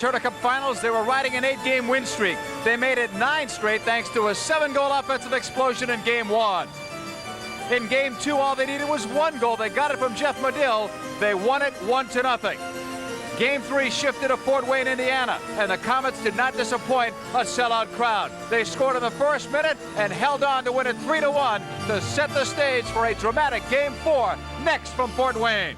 Turner Cup Finals, they were riding an 8-game win streak. They made it 9 straight thanks to a 7-goal offensive explosion in Game 1. In Game 2, all they needed was 1 goal. They got it from Jeff Medill. They won it 1-0. Game 3 shifted to Fort Wayne, Indiana, and the Comets did not disappoint a sellout crowd. They scored in the first minute and held on to win it 3-1 to set the stage for a dramatic Game 4 next from Fort Wayne.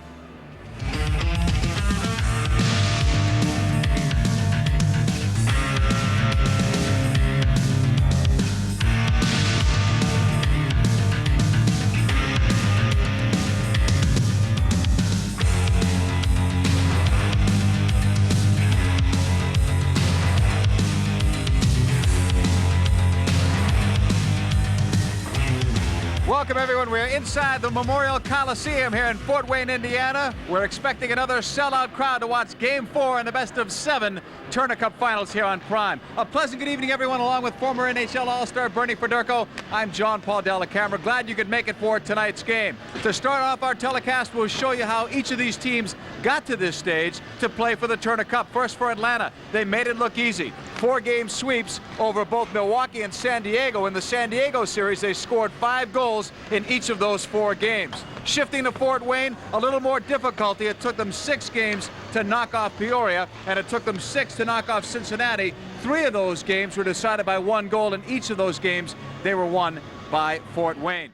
Welcome, everyone. We're inside the Memorial Coliseum here in Fort Wayne, Indiana. We're expecting another sellout crowd to watch Game 4 in the best-of-7 Turner Cup Finals here on Prime. A pleasant good evening, everyone, along with former NHL All-Star Bernie Federko. I'm John Paul Della Camera. Glad you could make it for tonight's game. To start off our telecast, we'll show you how each of these teams got to this stage to play for the Turner Cup. First for Atlanta, they made it look easy. 4-game sweeps over both Milwaukee and San Diego. In the San Diego series, they scored 5 goals in each of those 4 games. Shifting to Fort Wayne, a little more difficulty. It took them 6 games to knock off Peoria, and it took them 6 to knock off Cincinnati. 3 of those games were decided by 1 goal. In each of those games, they were won by Fort Wayne.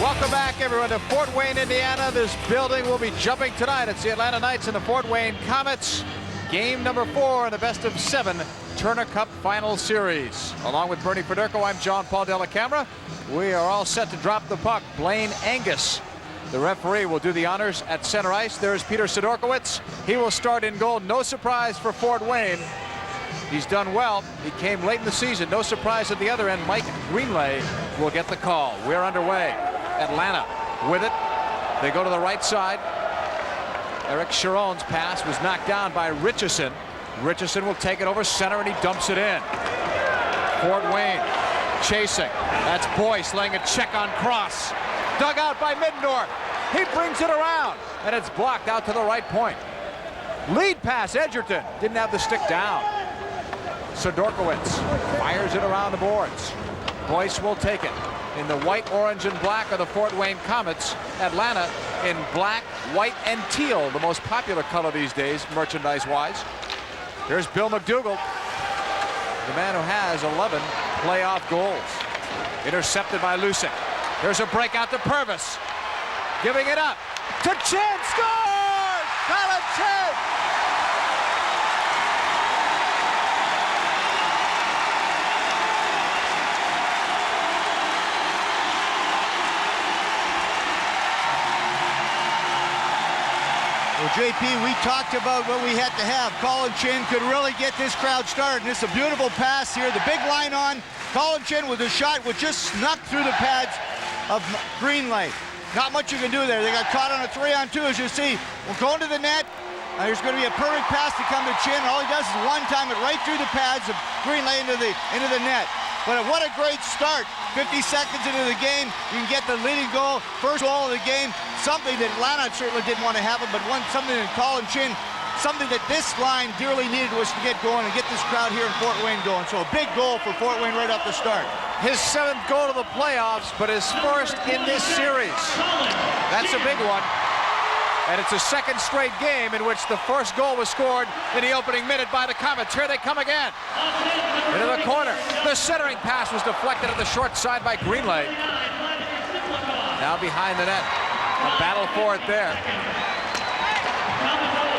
Welcome back, everyone, to Fort Wayne, Indiana. This building will be jumping tonight. It's the Atlanta Knights and the Fort Wayne Comets. Game number 4 in the best-of-7 Turner Cup Final Series. Along with Bernie Federko, I'm John Paul Della Camera. We are all set to drop the puck. Blaine Angus, the referee, will do the honors at center ice. There's Peter Sidorkowicz. He will start in goal. No surprise for Fort Wayne. He's done well. He came late in the season. No surprise at the other end. Mike Greenlay will get the call. We're underway. Atlanta with it. They go to the right side. Eric Sharon's pass was knocked down by Richardson. Richardson will take it over center, and he dumps it in. Fort Wayne chasing. That's Boyce laying a check on Cross. Dug out by Middendorf. He brings it around, and it's blocked out to the right point. Lead pass, Edgerton. Didn't have the stick down. Sidorkowicz fires it around the boards. Boyce will take it. In the white, orange, and black are the Fort Wayne Comets. Atlanta in black, white, and teal, the most popular color these days, merchandise-wise. Here's Bill McDougall, the man who has 11 playoff goals. Intercepted by Lucic. There's a breakout to Purvis. Giving it up to Chin. Scores! Colin Chin! Well, JP, we talked about what we had to have. Colin Chin could really get this crowd started. And it's a beautiful pass here. The big line on. Colin Chin with a shot which just snuck through the pads of Greenlay. Not much you can do there. They got caught on a 3-on-2, as you see. We're going to the net. There's going to be a perfect pass to come to Chin. All he does is one-time it right through the pads of Greenlay into the net. But what a great start. 50 seconds into the game, you can get the leading goal, first goal of the game, something that Atlanta certainly didn't want to happen, but something that Colin Chin, something that this line dearly needed was to get going and get this crowd here in Fort Wayne going. So a big goal for Fort Wayne right off the start. His 7th goal of the playoffs, but his first in this series. That's a big one. And it's a 2nd straight game in which the first goal was scored in the opening minute by the Comets. Here they come again. Into the corner. The centering pass was deflected at the short side by Greenlay. Now behind the net. A battle for it there.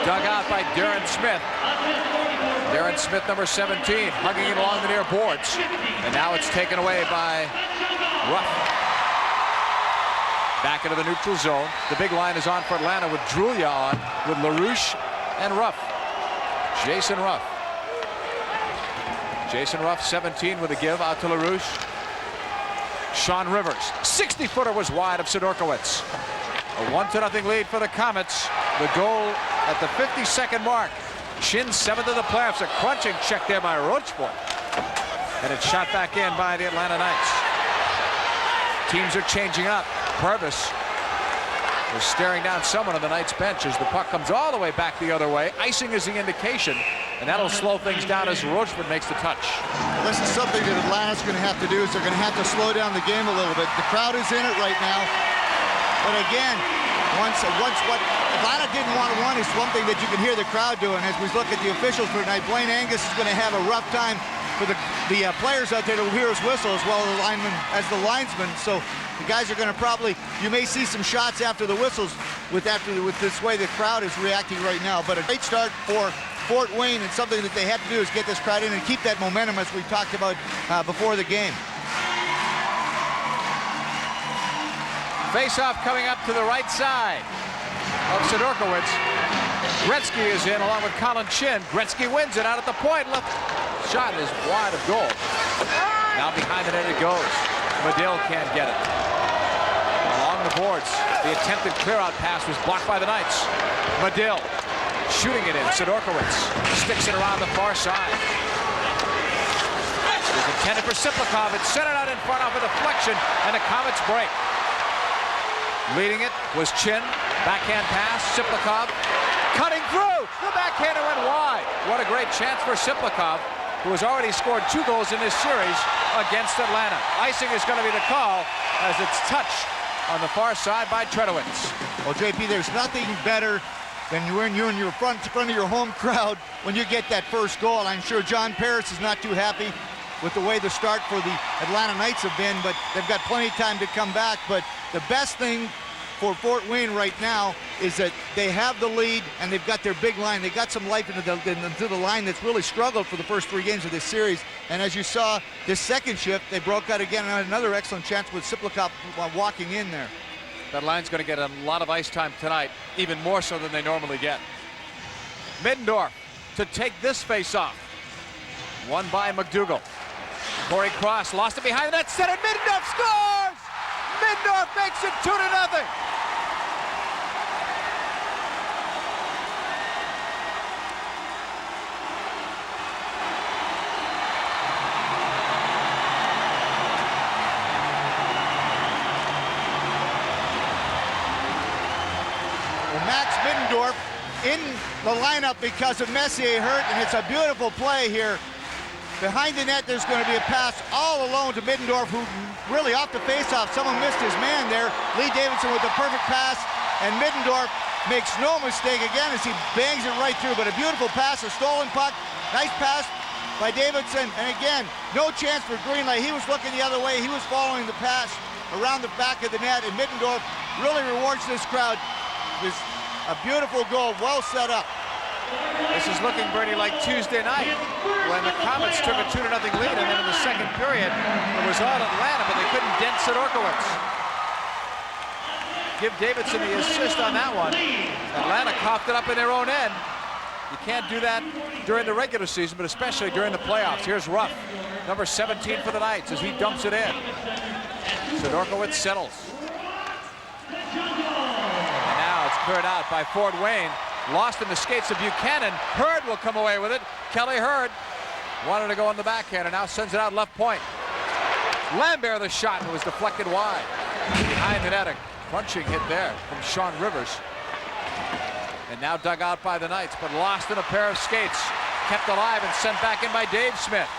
Dug out by Darren Smith. Darren Smith, number 17, hugging it along the near boards. And now it's taken away by Ruff. Back into the neutral zone. The big line is on for Atlanta with Drulia on, with LaRouche and Ruff. Jason Ruff. Jason Ruff, 17 with a give out to LaRouche. Sean Rivers. 60-footer was wide of Sidorkowicz. A 1-0 lead for the Comets. The goal at the 52nd mark. Chin 7th of the playoffs. A crunching check there by Rochefort. And it's shot back in by the Atlanta Knights. Teams are changing up. Purvis was staring down someone on the Knights bench as the puck comes all the way back the other way. Icing is the indication, and that'll slow things down as Roachman makes the touch. This is something that Atlanta's going to have to do, is they're going to have to slow down the game a little bit. The crowd is in it right now. But again, once what Atlanta didn't want to run is one thing that you can hear the crowd doing. As we look at the officials for tonight, Blaine Angus is going to have a rough time for the players out there to hear his whistle as well as the linesmen. So the guys are going to probably, you may see some shots after the whistles with this way the crowd is reacting right now. But a great start for Fort Wayne, and something that they have to do is get this crowd in and keep that momentum as we talked about before the game. Face-off coming up to the right side of Sidorkowicz. Gretzky is in along with Colin Chin. Gretzky wins it out at the point. Left shot is wide of goal. Now behind the net it goes. Medill can't get it. Along the boards, the attempted clear-out pass was blocked by the Knights. Medill shooting it in. Sidorkowicz sticks it around the far side. It was intended for Simplakov. It's centered out in front of a deflection, and the Comets break. Leading it was Chin. Backhand pass. Simplakov cutting through. The backhander went wide. What a great chance for Simplakov, who has already scored 2 goals in this series against Atlanta. Icing is going to be the call as it's touched on the far side by Trenowitz. Well, JP, there's nothing better than when you're in your front of your home crowd when you get that first goal. I'm sure John Paris is not too happy with the way the start for the Atlanta Knights have been, but they've got plenty of time to come back. But the best thing for Fort Wayne right now is that they have the lead and they've got their big line. They got some life into the line that's really struggled for the first 3 games of this series. And as you saw, this second shift, they broke out again and had another excellent chance with Simplakov walking in there. That line's going to get a lot of ice time tonight, even more so than they normally get. Middendorf to take this face-off. Won by McDougall. Corey Cross lost it behind the net, centered. Middendorf scores! Middendorf makes it 2-0. Max Middendorf in the lineup because of Messier hurt, and it's a beautiful play here. Behind the net, there's going to be a pass all alone to Middendorf, who really off the faceoff. Someone missed his man there. Lee Davidson with the perfect pass, and Middendorf makes no mistake again as he bangs it right through. But a beautiful pass, a stolen puck. Nice pass by Davidson, and again, no chance for Greenlight. He was looking the other way. He was following the pass around the back of the net, and Middendorf really rewards this crowd. This a beautiful goal, well set up. This is looking, Bernie, like Tuesday night when the Comets took a 2-0 lead, and then in the second period it was all Atlanta, but they couldn't dent Sidorkowicz. Give Davidson the assist on that one. Atlanta coughed it up in their own end. You can't do that during the regular season, but especially during the playoffs. Here's Ruff, number 17 for the Knights, as he dumps it in. Sidorkowicz settles. And now it's cleared out by Fort Wayne. Lost in the skates of Buchanan. Hurd will come away with it. Kelly Hurd wanted to go on the backhand and now sends it out left point. Lambert the shot, and it was deflected wide. Behind the net, a crunching hit there from Sean Rivers. And now dug out by the Knights, but lost in a pair of skates. Kept alive and sent back in by Dave Smith.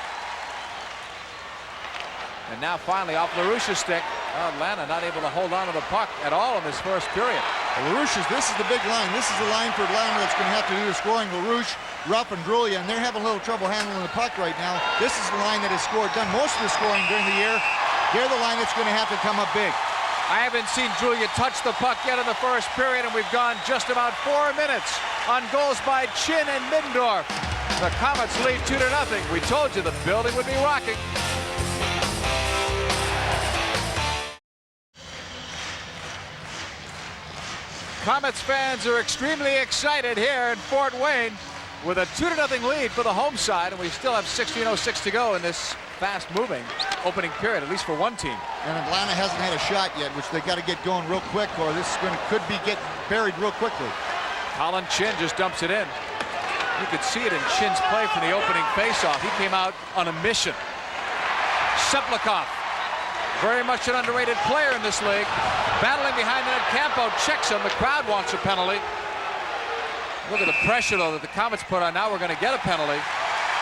And now finally off LaRouche's stick. Atlanta not able to hold on to the puck at all in this first period. LaRouche's, this is the big line. This is the line for Atlanta that's going to have to do the scoring. LaRouche, Ruff, and Drulia, and they're having a little trouble handling the puck right now. This is the line that has done most of the scoring during the year. They're the line that's going to have to come up big. I haven't seen Drulia touch the puck yet in the first period, and we've gone just about 4 minutes on goals by Chin and Middendorf. The Comets lead 2-0. We told you the building would be rocking. Comets fans are extremely excited here in Fort Wayne with a 2-0 lead for the home side, and we still have 16:06 to go in this fast-moving opening period, at least for one team. And Atlanta hasn't had a shot yet, which they got to get going real quick, or this could get buried real quickly. Colin Chin just dumps it in. You could see it in Chin's play for the opening faceoff. He came out on a mission. Simplakov, very much an underrated player in this league. Battling behind the net, Campo checks him. The crowd wants a penalty. Look at the pressure, though, that the Comets put on. Now we're going to get a penalty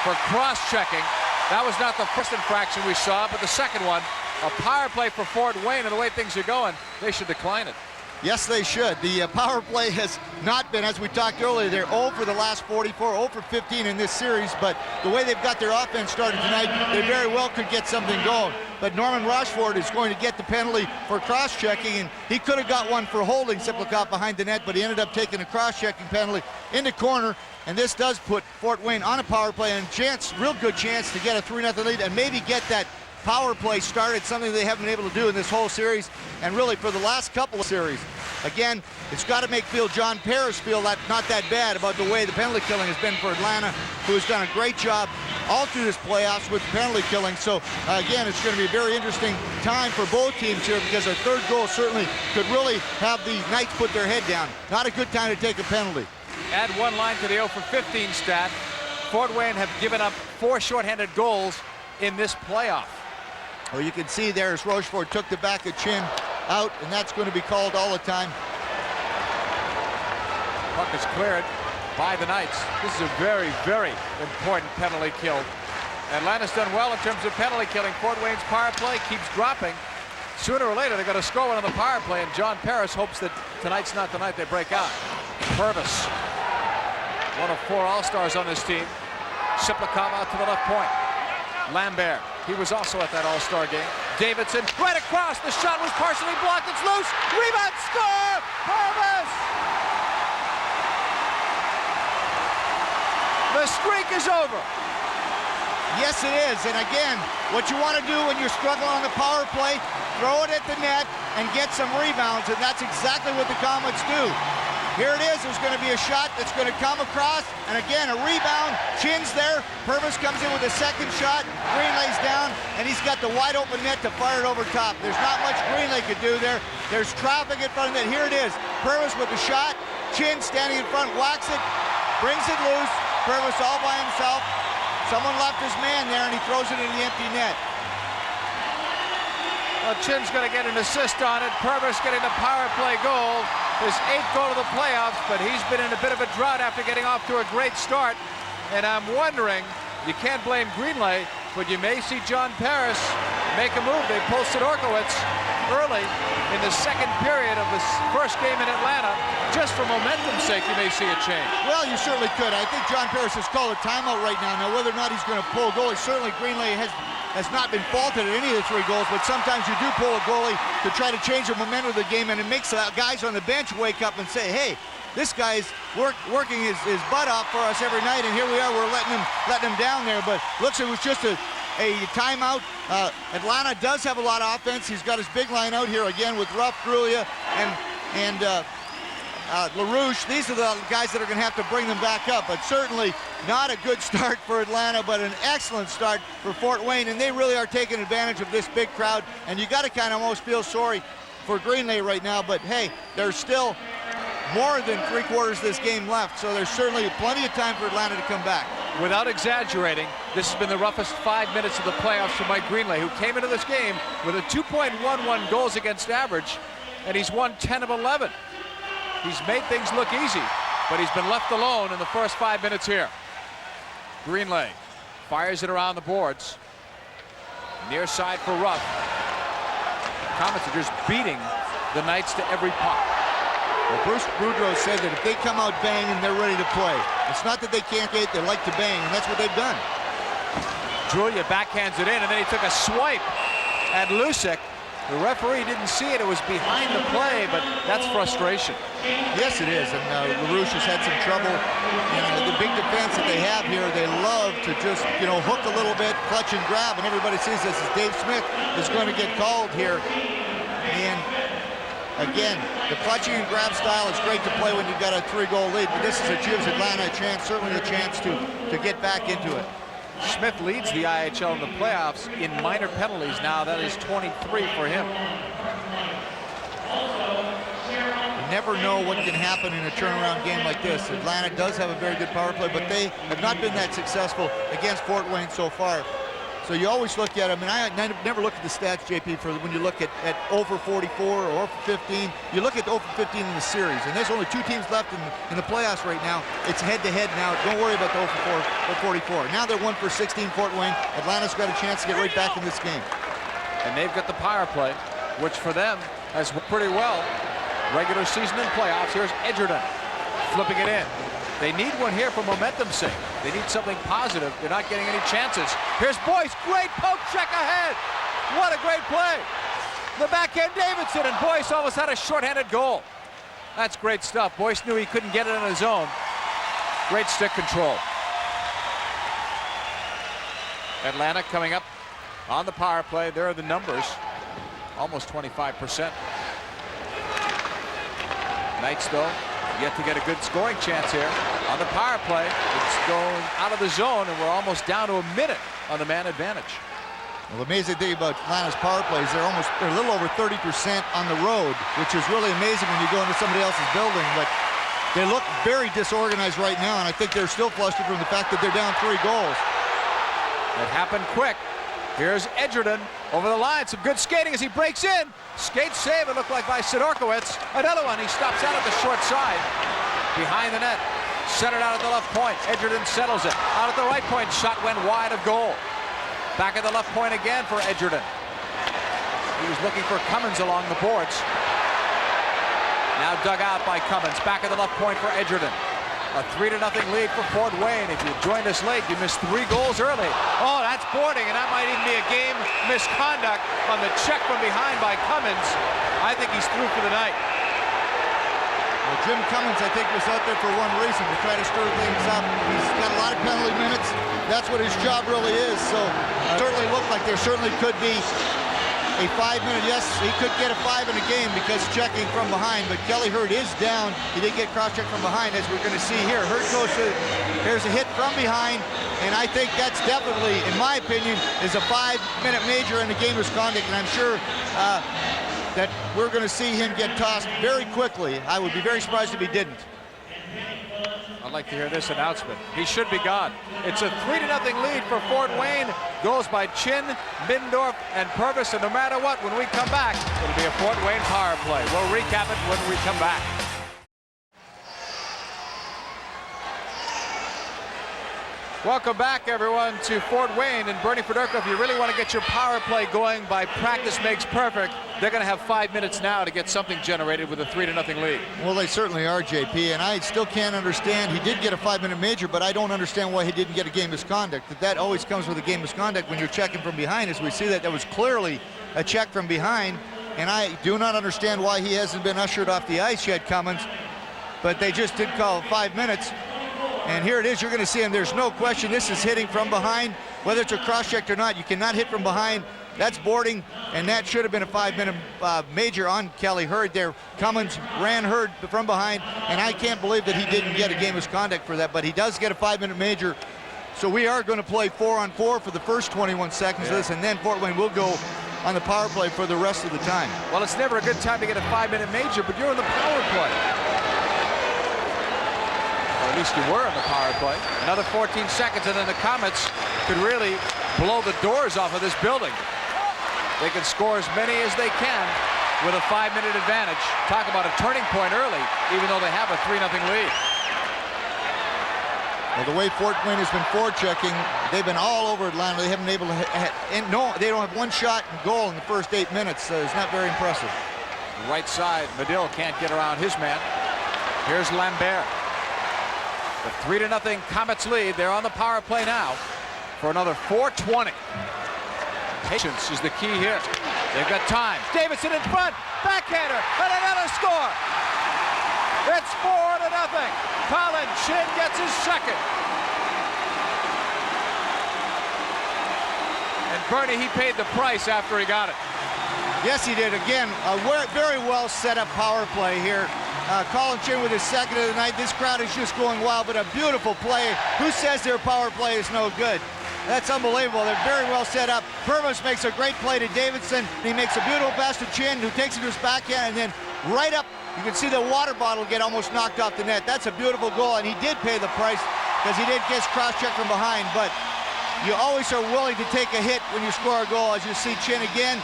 for cross-checking. That was not the first infraction we saw, but the second one. A power play for Fort Wayne, and the way things are going, they should decline it. Yes, they should. The power play has not been, as we talked earlier, they're 0 for the last 44, 0 for 15 in this series, but the way they've got their offense started tonight, they very well could get something going. But Norman Rochefort is going to get the penalty for cross-checking, and he could have got one for holding Siplikov behind the net, but he ended up taking a cross-checking penalty in the corner, and this does put Fort Wayne on a power play and chance, real good chance to get a 3-0 lead and maybe get that power play started, something they haven't been able to do in this whole series, and really for the last couple of series. Again, it's got to make John Paris feel that not that bad about the way the penalty killing has been for Atlanta, who has done a great job all through this playoffs with penalty killing. So again, it's going to be a very interesting time for both teams here, because our third goal certainly could really have the Knights put their head down. Not a good time to take a penalty. Add one line to the 0 for 15 stat. Fort Wayne have given up 4 shorthanded goals in this playoff. Well, you can see there as Rochefort took the back of Chin out, and that's going to be called all the time. Puck is cleared by the Knights. This is a very, very important penalty kill. Atlanta's done well in terms of penalty killing. Fort Wayne's power play keeps dropping. Sooner or later, they're going to score one on the power play, and John Paris hopes that tonight's not the night they break out. Purvis, one of 4 All-Stars on this team. Siplikov out to the left point. Lambert, he was also at that All-Star game. Davidson, right across. The shot was partially blocked. It's loose. Rebound, score! Purvis! The streak is over. Yes, it is. And again, what you want to do when you're struggling on the power play, throw it at the net and get some rebounds, and that's exactly what the Comets do. Here it is. There's going to be a shot that's going to come across, and again, a rebound. Chin's there. Purvis comes in with a second shot. Green lays down, and he's got the wide open net to fire it over top. There's not much Greenlay could do there. There's traffic in front of it. Here it is. Purvis with the shot. Chin standing in front, whacks it, brings it loose. Purvis all by himself. Someone left his man there, and he throws it in the empty net. Well, Chin's going to get an assist on it. Purvis getting the power play goal. His 8th goal of the playoffs, but he's been in a bit of a drought after getting off to a great start. And I'm wondering, you can't blame Greenlay, but you may see John Paris make a move. They posted Orkowitz early in the second period of this first game in Atlanta. Just for momentum's sake, you may see a change. Well, you certainly could. I think John Paris has called a timeout right now. Now, whether or not he's going to pull a goalie, certainly Greenlay has not been faulted at any of the 3 goals, but sometimes you do pull a goalie to try to change the momentum of the game, and it makes guys on the bench wake up and say, hey, this guy's working his butt off for us every night, and here we are, we're letting him down there. But looks, it was just a timeout. Atlanta does have a lot of offense. He's got his big line out here again with Ruff, Grulia, and LaRouche. These are the guys that are going to have to bring them back up, but certainly not a good start for Atlanta, but an excellent start for Fort Wayne, and they really are taking advantage of this big crowd, and you got to kind of almost feel sorry for Greenlay right now, but hey, there's still more than 3/4 of this game left, so there's certainly plenty of time for Atlanta to come back. Without exaggerating, this has been the roughest 5 minutes of the playoffs for Mike Greenlay, who came into this game with a 2.11 goals against average, and he's won 10 of 11. He's made things look easy, but he's been left alone in the first 5 minutes here. Greenlay fires it around the boards. Near side for Ruff. Comets are just beating the Knights to every puck. Well, Bruce Boudreau said that if they come out banging, they're ready to play. It's not that they can't skate, they like to bang, and that's what they've done. Julia backhands it in, and then he took a swipe at Lucic. The referee didn't see it. It was behind the play, but that's frustration. Yes, it is, and LaRouche has had some trouble. And the big defense that they have here, they love to just, hook a little bit, clutch and grab, and everybody sees this as Dave Smith is going to get called here. And again, the clutching and grab style is great to play when you've got a 3-goal lead, but this gives Atlanta a chance, certainly a chance to get back into it. Smith leads the IHL in the playoffs in minor penalties now. That is 23 for him. You never know what can happen in a turnaround game like this. Atlanta does have a very good power play, but they have not been that successful against Fort Wayne so far. So you always look at them, and I never look at the stats, JP, for when you look at 0 for 44 or 0 for 15. You look at 0 for 15 in the series, and there's only 2 teams left in the playoffs right now. It's head-to-head now. Don't worry about the 0 for 44. Now they're 1 for 16, Fort Wayne. Atlanta's got a chance to get right back in this game. And they've got the power play, which for them has worked pretty well. Regular season and playoffs. Here's Edgerton flipping it in. They need one here for momentum's sake. They need something positive. They're not getting any chances. Here's Boyce. Great poke check ahead. What a great play. The backhand Davidson, and Boyce almost had a shorthanded goal. That's great stuff. Boyce knew he couldn't get it on his own. Great stick control. Atlanta coming up on the power play. There are the numbers. Almost 25%. Knights, though, yet to get a good scoring chance here on the power play. It's going out of the zone, and we're almost down to a minute on the man advantage. Well, the amazing thing about Atlanta's power play is they're a little over 30% on the road, which is really amazing when you go into somebody else's building. But they look very disorganized right now, and I think they're still flustered from the fact that they're down 3 goals. It happened quick. Here's Edgerton over the line. Some good skating as he breaks in. Skate save, it looked like by Sidorkowicz. Another one. He stops out at the short side. Behind the net. Centered out at the left point. Edgerton settles it. Out at the right point. Shot went wide of goal. Back at the left point again for Edgerton. He was looking for Cummins along the boards. Now dug out by Cummins. Back at the left point for Edgerton. A 3-0 lead for Fort Wayne. If you joined us late, you missed 3 goals early. Oh, that's boarding, and that might even be a game misconduct on the check from behind by Cummins. I think he's through for the night. Well, Jim Cummins, I think, was out there for one reason, to try to stir things up. He's got a lot of penalty minutes. That's what his job really is. So it certainly looked like there certainly could be a 5-minute, yes, he could get a 5 in a game because checking from behind, but Kelly Hurd is down. He did get cross-checked from behind, as we're going to see here. Hurd goes to, there's a hit from behind, and I think that's definitely, in my opinion, is a 5-minute major in the game misconduct, and I'm sure that we're going to see him get tossed very quickly. I would be very surprised if he didn't. I'd like to hear this announcement. He should be gone. It's a 3-0 lead for Fort Wayne. Goals by Chin, Middendorf, and Purvis. And no matter what, when we come back, it'll be a Fort Wayne power play. We'll recap it when we come back. Welcome back, everyone, to Fort Wayne. And Bernie Fedorko, if you really want to get your power play going by practice makes perfect, they're going to have 5 minutes now to get something generated with a 3-0 lead. Well, they certainly are, JP, and I still can't understand. He did get a 5-minute major, but I don't understand why he didn't get a game misconduct. That always comes with a game misconduct when you're checking from behind, as we see that was clearly a check from behind, and I do not understand why he hasn't been ushered off the ice yet, Cummins, but they just did call 5 minutes. And here it is, you're going to see him. There's no question this is hitting from behind. Whether it's a cross-check or not, you cannot hit from behind. That's boarding, and that should have been a 5-minute major on Kelly Hurd there. Cummins ran Hurd from behind, and I can't believe that he didn't get a game misconduct for that, but he does get a 5-minute major. So we are going to play 4-on-4 for the first 21 seconds of this, and then Fort Wayne will go on the power play for the rest of the time. Well, it's never a good time to get a 5-minute major, but you're in the power play. At least you were in the power play. Another 14 seconds, and then the Comets could really blow the doors off of this building. They can score as many as they can with a 5-minute advantage. Talk about a turning point early, even though they have a 3-0 lead. Well, the way Fort Wayne has been forechecking, they've been all over Atlanta. They haven't been able to, no, they don't have one shot and goal in the first 8 minutes. So it's not very impressive. Right side, Medill can't get around his man. Here's Lambert. The 3-0 Comets lead. They're on the power play now for another 4:20. Patience is the key here. They've got time. Davidson in front. Backhander. And another score. It's 4-0. Colin Chin gets his second. And Bernie, he paid the price after he got it. Yes, he did. Again, a very well set up power play here. Colin Chin with his second of the night. This crowd is just going wild, but a beautiful play. Who says their power play is no good? That's unbelievable. They're very well set up. Purvis makes a great play to Davidson. He makes a beautiful pass to Chin, who takes it to his backhand, and then right up, you can see the water bottle get almost knocked off the net. That's a beautiful goal, and he did pay the price because he did get cross-check from behind, but you always are willing to take a hit when you score a goal, as you see Chin again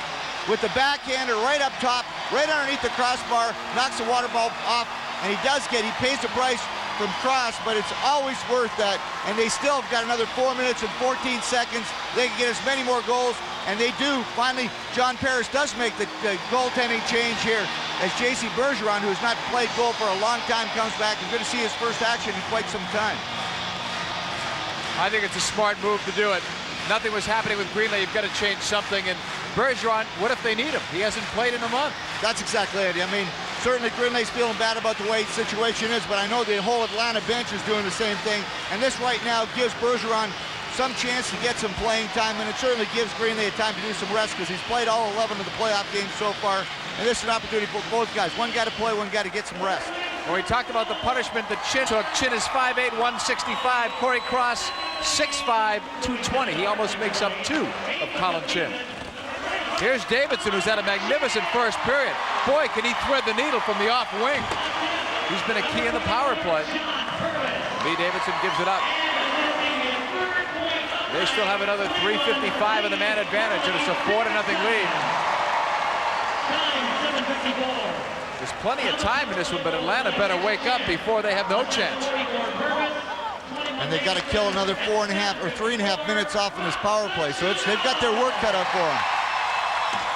with the backhander right up top, right underneath the crossbar, knocks the water ball off, and he pays the price from cross, but it's always worth that. And they still have got another 4 minutes and 14 seconds. They can get as many more goals, and they do. Finally, John Paris does make the goaltending change here as J.C. Bergeron, who has not played goal for a long time, comes back. He's going to see his first action in quite some time. I think it's a smart move to do it. Nothing was happening with Greenley. You've got to change something. And Bergeron, what if they need him? He hasn't played in a month. That's exactly it. I mean, certainly Greenley's feeling bad about the way the situation is, but I know the whole Atlanta bench is doing the same thing. And this right now gives Bergeron some chance to get some playing time, and it certainly gives Greenley a time to do some rest because he's played all 11 of the playoff games so far. And this is an opportunity for both guys. One guy to play, one guy to get some rest. Well, we talked about the punishment that Chin took. Chin is 5'8", 165. Corey Cross, 6'5", 220. He almost makes up 2 of Colin Chin. Here's Davidson, who's had a magnificent first period. Boy, can he thread the needle from the off wing. He's been a key in the power play. Lee Davidson gives it up. They still have another 3:55 in the man advantage, and it's a 4-0 lead. There's plenty of time in this one, but Atlanta better wake up before they have no chance. And they've got to kill another 4.5 or 3.5 minutes off in this power play, so they've got their work cut out for them.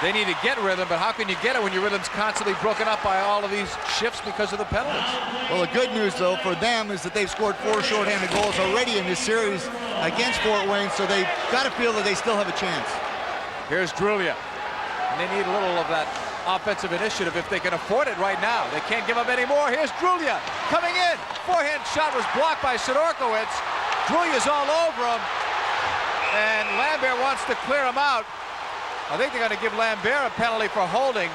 They need to get rhythm, but how can you get it when your rhythm's constantly broken up by all of these shifts because of the penalties? Well, the good news, though, for them is that they've scored 4 shorthanded goals already in this series against Fort Wayne, so they've got to feel that they still have a chance. Here's Drulia. And they need a little of that offensive initiative if they can afford it right now. They can't give up any more. Here's Drulia coming in. Forehand shot was blocked by Sidorkowicz. Drulia's all over him. And Lambert wants to clear him out. I think they're going to give Lambert a penalty for holding.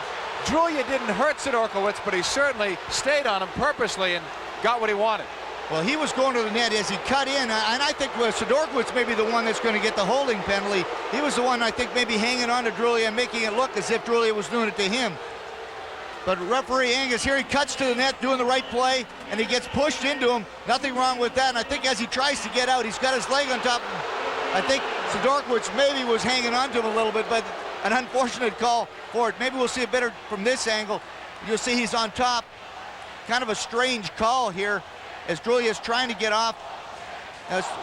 Drulia didn't hurt Sidorkowicz, but he certainly stayed on him purposely and got what he wanted. Well, he was going to the net as he cut in, and I think Sidorkowicz may be the one that's going to get the holding penalty. He was the one, I think, maybe hanging on to Drulia and making it look as if Drulia was doing it to him. But referee Angus here, he cuts to the net, doing the right play, and he gets pushed into him. Nothing wrong with that, and I think as he tries to get out, he's got his leg on top. I think Sidorkowicz maybe was hanging on to him a little bit, but an unfortunate call for it. Maybe we'll see it better from this angle. You'll see he's on top. Kind of a strange call here as Drulia is trying to get off.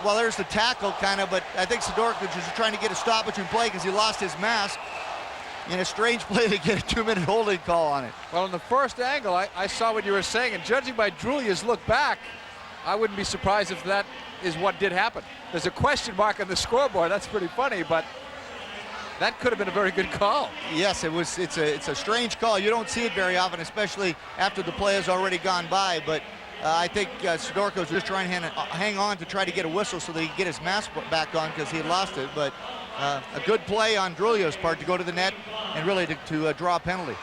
Well, there's the tackle kind of, but I think Sidorkowicz is trying to get a stoppage in play because he lost his mask. In a strange play to get a 2-minute holding call on it. Well, in the first angle, I saw what you were saying, and judging by Drulia's look back, I wouldn't be surprised if that is what did happen. There's a question mark on the scoreboard. That's pretty funny, but that could have been a very good call. Yes, it was. It's a strange call. You don't see it very often, especially after the play has already gone by. But I think Sidorkowicz was just trying to hang on to try to get a whistle so that he could get his mask back on because he had lost it. But a good play on Drulia's part to go to the net and really to draw a penalty.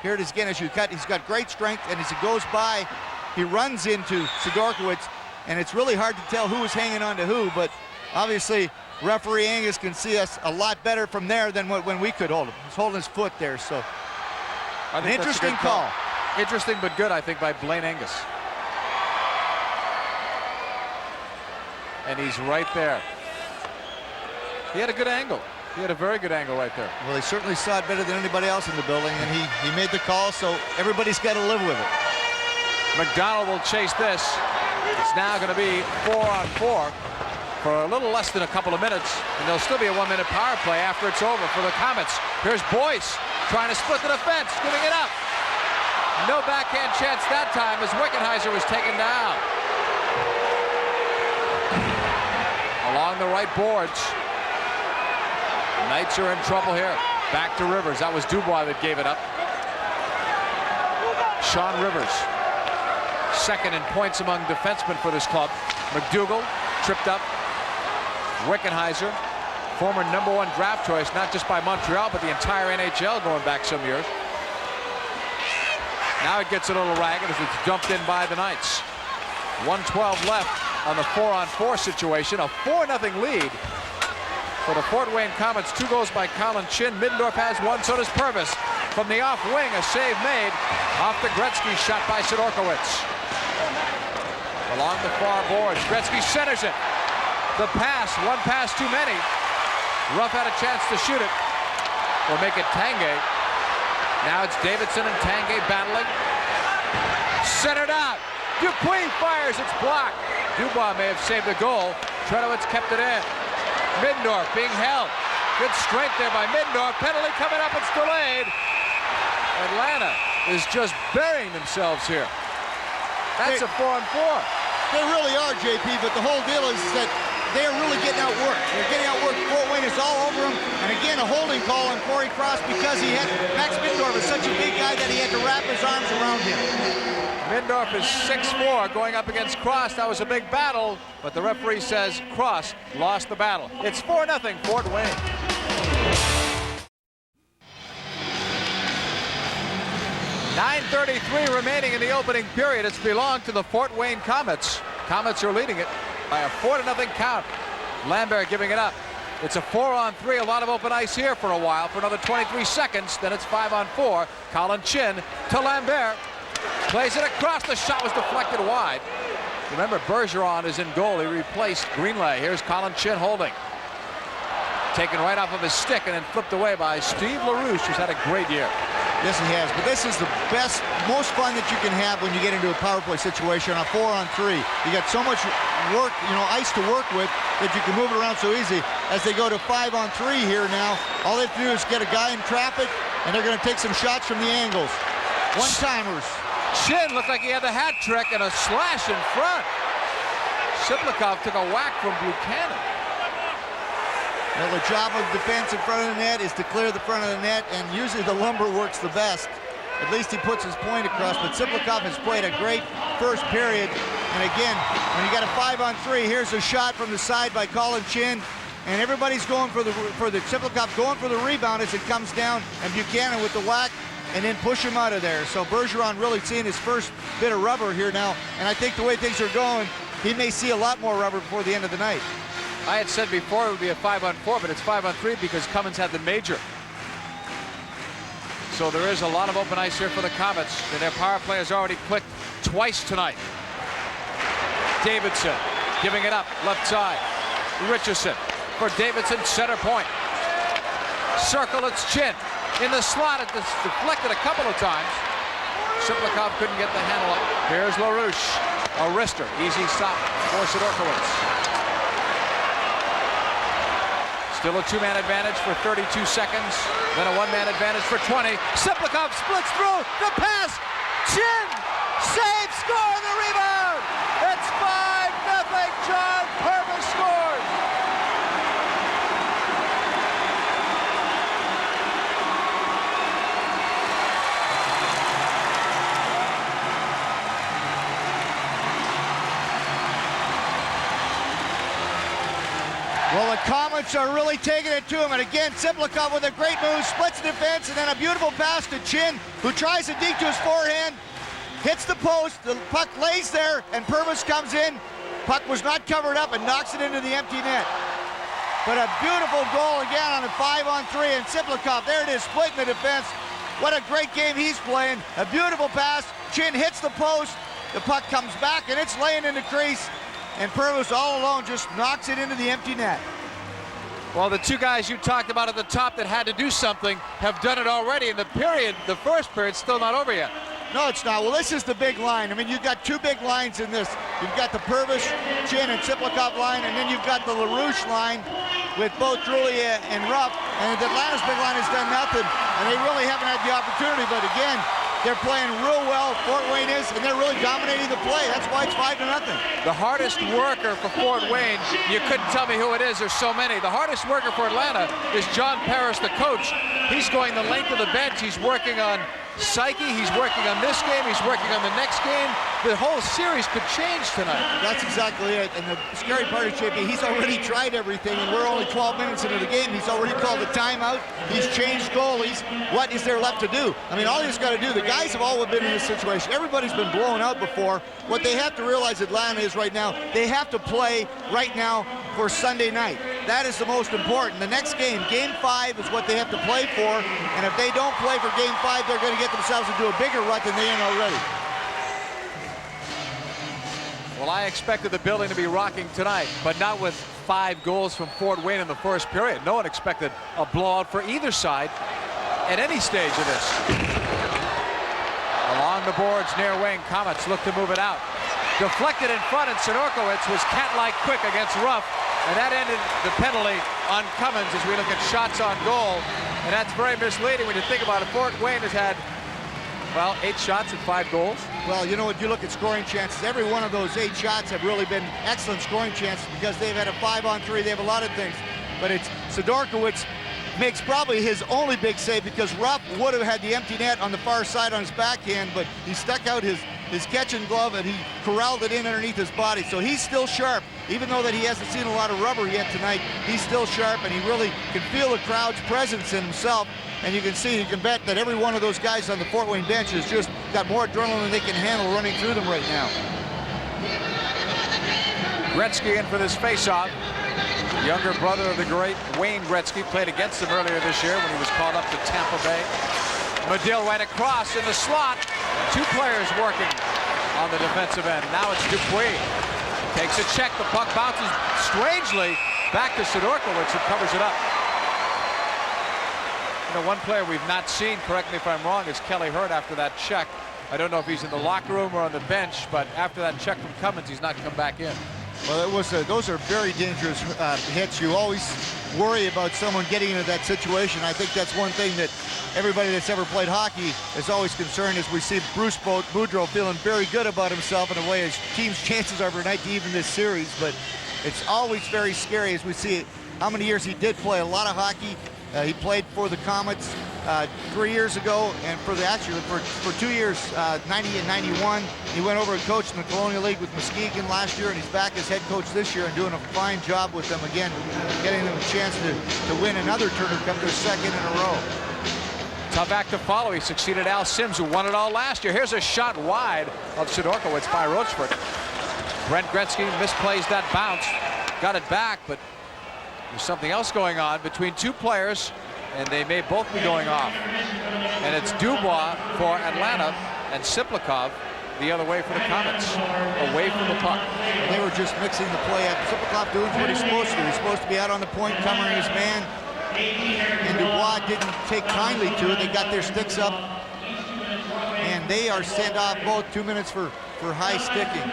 Here it is again as you cut. He's got great strength, and as he goes by, he runs into Sidorkowicz, and it's really hard to tell who is hanging on to who, but obviously referee Angus can see us a lot better from there than when we could hold him. He's holding his foot there, so an interesting call. Interesting but good, I think, by Blaine Angus. And he's right there. He had a good angle. He had a very good angle right there. Well, he certainly saw it better than anybody else in the building, and he made the call, so everybody's got to live with it. McDonald will chase this. It's now going to be 4-on-4 for a little less than a couple of minutes, and there'll still be a 1-minute power play after it's over for the Comets. Here's Boyce trying to split the defense, giving it up. No backhand chance that time as Wickenheiser was taken down. Along the right boards. Knights are in trouble here. Back to Rivers. That was Dubois that gave it up. Sean Rivers, second in points among defensemen for this club. McDougall tripped up. Wickenheiser, former #1 draft choice, not just by Montreal, but the entire NHL going back some years. Now it gets a little ragged as it's dumped in by the Knights. 1:12 left on the 4-on-4 situation. A 4-0 lead for the Fort Wayne Comets. 2 goals by Colin Chin. Middendorf has 1, so does Purvis. From the off wing, a save made off the Gretzky shot by Sidorkowicz. Along the far boards, Gretzky centers it. The pass, one pass too many. Ruff had a chance to shoot it, or make it Tanguay. Now it's Davidson and Tanguay battling. Centered out. Dupuis fires, it's blocked. Dubois may have saved the goal. Trenowitz kept it in. Middendorf being held. Good strength there by Middendorf. Penalty coming up, it's delayed. Atlanta is just burying themselves here. That's a 4-on-4. They really are, JP, but the whole deal is that they're really getting outworked. They're getting outworked. Fort Wayne is all over them. And again, a holding call on Corey Cross because he had Max Middendorf is such a big guy that he had to wrap his arms around him. Middendorf is 6'4", going up against Cross. That was a big battle, but the referee says Cross lost the battle. It's 4-0 Fort Wayne. .9:33 remaining in the opening period. It's belonged to the Fort Wayne Comets. Comets are leading it by a 4-0 count. Lambert giving it up. It's a 4-on-3, a lot of open ice here for a while, for another 23 seconds. Then it's 5-on-4. Colin Chin to Lambert. Plays it across. The shot was deflected wide. Remember, Bergeron is in goal. He replaced Greenlay. Here's Colin Chin holding. Taken right off of his stick and then flipped away by Steve LaRouche, who's had a great year. Yes, he has. But this is the best, most fun that you can have when you get into a power play situation on a 4-on-3. You got so much work, ice to work with that you can move it around so easy. As they go to 5-on-3 here now, all they have to do is get a guy in traffic, and they're going to take some shots from the angles. One-timers. Chin looked like he had the hat trick and a slash in front. Shiplikov took a whack from Buchanan. Well, the job of defense in front of the net is to clear the front of the net, and usually the lumber works the best. At least he puts his point across, but Shiplikov has played a great first period. And again, when you got a 5-on-3, here's a shot from the side by Colin Chin, and everybody's going for the Shiplikov going for the rebound as it comes down, and Buchanan with the whack, and then push him out of there. So Bergeron really seeing his first bit of rubber here now, and I think the way things are going, he may see a lot more rubber before the end of the night. I had said before it would be a 5-on-4, but it's 5-on-3 because Cummins had the major. So there is a lot of open ice here for the Comets, and their power play has already clicked twice tonight. Davidson giving it up, left side. Richardson for Davidson, center point. Circle, it's Chin. In the slot, it deflected a couple of times. Shiplikov couldn't get the handle up. Here's LaRouche, a wrister, easy stop for Sidorkowicz. Still a two-man advantage for 32 seconds, then a one-man advantage for 20. Shiplikov splits through, the pass, Chin, save, score, the rebound! It's 5-0, John Purvis scores! Well, the Comets are really taking it to him, and again, Shiplikov with a great move, splits the defense, and then a beautiful pass to Chin, who tries to deke to his forehand, hits the post, the puck lays there, and Purvis comes in. Puck was not covered up and knocks it into the empty net. But a beautiful goal again on a 5-on-3, and Shiplikov, there it is, splitting the defense. What a great game he's playing. A beautiful pass, Chin hits the post, the puck comes back, and it's laying in the crease. And Purvis all alone just knocks it into the empty net. Well, the two guys you talked about at the top that had to do something have done it already. In the first period, still not over yet. No, it's not. Well, this is the big line. I mean, you've got two big lines in this. You've got the Purvis, Chin, and Shiplikov line, and then you've got the LaRouche line with both Drulli and Rupp. And Atlanta's big line has done nothing, and they really haven't had the opportunity. But again, they're playing real well, Fort Wayne is, and they're really dominating the play. That's why it's 5-0. The hardest worker for Fort Wayne, you couldn't tell me who it is, there's so many. The hardest worker for Atlanta is John Paris, the coach. He's going the length of the bench. He's working on psyche, he's working on this game, he's working on the next game. The whole series could change tonight. That's exactly it. And the scary part is, JP, he's already tried everything, and we're only 12 minutes into the game. He's already called a timeout. He's changed goalies. What is there left to do? I mean, all he's got to do, the guys have all been in this situation. Everybody's been blown out before. What they have to realize, Atlanta, is right now, they have to play right now for Sunday night. That is the most important. The next game, Game 5, is what they have to play for. And if they don't play for Game 5, they're going to get themselves into a bigger rut than they in already. Well, I expected the building to be rocking tonight, but not with 5 goals from Fort Wayne in the first period. No one expected a blowout for either side at any stage of this. Along the boards near wing, Comets look to move it out. Deflected in front, and Sidorkowicz was cat-like quick against Ruff, and that ended the penalty on Cummins as we look at shots on goal. And that's very misleading when you think about it. Fort Wayne has had, well, 8 shots and 5 goals. Well, you know what, you look at scoring chances, every one of those 8 shots have really been excellent scoring chances because they've had a 5-on-3, they have a lot of things. But it's Sidorkowicz makes probably his only big save because Rupp would have had the empty net on the far side on his backhand, but he stuck out his catching glove and he corralled it in underneath his body. So he's still sharp. Even though that he hasn't seen a lot of rubber yet tonight, he's still sharp, and he really can feel the crowd's presence in himself. And you can see, you can bet that every one of those guys on the Fort Wayne bench has just got more adrenaline than they can handle running through them right now. Gretzky in for this face-off. Younger brother of the great Wayne Gretzky played against him earlier this year when he was called up to Tampa Bay. Medill right across in the slot. 2 players working on the defensive end. Now it's Dupuis. Takes a check. The puck bounces strangely back to Sidorkowicz, who covers it up. You know, one player we've not seen, correct me if I'm wrong, is Kelly Hurt after that check. I don't know if he's in the locker room or on the bench, but after that check from Cummins, he's not come back in. Well, those are very dangerous hits. You always worry about someone getting into that situation. I think that's one thing that everybody that's ever played hockey is always concerned, as we see Bruce Boudreau feeling very good about himself in a way his team's chances are tonight to even this series. But it's always very scary as we see how many years he did play a lot of hockey. He played for the Comets 3 years ago, and for 2 years, 90 and 91. He went over and coached in the Colonial League with Muskegon last year, and he's back as head coach this year and doing a fine job with them again, getting them a chance to win another Turner Cup, their 2nd in a row. Tough act to follow. He succeeded Al Sims, who won it all last year. Here's a shot wide of Sidorkowicz by Rochford. Brent Gretzky misplays that bounce, got it back, but there's something else going on between 2 players, and they may both be going off. And it's Dubois for Atlanta and Siplikov the other way for the Comets, away from the puck. They were just mixing the play up. Siplikov doing what he's supposed to do. He's supposed to be out on the point, covering his man. And Dubois didn't take kindly to it. They got their sticks up, and they are sent off both 2 minutes for high sticking.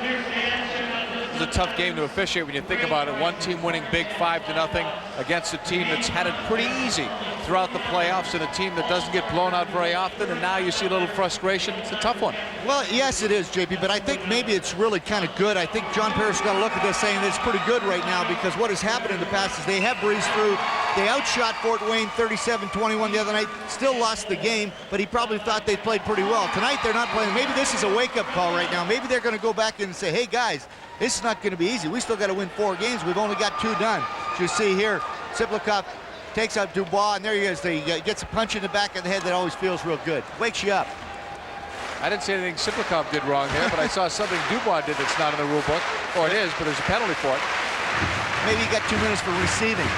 It's a tough game to officiate when you think about it. One team winning big 5-0 against a team that's had it pretty easy throughout the playoffs, and a team that doesn't get blown out very often, and now you see a little frustration. It's a tough one. Well, yes, it is, JP, but I think maybe it's really kind of good. I think John Parrish got to look at this saying that it's pretty good right now, because what has happened in the past is they have breezed through. They outshot Fort Wayne 37-21 the other night, still lost the game, but he probably thought they played pretty well. Tonight they're not playing. Maybe this is a wake-up call right now. Maybe they're going to go back in and say, hey, guys, this is not going to be easy. We still got to win 4 games. We've only got 2 done. As you see here, Siplikov takes out Dubois, and there he is. He gets a punch in the back of the head that always feels real good. Wakes you up. I didn't see anything Siplikov did wrong there, but I saw something Dubois did that's not in the rule book. Or it is, but there's a penalty for it. Maybe he got 2 minutes for receiving.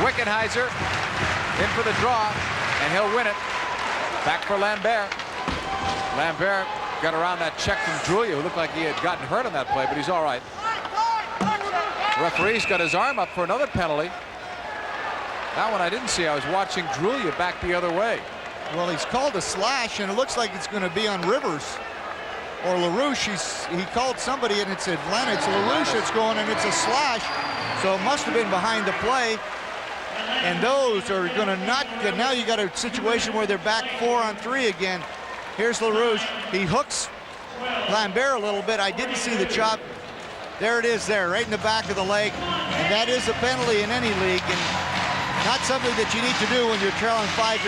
Wickenheiser in for the draw, and he'll win it. Back for Lambert. Lambert got around that check from Drulia, who looked like he had gotten hurt on that play, but he's all right. The referee's got his arm up for another penalty. That one I didn't see. I was watching Drulia back the other way. Well, he's called a slash, and it looks like it's going to be on Rivers or LaRouche. He called somebody, and it's Atlanta. It's LaRouche that's going, and it's a slash. So it must have been behind the play. And those are going to not get. Now you got a situation where they're back 4-on-3 again. Here's LaRouche. He hooks Lambert a little bit. I didn't see the chop. There it is there, right in the back of the leg. And that is a penalty in any league, and not something that you need to do when you're trailing 5-0.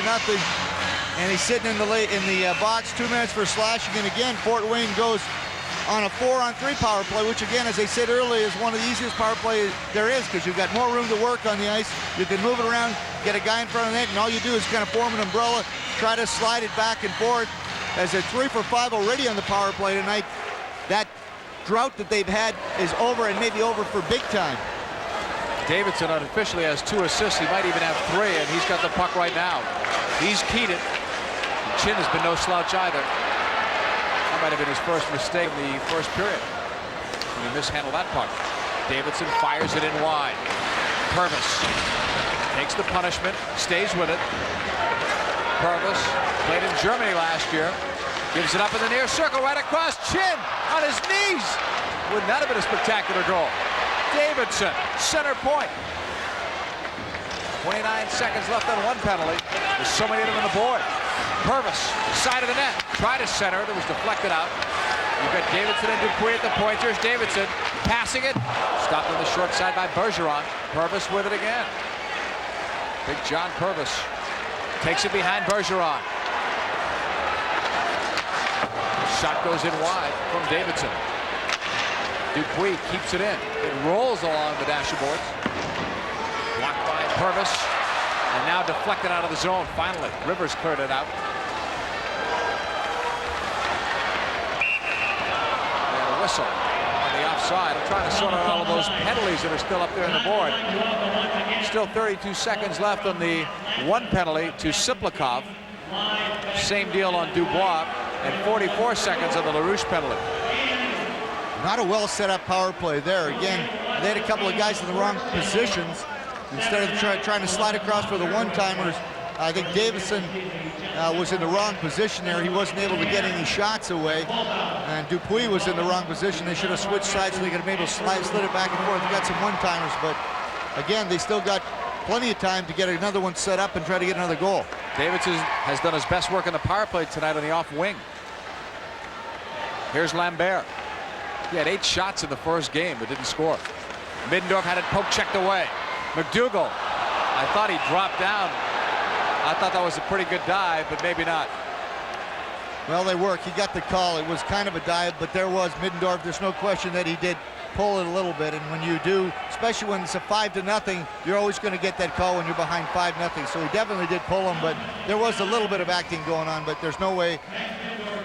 And he's sitting in the box, 2 minutes for slashing. And again, Fort Wayne goes on a 4-on-3 power play, which again, as I said earlier, is one of the easiest power plays there is, because you've got more room to work on the ice. You can move it around, get a guy in front of the net, and all you do is kind of form an umbrella, try to slide it back and forth. As a 3 for 5 already on the power play tonight, that drought that they've had is over, and maybe over for big time. Davidson unofficially has 2 assists. He might even have 3, and he's got the puck right now. He's keyed it. Chin has been no slouch either. That might have been his first mistake in the first period. He mishandled that puck. Davidson fires it in wide. Purvis takes the punishment, stays with it. Purvis played in Germany last year. Gives it up in the near circle, right across, Chin on his knees. Wouldn't that have been a spectacular goal? Davidson, center point. 29 seconds left on one penalty. There's so many of them on the board. Purvis, side of the net, tried to center it. It was deflected out. You've got Davidson and Dupuis at the point. Here's Davidson passing it. Stopped on the short side by Bergeron. Purvis with it again. Big John Purvis takes it behind Bergeron. Shot goes in wide from Davidson. Dupuis keeps it in. It rolls along the dasherboards. Blocked by Purvis. And now deflected out of the zone. Finally, Rivers cleared it out. And a whistle on the offside. I'm trying to sort out all of those penalties that are still up there on the board. Still 32 seconds left on the one penalty to Siplikov. Same deal on Dubois. And 44 seconds on the LaRouche penalty. Not a well set up power play there. Again, they had a couple of guys in the wrong positions. Instead of trying to slide across for the one-timers, I think Davison was in the wrong position there. He wasn't able to get any shots away. And Dupuis was in the wrong position. They should have switched sides so they could have maybe slid it back and forth. They got some one-timers, but again, they still got plenty of time to get another one set up and try to get another goal. Davidson has done his best work in the power play tonight on the off wing. Here's Lambert. He had 8 shots in the first game but didn't score. Middendorf had it poke checked away. McDougall, I thought he dropped down. I thought that was a pretty good dive, but maybe not. Well, they work. He got the call. It was kind of a dive, but there was Middendorf. There's no question that he did pull it a little bit, and when you do, especially when it's a 5-0, you're always going to get that call when you're behind 5-0. So he definitely did pull him, but there was a little bit of acting going on, but there's no way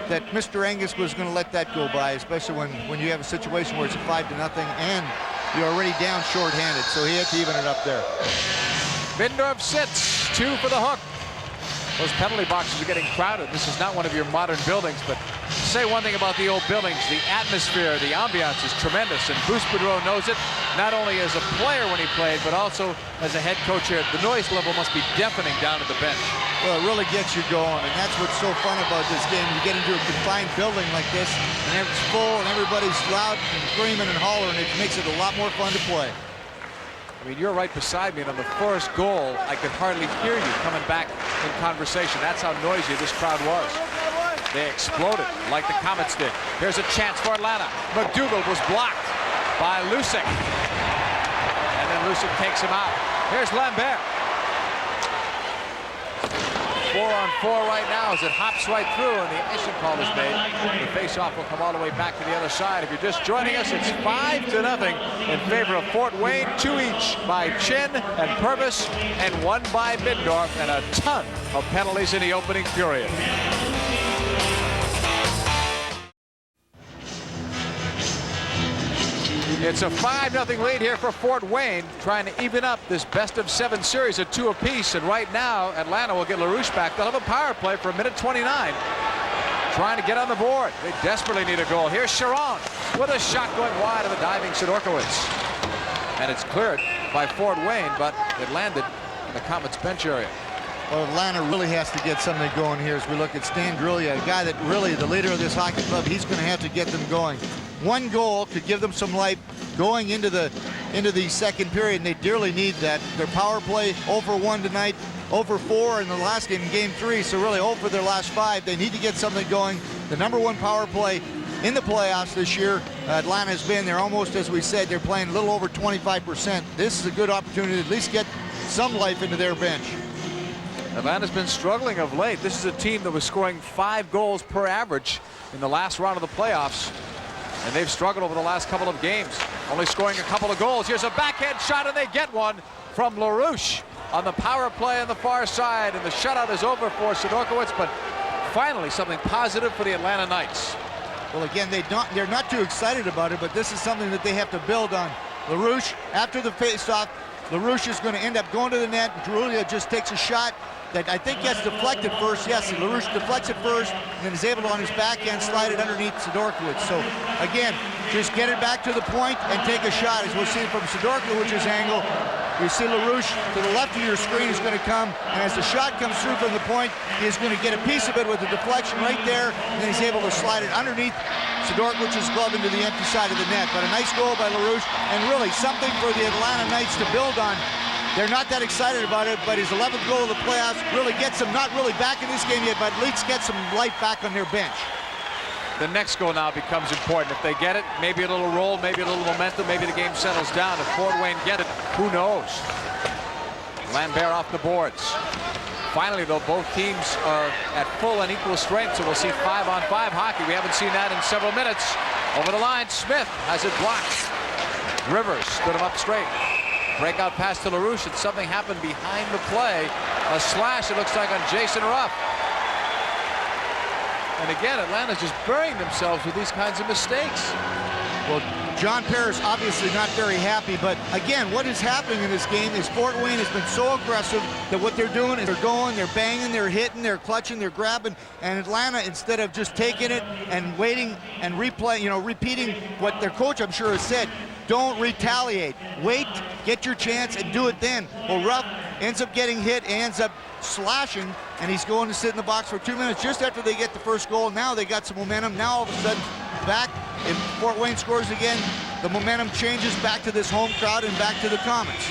that Mr. Angus was going to let that go by, especially when you have a situation where it's a 5-0 and you're already down short-handed, so he had to even it up there. Middendorf sits, 2 for the hook. Those penalty boxes are getting crowded. This is not one of your modern buildings, but say one thing about the old buildings, the atmosphere, the ambiance is tremendous, and Bruce Boudreau knows it, not only as a player when he played, but also as a head coach here. The noise level must be deafening down at the bench. Well, it really gets you going, and that's what's so fun about this game. You get into a confined building like this, and it's full, and everybody's loud and screaming and hollering. It makes it a lot more fun to play. I mean, you're right beside me, and on the first goal, I could hardly hear you coming back in conversation. That's how noisy this crowd was. They exploded like the Comets did. Here's a chance for Atlanta. McDougall was blocked by Lucic. And then Lucic takes him out. Here's Lambert. 4-on-4 right now as it hops right through, and the issue call is made. The face-off will come all the way back to the other side. If you're just joining us, it's 5-0 in favor of Fort Wayne. 2 each by Chin and Purvis, and 1 by Middendorf, and a ton of penalties in the opening period. It's a 5-0 lead here for Fort Wayne, trying to even up this best-of-7 series at 2 apiece. And right now, Atlanta will get LaRouche back. They'll have a power play for a minute 29, trying to get on the board. They desperately need a goal. Here's Sharon with a shot going wide of the diving Sidorkiewicz. And it's cleared by Fort Wayne, but it landed in the Comets bench area. Well, Atlanta really has to get something going here as we look at Stan Grillia, a guy that really, the leader of this hockey club, he's going to have to get them going. 1 goal could give them some life going into the second period, and they dearly need that. Their power play 0-for-1 tonight, 0-for-4 in the last game, game 3, so really 0 for their last 5. They need to get something going. The #1 power play in the playoffs this year, Atlanta has been there almost, as we said, they're playing a little over 25%. This is a good opportunity to at least get some life into their bench. Atlanta's been struggling of late. This is a team that was scoring 5 goals per average in the last round of the playoffs, and they've struggled over the last couple of games, only scoring a couple of goals. Here's a backhand shot, and they get one from LaRouche on the power play on the far side, and the shutout is over for Sidorkiewicz, but finally something positive for the Atlanta Knights. Well, again, they're not too excited about it, but this is something that they have to build on. LaRouche, after the face-off, LaRouche is going to end up going to the net. Drulia just takes a shot that I think gets deflected first. Yes, LaRouche deflects it first, and then is able to, on his backhand, slide it underneath Sidorkiewicz. So, again, just get it back to the point and take a shot. As we'll see from Sidorkiewicz's angle, you see LaRouche to the left of your screen is going to come, and as the shot comes through from the point, he is going to get a piece of it with the deflection right there, and then he's able to slide it underneath Sidorkiewicz's glove into the empty side of the net. But a nice goal by LaRouche, and really something for the Atlanta Knights to build on. They're not that excited about it, but his 11th goal of the playoffs really gets them, not really back in this game yet, but at least gets some life back on their bench. The next goal now becomes important. If they get it, maybe a little roll, maybe a little momentum, maybe the game settles down. If Fort Wayne get it, who knows? Lambert off the boards. Finally, though, both teams are at full and equal strength, so we'll see 5-on-5 hockey. We haven't seen that in several minutes. Over the line, Smith has it blocked. Rivers stood him up straight. Breakout pass to LaRouche, and something happened behind the play. A slash, it looks like, on Jason Ruff. And again, Atlanta's just burying themselves with these kinds of mistakes. Well, John Parrish obviously not very happy, but again, what is happening in this game is Fort Wayne has been so aggressive that what they're doing is they're going, they're banging, they're hitting, they're clutching, they're grabbing, and Atlanta, instead of just taking it and waiting and repeating what their coach, I'm sure, has said, don't retaliate. Wait, get your chance, and do it then. Well, Ruff ends up getting hit, ends up slashing, and he's going to sit in the box for 2 minutes just after they get the first goal. Now they got some momentum. Now all of a sudden, back, if Fort Wayne scores again, the momentum changes back to this home crowd and back to the Comets.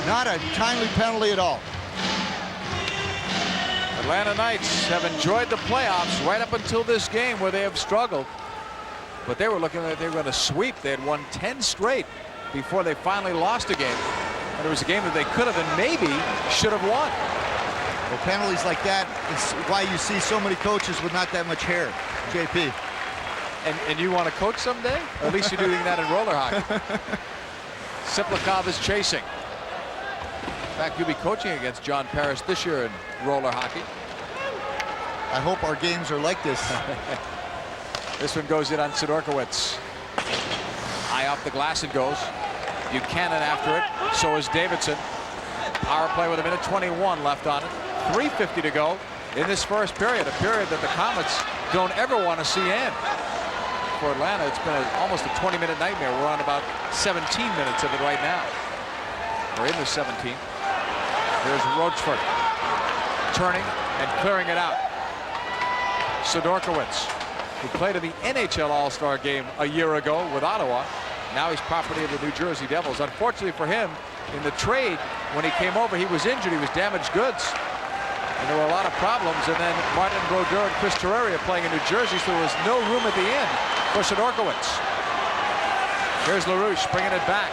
Not a timely penalty at all. Atlanta Knights have enjoyed the playoffs right up until this game where they have struggled. But they were looking like they were going to sweep. They had won 10 straight before they finally lost a game. And it was a game that they could have and maybe should have won. Well, penalties like that is why you see so many coaches with not that much hair, JP. And you want to coach someday? Or at least you're doing that in roller hockey. Siplikov is chasing. In fact, you'll be coaching against John Parrish this year in roller hockey. I hope our games are like this. This one goes in on Sidorkiewicz. High off the glass it goes. Buchanan after it. So is Davidson. Power play with 1:21 left on it. 3:50 to go in this first period. A period that the Comets don't ever want to see end. For Atlanta, it's been almost a 20-minute nightmare. We're on about 17 minutes of it right now. We're in the 17. Here's Rochford. Turning and clearing it out. Sidorkiewicz, who played in the NHL All-Star game a year ago with Ottawa. Now he's property of the New Jersey Devils. Unfortunately for him, in the trade, when he came over, he was injured. He was damaged goods. And there were a lot of problems. And then Martin Brodeur and Chris Terraria playing in New Jersey, so there was no room at the end for Sidorkiewicz. Here's LaRouche bringing it back.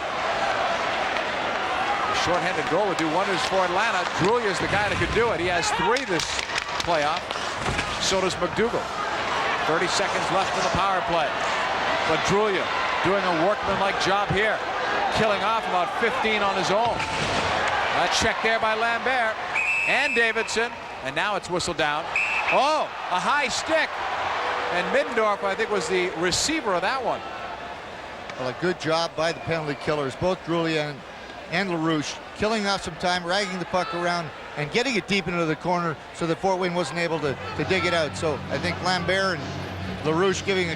A shorthanded goal would do wonders for Atlanta. Drulia is the guy that could do it. He has 3 this playoff. So does McDougall. 30 seconds left in the power play. But Drulia doing a workmanlike job here. Killing off about 15 on his own. A check there by Lambert and Davidson. And now it's whistled down. Oh, a high stick. And Middendorf, I think, was the receiver of that one. Well, a good job by the penalty killers, both Drulia and LaRouche, killing off some time, ragging the puck around, and getting it deep into the corner so that Fort Wayne wasn't able to dig it out. So I think Lambert and LaRouche giving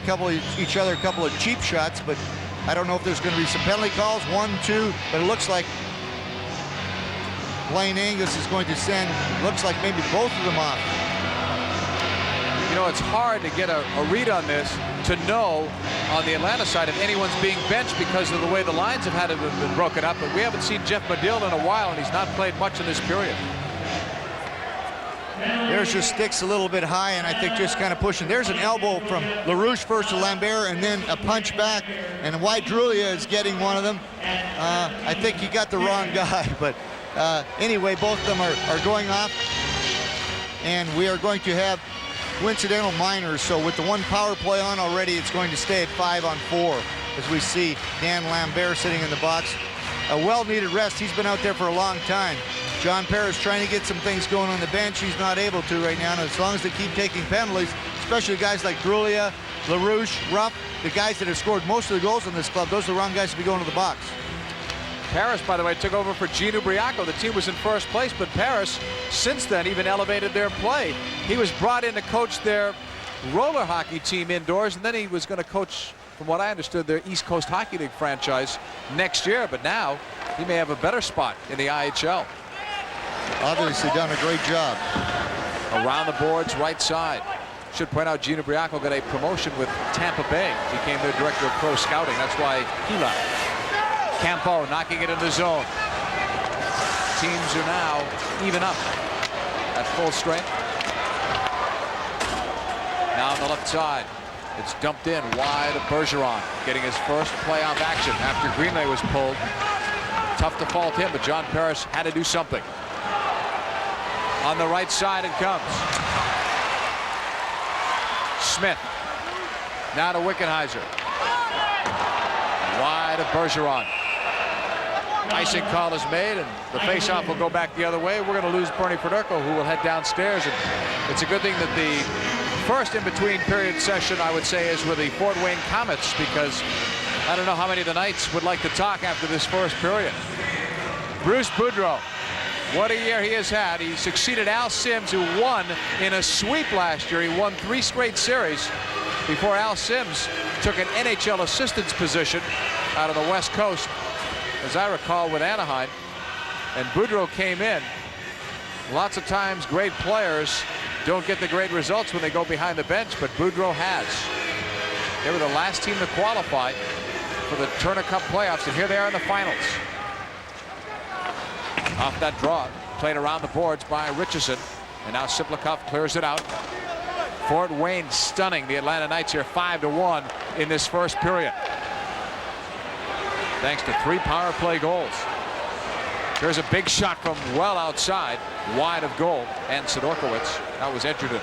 each other a couple of cheap shots, but I don't know if there's going to be some penalty calls, 1, 2, but it looks like Blaine Angus is going to send, looks like maybe both of them off. You know, it's hard to get a read on this to know on the Atlanta side if anyone's being benched because of the way the lines have had to have been broken up. But we haven't seen Jeff Medill in a while, and he's not played much in this period. There's just sticks a little bit high, and I think just kind of pushing. There's an elbow from LaRouche first to Lambert, and then a punch back, and White Drulia is getting one of them. I think he got the wrong guy, but anyway, both of them are going off, and we are going to have coincidental minors. So with the 1 power play on already, it's going to stay at 5-on-4 as we see Dan Lambert sitting in the box. A well-needed rest. He's been out there for a long time. John Parrish trying to get some things going on the bench. He's not able to right now. And as long as they keep taking penalties, especially guys like Drulia, LaRouche, Ruff, the guys that have scored most of the goals in this club, those are the wrong guys to be going to the box. Paris, by the way, took over for Gino Briaco. The team was in first place, but Paris, since then, even elevated their play. He was brought in to coach their roller hockey team indoors, and then he was going to coach, from what I understood, their East Coast Hockey League franchise next year. But now he may have a better spot in the IHL. Obviously done a great job. Around the boards, right side. Should point out Gino Briaco got a promotion with Tampa Bay. Became their director of pro scouting. That's why he left. Campo knocking it in the zone. Teams are now even up at full strength. Now on the left side, it's dumped in wide of Bergeron, getting his first playoff action after Greenlay was pulled. Tough to fault him, but John Paris had to do something. On the right side it comes. Smith. Now to Wickenheiser. Wide of Bergeron. Icing call is made, and the faceoff will go back the other way. We're going to lose Bernie Fedorko, who will head downstairs. And it's a good thing that the first in-between period session, I would say, is with the Fort Wayne Comets, because I don't know how many of the Knights would like to talk after this first period. Bruce Boudreau, what a year he has had. He succeeded Al Sims, who won in a sweep last year. He won 3 straight series before Al Sims took an NHL assistant's position out of the West Coast, as I recall, with Anaheim. And Boudreau came in. Lots of times great players don't get the great results when they go behind the bench, but Boudreau has. They were the last team to qualify for the Turner Cup playoffs, and here they are in the finals. Off that draw, played around the boards by Richardson, and now Siplikov clears it out. Fort Wayne stunning the Atlanta Knights here 5-1 in this first period, thanks to 3 power play goals. Here's a big shot from well outside, wide of goal, and Sidorkowicz. That was Edgerton.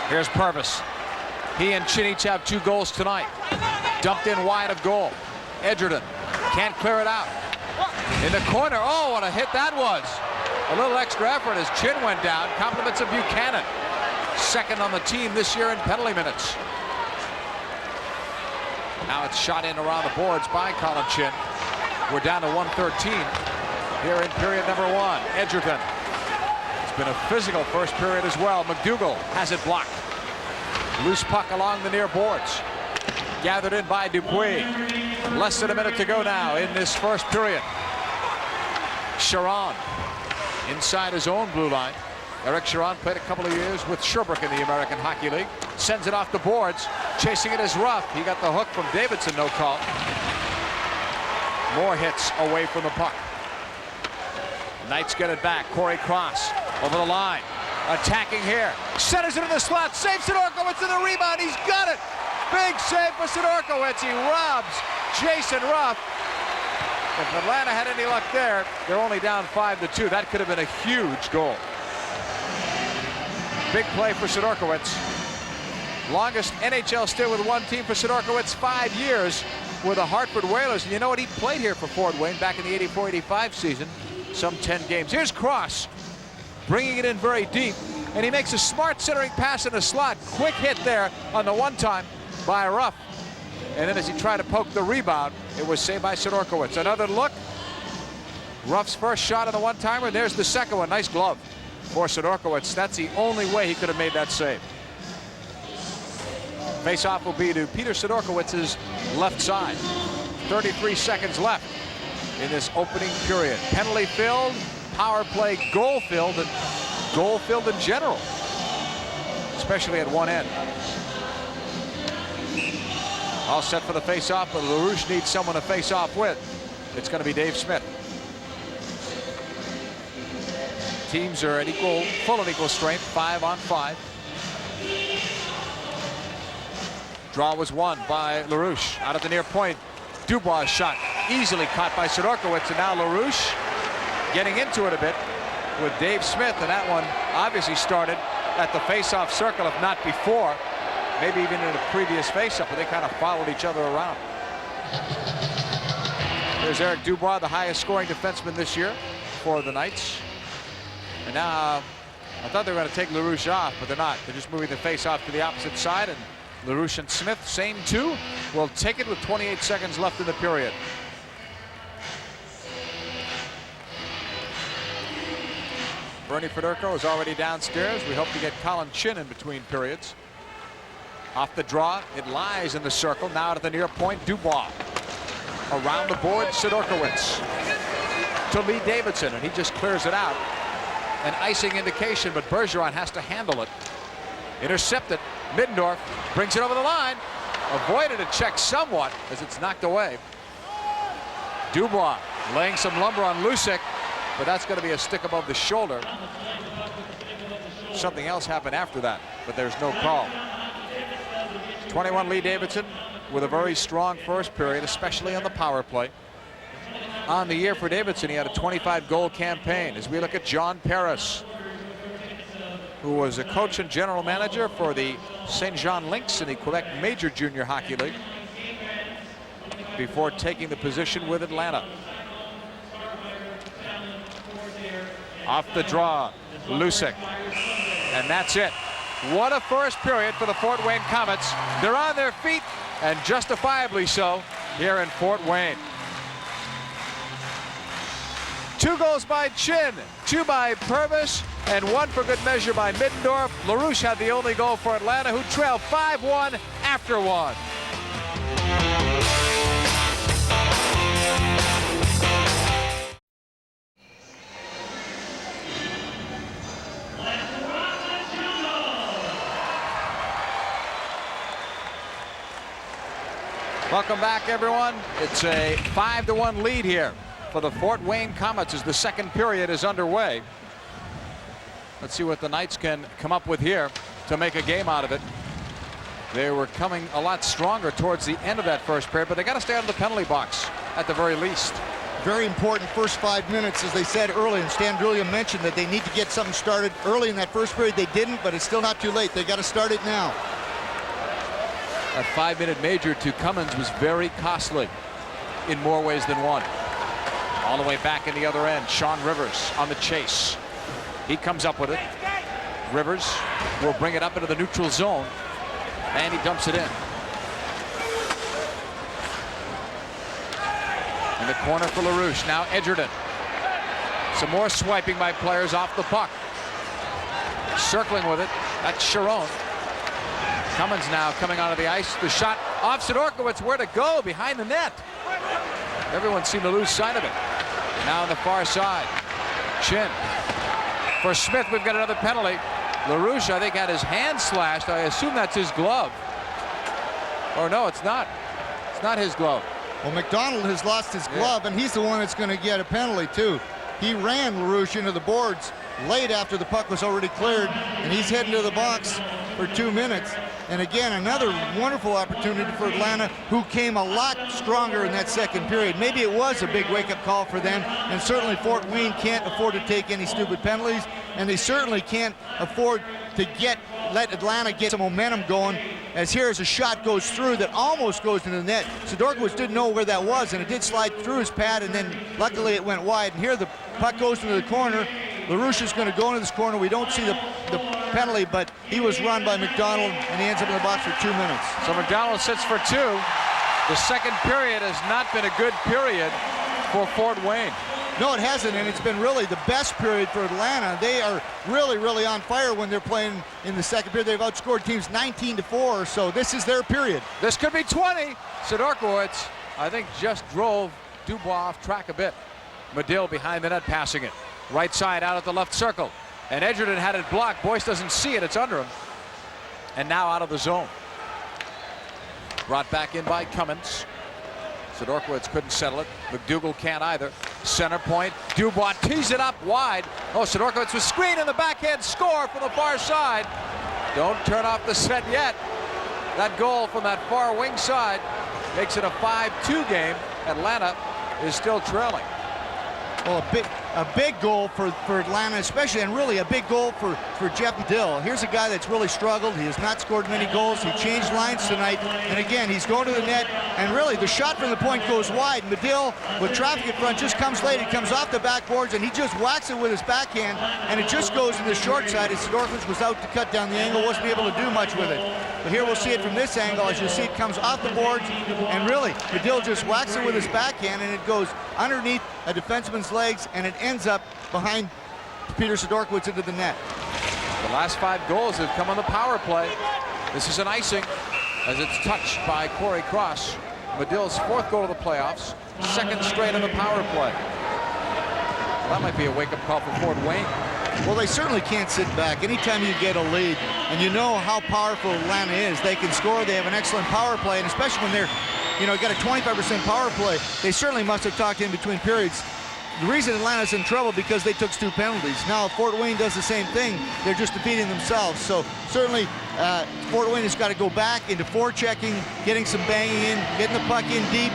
Here's Purvis. He and Chin each have 2 goals tonight. Dumped in wide of goal. Edgerton can't clear it out. In the corner, oh, what a hit that was. A little extra effort as Chin went down. Compliments of Buchanan. Second on the team this year in penalty minutes. Now it's shot in around the boards by Colin Chin. We're down to 1:13 here in period number 1. Edgerton. It's been a physical first period as well. McDougall has it blocked. Loose puck along the near boards. Gathered in by Dupuis. Less than a minute to go now in this first period. Sharon inside his own blue line. Eric Sharon played a couple of years with Sherbrooke in the American Hockey League. Sends it off the boards. Chasing it is Ruff. He got the hook from Davidson, no call. More hits away from the puck. Knights get it back. Corey Cross over the line. Attacking here. Centers it in the slot. Saves Sidorkowicz in the rebound. He's got it. Big save for Sidorkowicz. He robs Jason Ruff. If Atlanta had any luck there, they're only down 5-2. That could have been a huge goal. Big play for Sidorkowicz. Longest NHL stint with one team for Sidorkowicz, 5 years with the Hartford Whalers. And you know what? He played here for Fort Wayne back in the 84-85 season. Some 10 games. Here's Cross, bringing it in very deep. And he makes a smart centering pass in the slot. Quick hit there on the one-time by Ruff. And then as he tried to poke the rebound, it was saved by Sidorkowicz. Another look. Ruff's first shot on the one-timer. There's the second one. Nice glove for Sidorkowicz. That's the only way he could have made that save. Face-off will be to Peter Sidorkowicz's left side. 33 seconds left in this opening period. Penalty-filled, power play goal-filled, and goal-filled in general, especially at one end. All set for the face-off, but LaRouche needs someone to face off with. It's going to be Dave Smith. Teams are at full and equal strength, 5-on-5. Draw was won by LaRouche. Out at the near point, Dubois shot easily caught by Sidorkowicz, and now LaRouche getting into it a bit with Dave Smith, and that one obviously started at the face-off circle, if not before. Maybe even in a previous face-up, but they kind of followed each other around. There's Eric Dubois, the highest scoring defenseman this year for the Knights. And now, I thought they were going to take LaRouche off, but they're not. They're just moving the face-off to the opposite side, and LaRouche and Smith, same 2, will take it with 28 seconds left in the period. Bernie Fedorko is already downstairs. We hope to get Colin Chin in between periods. Off the draw, it lies in the circle. Now to the near point, Dubois. Around the board, Sidorkiewicz. To Lee Davidson, and he just clears it out. An icing indication, but Bergeron has to handle it. Intercepted. Middendorf brings it over the line. Avoided a check somewhat as it's knocked away. Dubois laying some lumber on Lucic, but that's going to be a stick above the shoulder. Something else happened after that, but there's no call. 21 Lee Davidson with a very strong first period, especially on the power play. On the year for Davidson, he had a 25-goal campaign. As we look at John Paris, who was a coach and general manager for the St. Jean Lynx in the Quebec Major Junior Hockey League before taking the position with Atlanta. Off the draw, Lucic. And that's it. What a first period for the Fort Wayne Comets. They're on their feet, and justifiably so, here in Fort Wayne. 2 goals by Chin, 2 by Purvis, and 1 for good measure by Middendorf. LaRouche had the only goal for Atlanta, who trailed 5-1 after 1. Welcome back, everyone. It's a 5-1 lead here for the Fort Wayne Comets as the second period is underway. Let's see what the Knights can come up with here to make a game out of it. They were coming a lot stronger towards the end of that first period, but they got to stay out of the penalty box at the very least. Very important first 5 minutes, as they said earlier, and Stan Drulia mentioned that they need to get something started early in that first period. They didn't, but it's still not too late. They got to start it now. That 5-minute major to Cummins was very costly in more ways than one. All the way back in the other end, Sean Rivers on the chase. He comes up with it. Rivers will bring it up into the neutral zone, and he dumps it in. In the corner for LaRouche. Now Edgerton. Some more swiping by players off the puck. Circling with it. That's Sharon. Cummins now coming onto the ice. The shot off Sidorkiewicz. Where to go? Behind the net. Everyone seemed to lose sight of it. Now on the far side. Chin. For Smith, we've got another penalty. LaRouche, I think, had his hand slashed. I assume that's his glove. Or no, it's not. It's not his glove. Well, McDonald has lost his glove, and he's the one that's going to get a penalty, too. He ran LaRouche into the boards late after the puck was already cleared, and he's heading to the box for 2 minutes. And again, another wonderful opportunity for Atlanta, who came a lot stronger in that second period. Maybe it was a big wake-up call for them, and certainly Fort Wayne can't afford to take any stupid penalties, and they certainly can't afford to let Atlanta get some momentum going, as here's a shot goes through that almost goes into the net. Sidorkiewicz didn't know where that was, and it did slide through his pad, and then luckily it went wide. And here the puck goes into the corner. LaRouche is going to go into this corner. We don't see the penalty, but he was run by McDonald, and he ends up in the box for 2 minutes. So McDonald sits for 2. The second period has not been a good period for Fort Wayne. No, it hasn't, and it's been really the best period for Atlanta. They are really, really on fire when they're playing in the second period. They've outscored teams 19-4, so this is their period. This could be 20. Sidorkiewicz, I think, just drove Dubois off track a bit. Medill behind the net passing it. Right side out at the left circle. And Edgerton had it blocked. Boyce doesn't see it. It's under him. And now out of the zone. Brought back in by Cummins. Sidorkiewicz couldn't settle it. McDougall can't either. Center point. Dubois tees it up wide. Oh, Sidorkiewicz was screened in the backhand score from the far side. Don't turn off the set yet. That goal from that far wing side makes it a 5-2 game. Atlanta is still trailing. Well, a big goal for Atlanta especially, and really a big goal for Jeff Medill. Here's a guy that's really struggled. He has not scored many goals. He changed lines tonight, and again, he's going to the net, and really the shot from the point goes wide. Medill, with traffic in front, just comes late. It comes off the backboards, and he just whacks it with his backhand, and it just goes to the short side. As Sidorkiewicz was out to cut down the angle, wasn't able to do much with it. But here we'll see it from this angle. As you see, it comes off the boards, and really, Medill just whacks it with his backhand, and it goes underneath a defenseman's legs, and it ends up behind Peter Sidorkiewicz into the net. The last 5 goals have come on the power play. This is an icing as it's touched by Corey Cross. Medill's 4th goal of the playoffs, 2nd straight on the power play. Well, that might be a wake-up call for Fort Wayne. Well, they certainly can't sit back. Anytime you get a lead, and you know how powerful Atlanta is, they can score. They have an excellent power play, and especially when they're, got a 25% power play, they certainly must have talked in between periods. The reason Atlanta's in trouble because they took 2 penalties. Now, if Fort Wayne does the same thing, they're just defeating themselves. So certainly, Fort Wayne has got to go back into forechecking, getting some banging in, getting the puck in deep,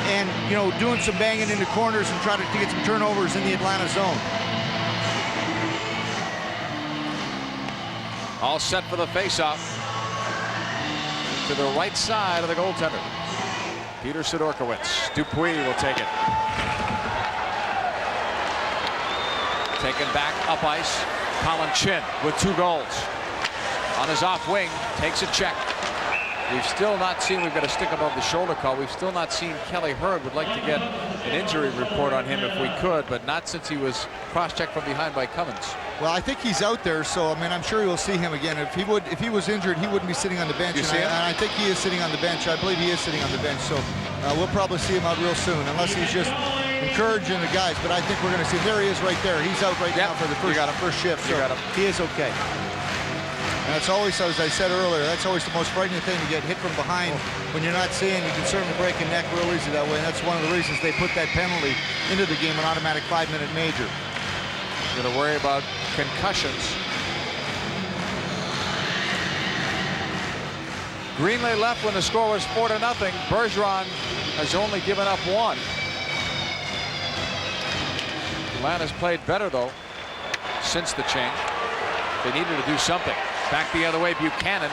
and doing some banging into corners and try to get some turnovers in the Atlanta zone. All set for the faceoff. To the right side of the goaltender. Peter Sidorkiewicz. Dupuis will take it. Taken back up ice. Colin Chin with 2 goals. On his off wing, takes a check. We've still not seen, we've got a stick above the shoulder call. We've still not seen Kelly Hurd. Would like to get an injury report on him if we could, but not since he was cross-checked from behind by Cummins. Well, I think he's out there, so I'm sure you'll see him again. If he was injured, he wouldn't be sitting on the bench. And I think he is sitting on the bench. I believe he is sitting on the bench, so we'll probably see him out real soon, unless he's just encouraging the guys. But I think we're going to see him. There he is right there. He's out right now for the first shift. So he is okay. And that's always, as I said earlier, that's always the most frightening thing to get hit from behind when you're not seeing. You can certainly break a neck real easy that way, and that's one of the reasons they put that penalty into the game, an automatic 5-minute major. Going to worry about concussions. Greenlay left when the score was 4-0. Bergeron has only given up 1. Atlanta's played better, though, since the change. They needed to do something. Back the other way, Buchanan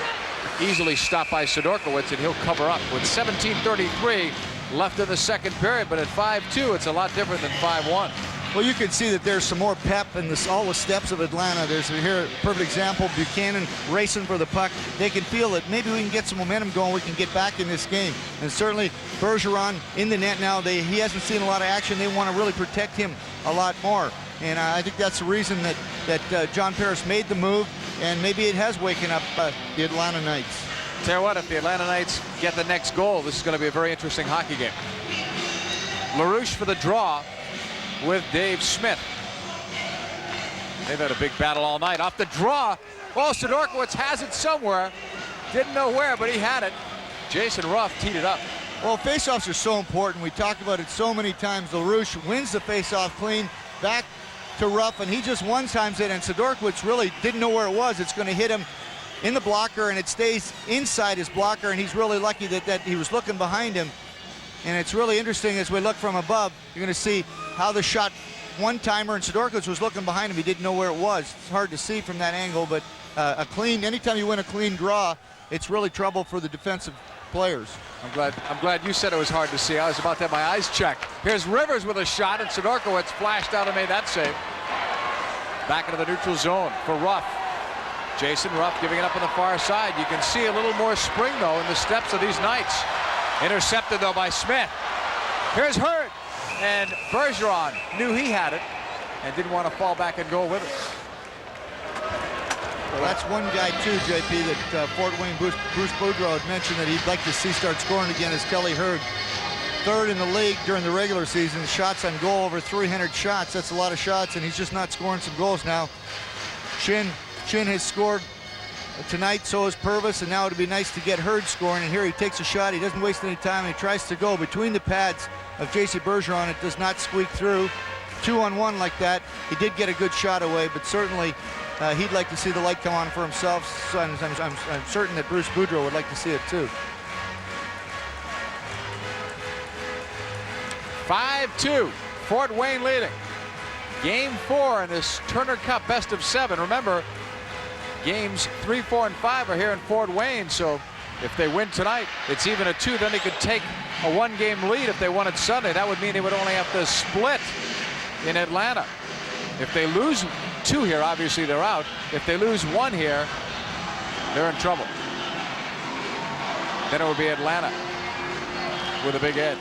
easily stopped by Sidorkiewicz, and he'll cover up with 17:33 left in the 2nd period. But at 5-2, it's a lot different than 5-1. Well, you can see that there's some more pep in all the steps of Atlanta. There's here a perfect example. Buchanan racing for the puck. They can feel that maybe we can get some momentum going. We can get back in this game. And certainly Bergeron in the net now. He hasn't seen a lot of action. They want to really protect him a lot more. And I think that's the reason that John Paris made the move. And maybe it has waken up the Atlanta Knights. Tell you what, if the Atlanta Knights get the next goal, this is going to be a very interesting hockey game. LaRouche for the draw with Dave Smith. They've had a big battle all night. Off the draw, Sidorkiewicz has it somewhere. Didn't know where, but he had it. Jason Ruff teed it up. Well, faceoffs are so important. We talked about it so many times. LaRouche wins the faceoff clean, back to Ruff, and he just one-times it, and Sidorkiewicz really didn't know where it was. It's going to hit him in the blocker, and it stays inside his blocker, and he's really lucky that he was looking behind him. And it's really interesting as we look from above, you're going to see how the shot one-timer, and Sidorkiewicz was looking behind him. He didn't know where it was. It's hard to see from that angle, but anytime you win a clean draw, it's really trouble for the defensive players. I'm glad you said it was hard to see. I was about to have my eyes checked. Here's Rivers with a shot, and Sidorkiewicz flashed out and made that save. Back into the neutral zone for Ruff. Jason Ruff giving it up on the far side. You can see a little more spring, though, in the steps of these Knights. Intercepted, though, by Smith. Here's Hurd, and Bergeron knew he had it and didn't want to fall back and go with it. Well, that's one guy, too, JP, that Fort Wayne Bruce Boudreau had mentioned that he'd like to see start scoring again is Kelly Hurd. 3rd in the league during the regular season. Shots on goal, over 300 shots. That's a lot of shots, and he's just not scoring some goals now. Chin has scored tonight, so is Purvis, and now it'd be nice to get Hurd scoring. And here he takes a shot. He doesn't waste any time, and he tries to go between the pads of J.C. Bergeron. It does not squeak through. 2-on-1 like that. He did get a good shot away, but certainly he'd like to see the light come on for himself. So I'm certain that Bruce Boudreau would like to see it too. 5-2, Fort Wayne leading. Game 4 in this Turner Cup best of 7. Remember, games 3, 4, and 5 are here in Fort Wayne, so if they win tonight, it's even a 2. Then they could take a 1-game lead if they won it Sunday. That would mean they would only have to split in Atlanta. If they lose 2 here, obviously they're out. If they lose 1 here, they're in trouble. Then it would be Atlanta with a big edge.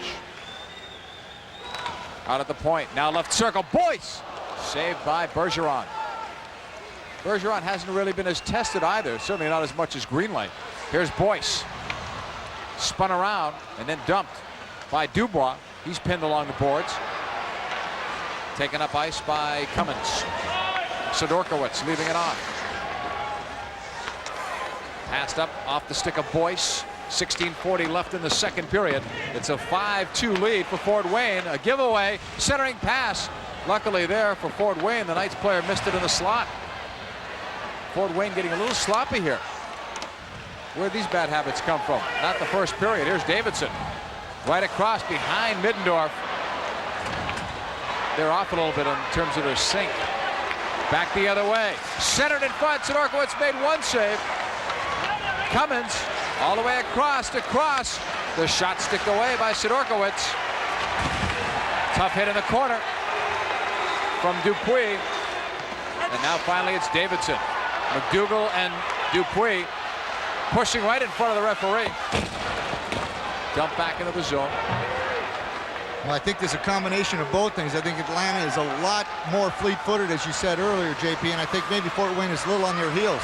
Out at the point, now left circle, Boyce Saved by Bergeron. Bergeron hasn't really been as tested either, certainly not as much as Greenlight. Here's Boyce. Spun around and then dumped by Dubois. He's pinned along the boards. Taken up ice by Comets. Sidorkiewicz leaving it on. Passed up off the stick of Boyce. 16:40 left in the second period. It's a 5-2 lead for Fort Wayne. A giveaway, centering pass. Luckily there for Fort Wayne, the Knights player missed it in the slot. Fort Wayne getting a little sloppy here. Where'd these bad habits come from? Not the first period. Here's Davidson. Right across behind Middendorf. They're off a little bit in terms of their sink. Back the other way. Centered in front. Sidorkiewicz made one save. Cummins all the way across to Cross. The shot sticked away by Sidorkiewicz. Tough hit in the corner from Dupuis. And now finally it's Davidson. McDougall and Dupuis pushing right in front of the referee. Dump back into the zone. Well, I think there's a combination of both things. I think Atlanta is a lot more fleet-footed, as you said earlier, JP, and I think maybe Fort Wayne is a little on their heels.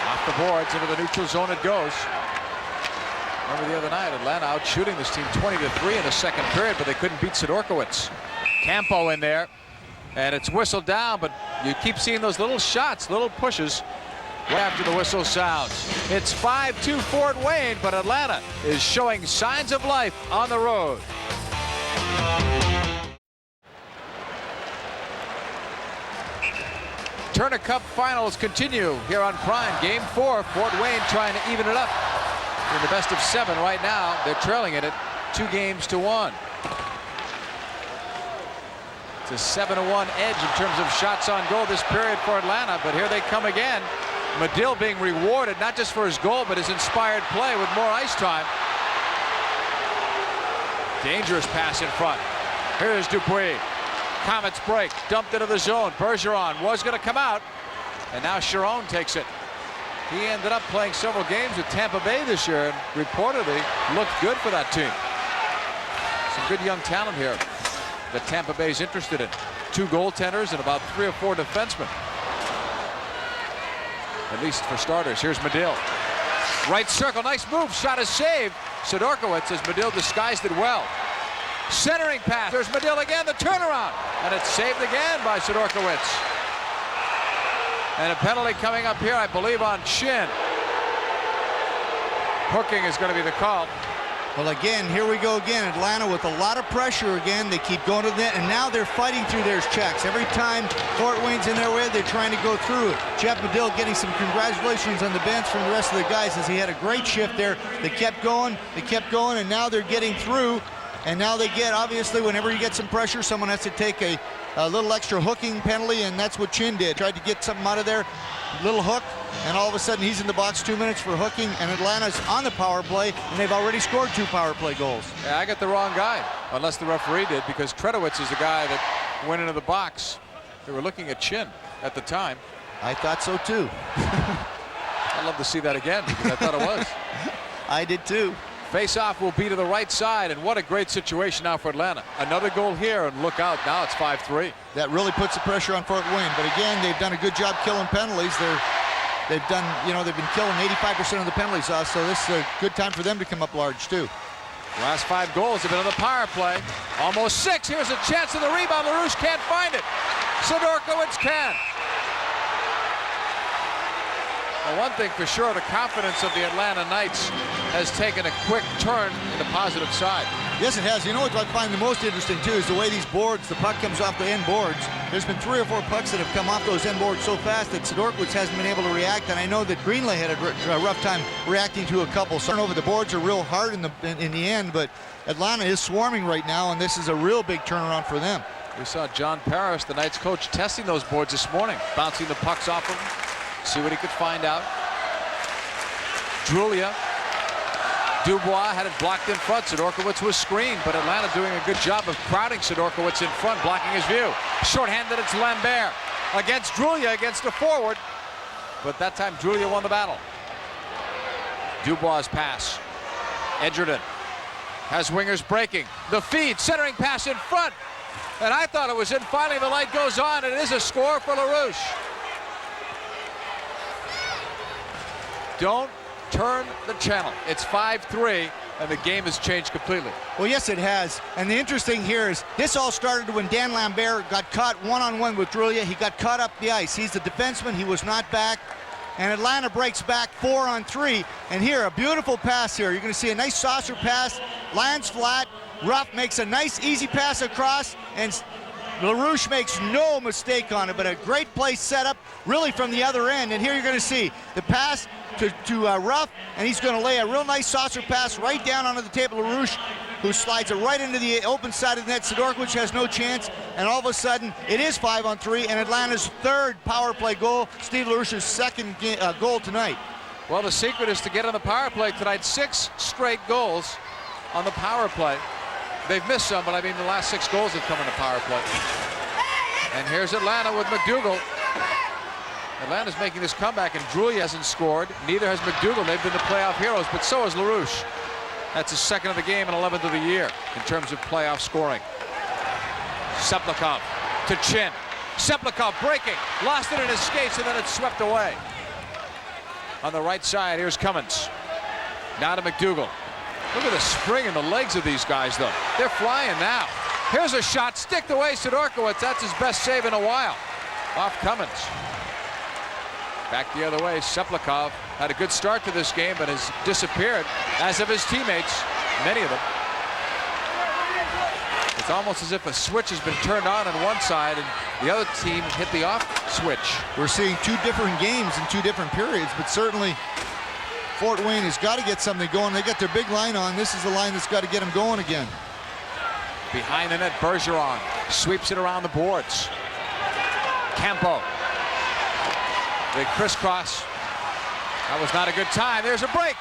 Off the boards, into the neutral zone it goes. Remember the other night, Atlanta out shooting this team 20-3 in the second period, but they couldn't beat Sidorkiewicz. Campo in there, and it's whistled down, but you keep seeing those little shots, little pushes right after the whistle sounds. It's 5-2 Fort Wayne, but Atlanta is showing signs of life on the road. Turner Cup finals continue here on Prime. Game 4, Fort Wayne trying to even it up in the best of 7 right now. They're trailing it at 2-1. It's a 7-1 edge in terms of shots on goal this period for Atlanta, but here they come again. Medill being rewarded not just for his goal, but his inspired play with more ice time. Dangerous pass in front. Here's Dupuis. Comets break, dumped into the zone. Bergeron was going to come out, and now Chiron takes it. He ended up playing several games with Tampa Bay this year and reportedly looked good for that team. Some good young talent here that Tampa Bay's interested in. 2 goaltenders and about 3 or 4 defensemen. At least for starters. Here's Medill. Right circle, nice move, shot is saved. Sidorkiewicz, as Medill disguised it well. Centering pass, there's Medill again, the turnaround. And it's saved again by Sidorkiewicz. And a penalty coming up here, I believe, on Chin. Hooking is going to be the call. Well, again, here we go again. Atlanta with a lot of pressure again. They keep going to the net, and now they're fighting through their checks. Every time Fort Wayne's in their way, they're trying to go through it. Jeff Medill getting some congratulations on the bench from the rest of the guys as he had a great shift there. They kept going, and now they're getting through. And now they get, obviously, whenever you get some pressure, someone has to take a little extra hooking penalty, and that's what Chin did. Tried to get something out of there, little hook, and all of a sudden he's in the box. 2 minutes for hooking, and Atlanta's on the power play, and they've already scored 2 power play goals. Yeah, I got the wrong guy, unless the referee did, because Tredowitz is the guy that went into the box. They were looking at Chin at the time. I thought so too. I'd love to see that again, because I thought it was. I did too. Face-off will be to the right side, and what a great situation now for Atlanta. Another goal here, and look out, now it's 5-3. That really puts the pressure on Fort Wayne, but again, they've done a good job killing penalties. They've done, they've been killing 85% of the penalties off, so this is a good time for them to come up large too. Last 5 goals have been on the power play. Almost 6, here's a chance of the rebound. LaRouche can't find it. Sidorkiewicz can. Well, one thing for sure, the confidence of the Atlanta Knights has taken a quick turn in the positive side. Yes, it has. You know what I find the most interesting, too, is the way these boards, the puck comes off the end boards. There's been 3 or 4 pucks that have come off those end boards so fast that Sidorkiewicz hasn't been able to react, and I know that Greenlay had a rough time reacting to a couple. So over the boards are real hard in the end, but Atlanta is swarming right now, and this is a real big turnaround for them. We saw John Parrish, the Knights coach, testing those boards this morning, bouncing the pucks off them. See what he could find out. Drulia. Dubois had it blocked in front. Sidorkiewicz was screened, but Atlanta doing a good job of crowding Sidorkiewicz in front, blocking his view. Shorthanded, it's Lambert against Drulia, against a forward. But that time, Drulia won the battle. Dubois' pass. Edgerton has wingers breaking. The feed, centering pass in front. And I thought it was in. Finally, the light goes on, and it is a score for LaRouche. Don't turn the channel. It's 5-3, and the game has changed completely. Well, yes, it has. And the interesting here is this all started when Dan Lambert got caught one-on-one with Drulia. He got caught up the ice. He's the defenseman. He was not back. And Atlanta breaks back 4-on-3. And here, a beautiful pass here. You're going to see a nice saucer pass. Lands flat. Ruff makes a nice, easy pass across. And LaRouche makes no mistake on it, but a great play set up really from the other end. And here you're going to see the pass to Ruff, and he's going to lay a real nice saucer pass right down onto the table. LaRouche, who slides it right into the open side of the net. Sidorkiewicz has no chance, and all of a sudden it is 5-on-3, and Atlanta's third power play goal, Steve LaRouche's second goal tonight. Well, the secret is to get on the power play tonight. 6 straight goals on the power play. They've missed some, but I mean the last 6 goals have come in the power play. And here's Atlanta with McDougall. Atlanta's making this comeback, and Drulia hasn't scored. Neither has McDougall. They've been the playoff heroes, but so has LaRouche. That's his 2nd of the game and 11th of the year in terms of playoff scoring. Seplikov to Chin. Seplikov breaking, lost it in his skates, and then it's swept away. On the right side, here's Comets. Now to McDougall. Look at the spring in the legs of these guys, though. They're flying now. Here's a shot, sticked away Sidorkiewicz. That's his best save in a while. Off Comets. Back the other way, Seplikov had a good start to this game, but has disappeared, as have his teammates, many of them. It's almost as if a switch has been turned on one side and the other team hit the off switch. We're seeing 2 different games in 2 different periods, but certainly Fort Wayne has got to get something going. They got their big line on. This is the line that's got to get them going again. Behind the net, Bergeron sweeps it around the boards. Campo. They crisscross. That was not a good time. There's a break.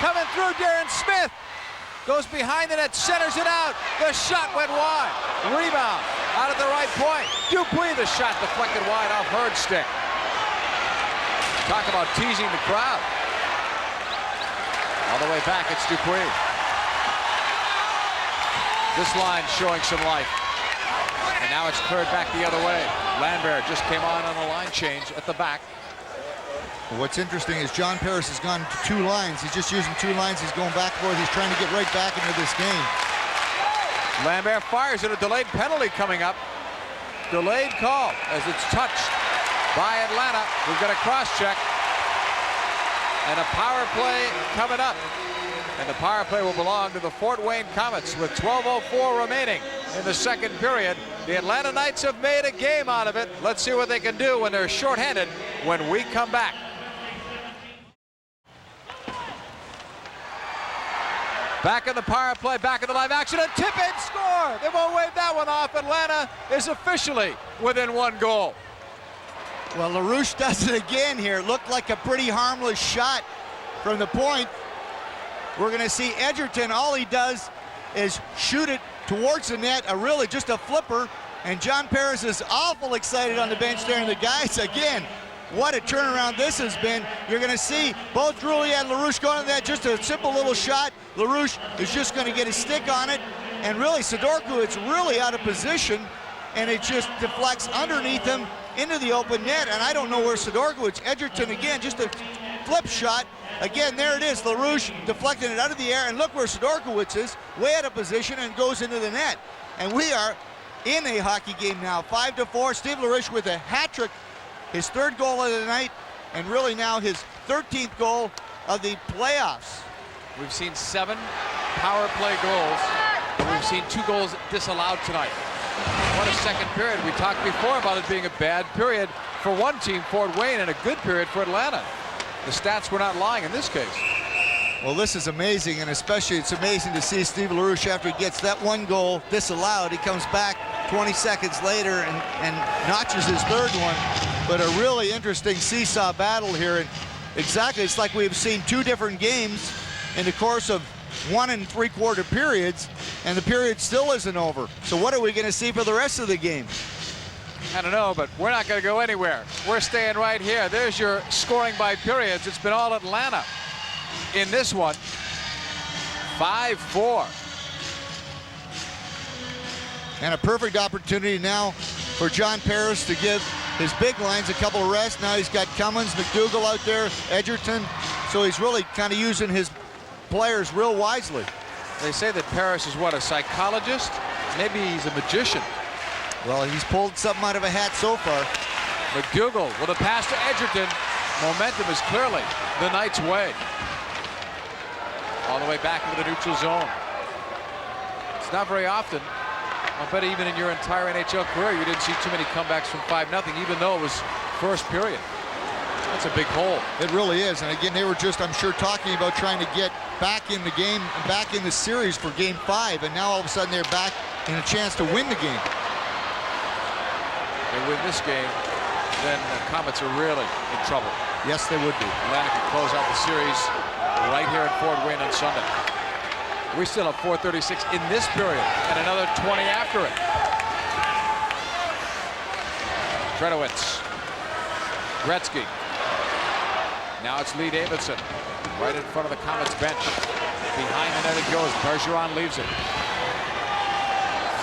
Coming through, Darren Smith. Goes behind the net, centers it out. The shot went wide. Rebound out at the right point. Dupuis, the shot deflected wide off Hurd's stick. Talk about teasing the crowd. All the way back, it's Dupuis. This line showing some life. And now it's cleared back the other way. Lambert just came on a line change at the back. What's interesting is John Paris has gone to 2 lines. He's just using 2 lines. He's going back and forth. He's trying to get right back into this game. Lambert fires at a delayed penalty coming up. Delayed call as it's touched by Atlanta. We've got a cross-check. And a power play coming up. And the power play will belong to the Fort Wayne Comets with 12:04 remaining in the 2nd period. The Atlanta Knights have made a game out of it. Let's see what they can do when they're shorthanded when we come back. Back in the power play, back in the live action, and tip-in score! They won't wave that one off. Atlanta is officially within 1 goal. Well, LaRouche does it again here. Looked like a pretty harmless shot from the point. We're going to see Edgerton. All he does is shoot it towards the net, really just a flipper. And John Paris is awful excited on the bench there. And the guys, again, what a turnaround this has been. You're going to see both Drulia and LaRouche going to that. Just a simple little shot. LaRouche is just going to get his stick on it. And really, Sidorkiewicz really out of position. And it just deflects underneath him into the open net. And I don't know where Sidorkiewicz, Edgerton again, just a flip shot. Again, there it is, LaRouche deflecting it out of the air, and look where Sidorkiewicz is, way out of position, and goes into the net. And we are in a hockey game now, 5-4. Steve LaRouche with a hat trick, his 3rd goal of the night, and really now his 13th goal of the playoffs. We've seen 7 power play goals, and we've seen 2 goals disallowed tonight. What a 2nd period. We talked before about it being a bad period for one team, Fort Wayne, and a good period for Atlanta. The stats were not lying in this case. Well, this is amazing, and especially it's amazing to see Steve LaRouche after he gets that 1 goal disallowed. He comes back 20 seconds later and notches his 3rd one. But a really interesting seesaw battle here. And exactly, it's like we've seen 2 different games in the course of 1 3/4 periods, and the period still isn't over. So what are we going to see for the rest of the game? I don't know, but we're not going to go anywhere. We're staying right here. There's your scoring by periods. It's been all Atlanta in this one. 5-4. And a perfect opportunity now for John Paris to give his big lines a couple of rests. Now he's got Cummins, McDougall out there, Edgerton. So he's really kind of using his players real wisely. They say that Paris is what, a psychologist? Maybe he's a magician. Well, he's pulled something out of a hat so far. McDougall with a pass to Edgerton. Momentum is clearly the Knights' way. All the way back into the neutral zone. It's not very often. I bet even in your entire NHL career, you didn't see too many comebacks from 5-0, even though it was first period. That's a big hole. It really is. And again, they were just, I'm sure, talking about trying to get back in the game, back in the series for Game 5. And now all of a sudden they're back in a chance to win the game. They win this game, then the Comets are really in trouble. Yes, they would be. Atlanta could close out the series right here at Fort Wayne on Sunday. We still have 4:36 in this period and another 20 after it. Tredowitz. Gretzky. Now it's Lee Davidson right in front of the Comets bench. Behind the net it goes. Bergeron leaves it.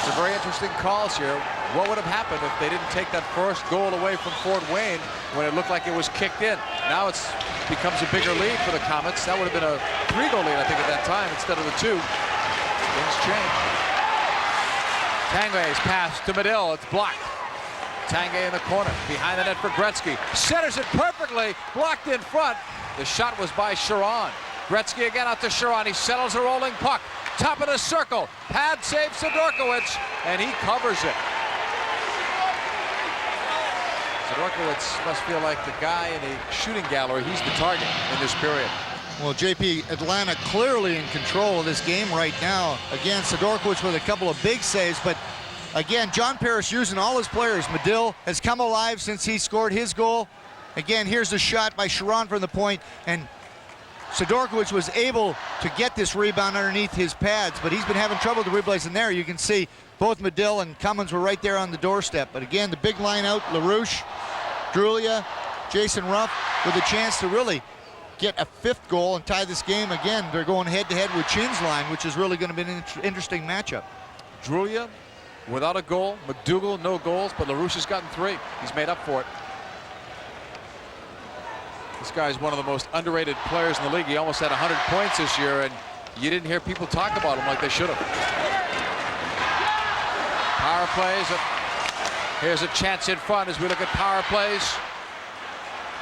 Some very interesting calls here. What would have happened if they didn't take that first goal away from Fort Wayne when it looked like it was kicked in? Now it becomes a bigger lead for the Comets. That would have been a 3-goal lead, I think, at that time instead of the 2. Things change. Tanguay's pass to Medill. It's blocked. Tanguay in the corner. Behind the net for Gretzky. Centers it perfectly. Blocked in front. The shot was by Sharon. Gretzky again out to Sharon. He settles a rolling puck. Top of the circle. Pad saves Sidorkiewicz, and he covers it. Sidorkiewicz must feel like the guy in the shooting gallery. He's the target in this period. Well, JP, Atlanta clearly in control of this game right now. Again, Sidorkiewicz with a couple of big saves, but again, John Paris using all his players. Medill has come alive since he scored his goal. Again, here's the shot by Sharon from the point, and Sidorkiewicz was able to get this rebound underneath his pads, but he's been having trouble with the replays. And there you can see both Medill and Cummins were right there on the doorstep. But again, the big line out, LaRouche, Drulia, Jason Ruff with a chance to really get a 5th goal and tie this game again. They're going head-to-head with Chin's line, which is really going to be an interesting matchup. Drulia without a goal. McDougall no goals, but LaRouche has gotten 3. He's made up for it. This guy's one of the most underrated players in the league. He almost had 100 points this year, and you didn't hear people talk about him like they should have. Power plays. Here's a chance in front as we look at power plays.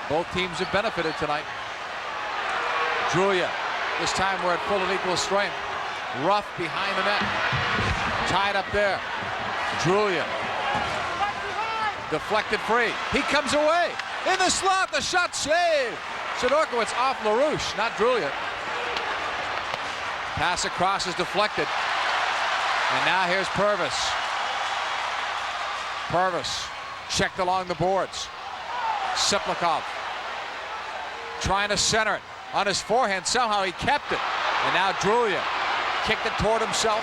Both teams have benefited tonight. Drulia, this time we're at full and equal strength. Ruff behind the net. Tied up there. Drulia. Deflected free. He comes away. In the slot, the shot saved. Sidorkiewicz off LaRouche, not Drulia. Pass across is deflected. And now here's Purvis. Purvis checked along the boards. Seplikov trying to center it. On his forehand, somehow he kept it. And now Drulia kicked it toward himself.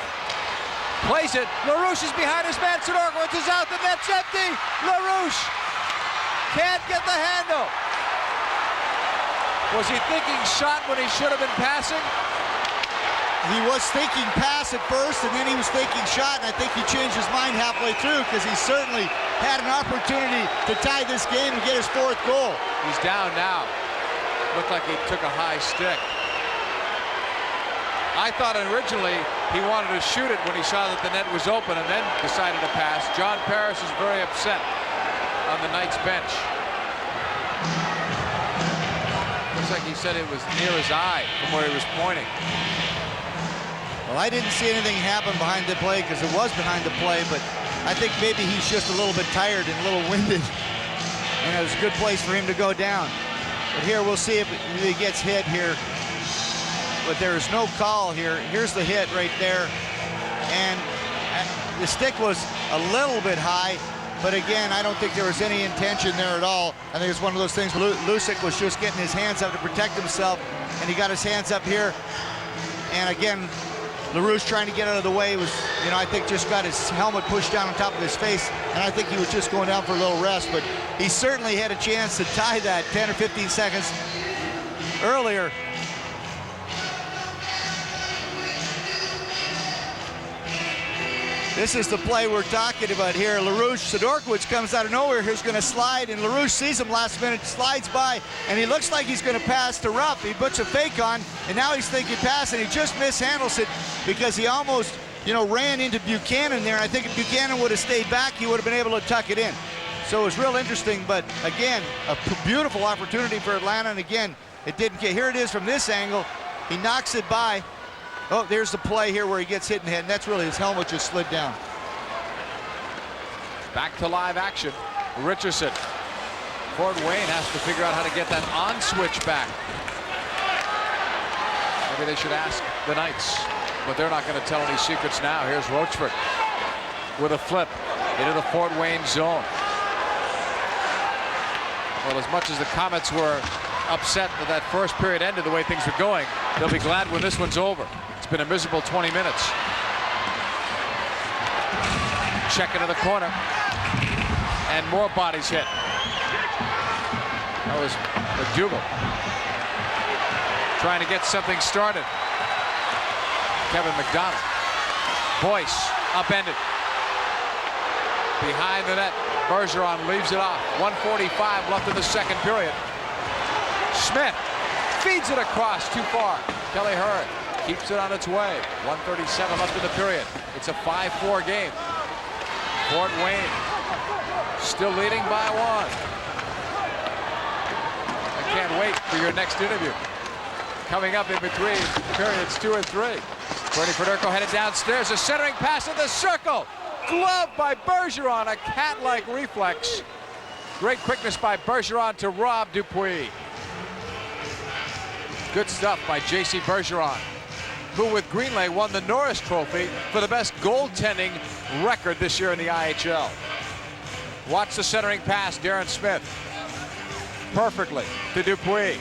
Plays it. LaRouche is behind his man. Sidorkiewicz is out. The net's empty. LaRouche can't get the handle. Was he thinking shot when he should have been passing? He was thinking pass at first, and then he was thinking shot, and I think he changed his mind halfway through because he certainly had an opportunity to tie this game and get his 4th goal. He's down now. Looked like he took a high stick. I thought originally he wanted to shoot it when he saw that the net was open and then decided to pass. John Paris is very upset on the Knights bench. Looks like he said it was near his eye from where he was pointing. Well, I didn't see anything happen behind the play because it was behind the play, but I think maybe he's just a little bit tired and a little winded. And it was a good place for him to go down. But here we'll see if he gets hit here. But there is no call here. Here's the hit right there. And the stick was a little bit high, but again, I don't think there was any intention there at all. I think it's one of those things where Lucic was just getting his hands up to protect himself, and he got his hands up here. And again, LaRouche trying to get out of the way was, you know, I think just got his helmet pushed down on top of his face, and I think he was just going down for a little rest, but he certainly had a chance to tie that 10 or 15 seconds earlier. This is the play we're talking about here. LaRouche, Sidorkiewicz comes out of nowhere. He's going to slide, and LaRouche sees him last minute, slides by, and he looks like he's going to pass to Ruff. He puts a fake on, and now he's thinking pass, and he just mishandles it because he almost, ran into Buchanan there. I think if Buchanan would have stayed back, he would have been able to tuck it in. So it was real interesting, but again, a beautiful opportunity for Atlanta, and again, it didn't get. Here it is from this angle. He knocks it by. Oh, there's the play here where he gets hit in the head, and that's really his helmet just slid down. Back to live action. Richardson. Fort Wayne has to figure out how to get that on switch back. Maybe they should ask the Knights, but they're not going to tell any secrets now. Here's Rochford with a flip into the Fort Wayne zone. Well, as much as the Comets were upset that first period ended the way things were going, they'll be glad when this one's over. It's been a miserable 20 minutes. Check into the corner, and more bodies hit. That was McDougal trying to get something started. Kevin McDonald. Boyce upended. Behind the net, Bergeron leaves it off. 1:45 left in the second period. Smith feeds it across too far. Kelly Hurd keeps it on its way. 1:37 left in the period. It's a 5-4 game. Fort Wayne still leading by 1. I can't wait for your next interview. Coming up in between periods 2 and 3. Bernie Federko headed downstairs. A centering pass in the circle. Glove by Bergeron. A cat-like reflex. Great quickness by Bergeron to Rob Dupuis. Good stuff by J.C. Bergeron, who with Greenlay won the Norris Trophy for the best goaltending record this year in the IHL. Watch the centering pass, Darren Smith. Perfectly to Dupuis.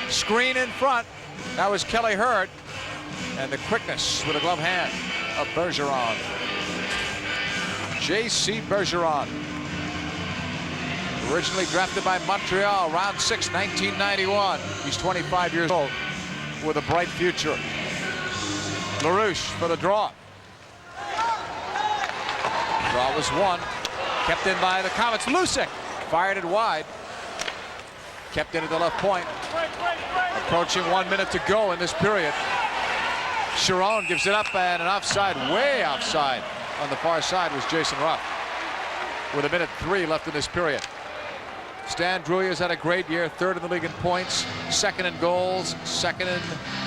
Screen in front. That was Kelly Hurd. And the quickness with a glove hand of Bergeron. J.C. Bergeron. Originally drafted by Montreal, round 6, 1991. He's 25 years old with a bright future. LaRouche for the draw. Draw was 1. Kept in by the Comets. Lucic fired it wide. Kept in at the left point. Approaching 1 minute to go in this period. Chiron gives it up, and an offside, way offside. On the far side was Jason Ruff. With 1:03 left in this period. Stan Druya's had a great year, 3rd in the league in points, 2nd in goals, 2nd in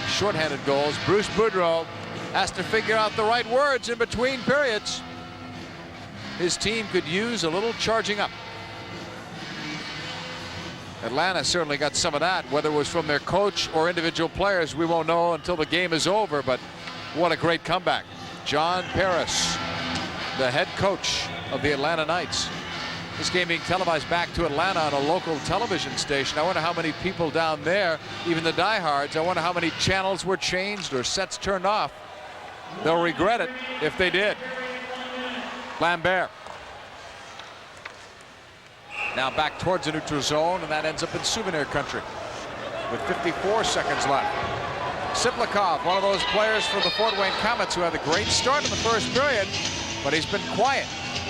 shorthanded goals. Bruce Boudreau has to figure out the right words in between periods. His team could use a little charging up. Atlanta certainly got some of that. Whether it was from their coach or individual players, we won't know until the game is over, but what a great comeback. John Paris, the head coach of the Atlanta Knights. This game being televised back to Atlanta on a local television station. I wonder how many people down there, even the diehards, I wonder how many channels were changed or sets turned off. They'll regret it if they did. Lambert. Now back towards the neutral zone, and that ends up in souvenir country with 54 seconds left. Siplikov, one of those players for the Fort Wayne Comets who had a great start in the first period, but he's been quiet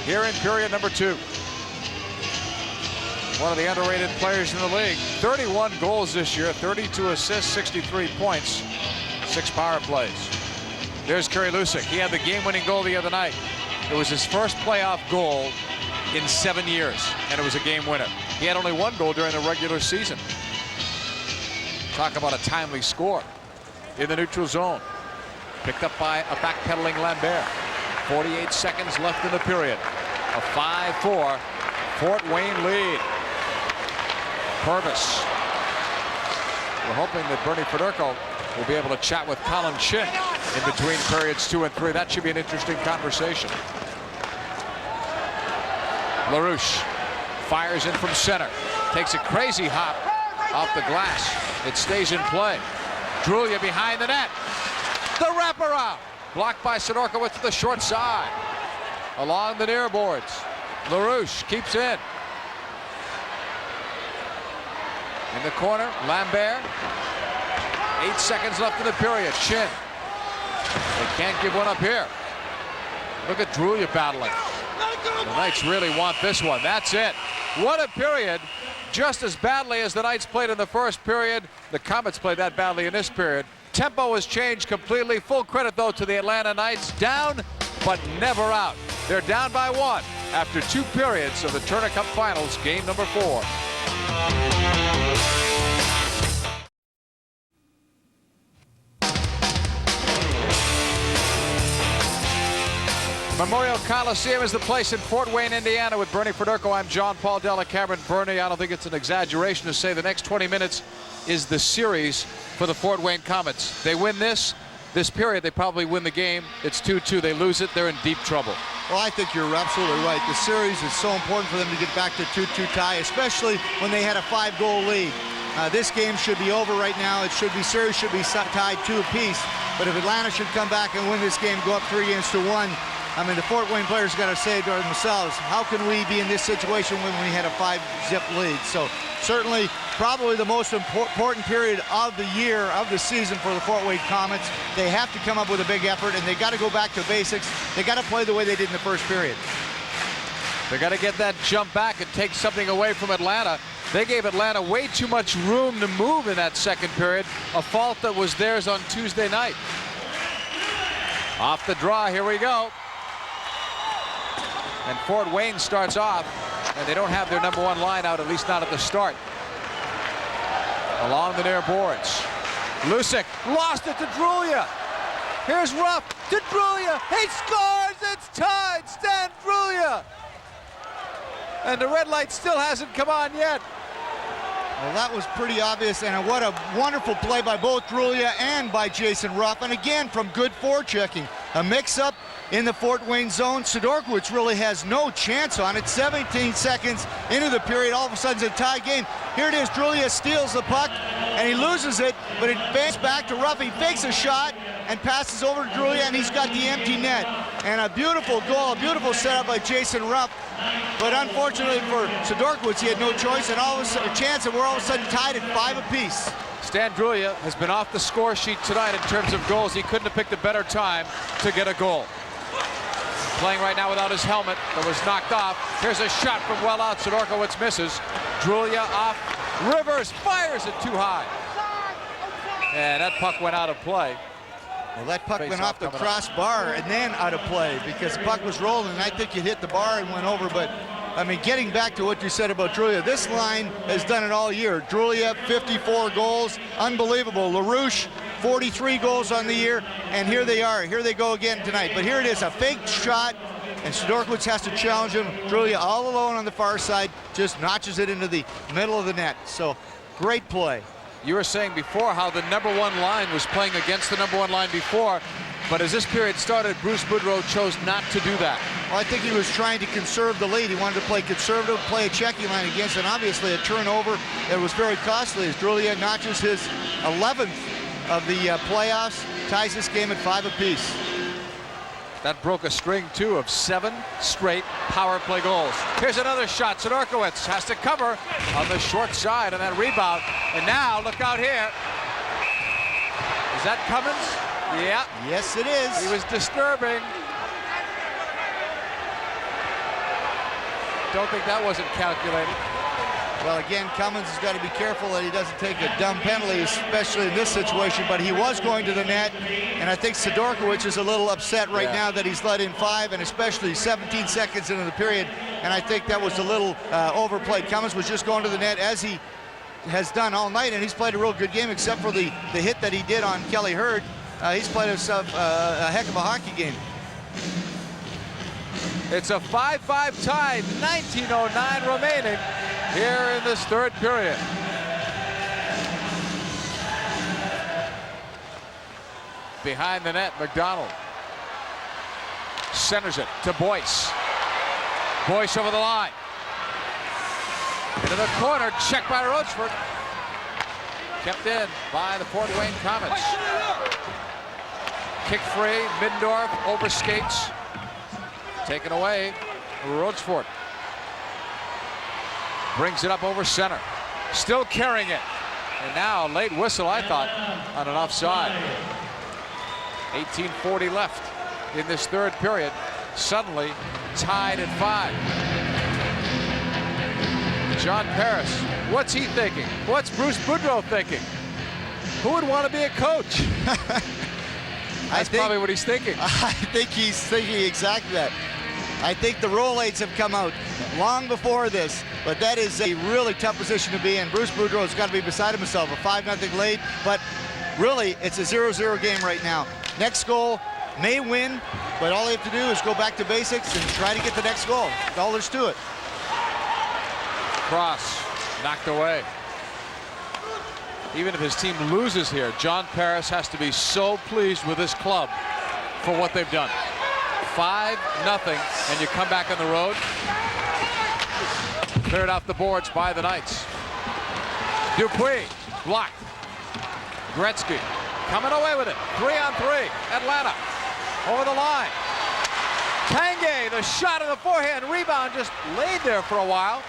here in period number 2. One of the underrated players in the league. 31 goals this year, 32 assists, 63 points, 6 power plays. There's Kerry Lucic. He had the game-winning goal the other night. It was his first playoff goal in 7 years, and it was a game winner. He had only 1 goal during the regular season. Talk about a timely score in the neutral zone. Picked up by a backpedaling Lambert. 48 seconds left in the period. A 5-4 Fort Wayne lead. Purvis. We're hoping that Bernie Federko will be able to chat with Colin Chin in between periods 2 and 3. That should be an interesting conversation. LaRouche fires in from center. Takes a crazy hop off the glass. It stays in play. Drulia behind the net. The wraparound. Blocked by Sidorkiewicz to the short side. Along the near boards. LaRouche keeps in. In the corner, Lambert. 8 seconds left in the period. Chin. They can't give one up here. Look at Drulia battling. The Knights really want this one. That's it. What a period. Just as badly as the Knights played in the first period, the Comets played that badly in this period. Tempo has changed completely. Full credit, though, to the Atlanta Knights. Down, but never out. They're down by 1 after 2 periods of the Turner Cup Finals, game number 4. Memorial Coliseum is the place in Fort Wayne, Indiana. With Bernie Fedorko, I'm John Paul Della Cameron. Bernie, I don't think it's an exaggeration to say the next 20 minutes is the series for the Fort Wayne Comets. They win this period, they probably win the game. It's 2-2. They lose it, they're in deep trouble. Well, I think you're absolutely right. The series is so important for them to get back to 2-2 tie, especially when they had a 5-goal lead. This game should be over right now. Series should be tied 2 apiece. But if Atlanta should come back and win this game, go up 3-1, I mean, the Fort Wayne players got to say to themselves, how can we be in this situation when we had a 5-zip lead? So certainly, probably the most important period of the year, of the season for the Fort Wayne Comets. They have to come up with a big effort, and they got to go back to basics. They got to play the way they did in the first period. They got to get that jump back and take something away from Atlanta. They gave Atlanta way too much room to move in that second period, a fault that was theirs on Tuesday night. Off the draw, here we go. And Fort Wayne starts off, and they don't have their number 1 line out, at least not at the start. Along the near boards. Lusick lost it to Drulia. Here's Ruff to Drulia. He scores! It's tied! Stan Drulia! And the red light still hasn't come on yet. Well, that was pretty obvious, and what a wonderful play by both Drulia and by Jason Ruff. And again, from good forechecking. A mix-up in the Fort Wayne zone. Sidorkiewicz really has no chance on it. 17 seconds into the period, all of a sudden it's a tie game. Here it is, Drulia steals the puck, and he loses it, but it bangs back to Ruff. He fakes a shot and passes over to Drulia, and he's got the empty net. And a beautiful goal, a beautiful setup by Jason Ruff. But unfortunately for Sidorkiewicz, he had no choice, and all of a sudden, a chance, and we're all of a sudden tied at 5 apiece. Stan Drulia has been off the score sheet tonight in terms of goals. He couldn't have picked a better time to get a goal. Playing right now without his helmet that was knocked off. Here's a shot from well out. Sidorkiewicz misses. Drulia off. Rivers fires it too high. And that puck went out of play. Well, that puck went off the crossbar and then out of play because the puck was rolling, and I think it hit the bar and went over. But I mean, getting back to what you said about Drulia, this line has done it all year. Drulia, 54 goals, unbelievable. LaRouche, 43 goals on the year, and here they are. Here they go again tonight. But here it is, a fake shot, and Sidorkiewicz has to challenge him. Drulia all alone on the far side, just notches it into the middle of the net. So, great play. You were saying before how the number 1 line was playing against the number 1 line before, but as this period started, Bruce Boudreau chose not to do that. Well, I think he was trying to conserve the lead. He wanted to play conservative, play a checking line against, and obviously a turnover that was very costly as Drulia notches his 11th of the playoffs, ties this game at 5 apiece. That broke a string, too, of 7 straight power play goals. Here's another shot. Sidorkiewicz has to cover on the short side on that rebound. And now, look out here. Is that Cummins? Yeah. Yes, it is. He was disturbing. Don't think that wasn't calculated. Well, again, Cummins has got to be careful that he doesn't take a dumb penalty, especially in this situation, but he was going to the net, and I think Sidorkiewicz is a little upset right now that he's let in 5, and especially 17 seconds into the period, and I think that was a little overplayed. Cummins was just going to the net as he has done all night, and he's played a real good game except for the hit that he did on Kelly Hurd. He's played a heck of a hockey game. It's a 5-5 tie, 19:09 remaining here in this third period. Behind the net, McDonald centers it to Boyce. Boyce over the line. Into the corner, checked by Rochford. Kept in by the Fort Wayne Comets. Kick free, Middendorf overskates. Taken away, Rochford. Brings it up over center. Still carrying it. And now, late whistle, I thought, on an offside. 18:40 left in this third period. suddenly tied at 5. John Paris, what's he thinking? What's Bruce Boudreau thinking? Who would want to be a coach? That's probably what he's thinking. I think he's thinking exactly that. I think the Rolaids have come out long before this, but that is a really tough position to be in. Bruce Boudreau has got to be beside himself. A 5-0 lead, but really it's a 0-0 game right now. Next goal may win, but all they have to do is go back to basics and try to get the next goal. That's all there's to it. Cross knocked away. Even if his team loses here, John Paris has to be so pleased with his club for what they've done. 5-0, and you come back on the road. Cleared off the boards by the Knights. Dupuis blocked. Gretzky coming away with it. 3-on-3. Atlanta over the line. Tanguay, the shot of the forehand. Rebound just laid there for a while.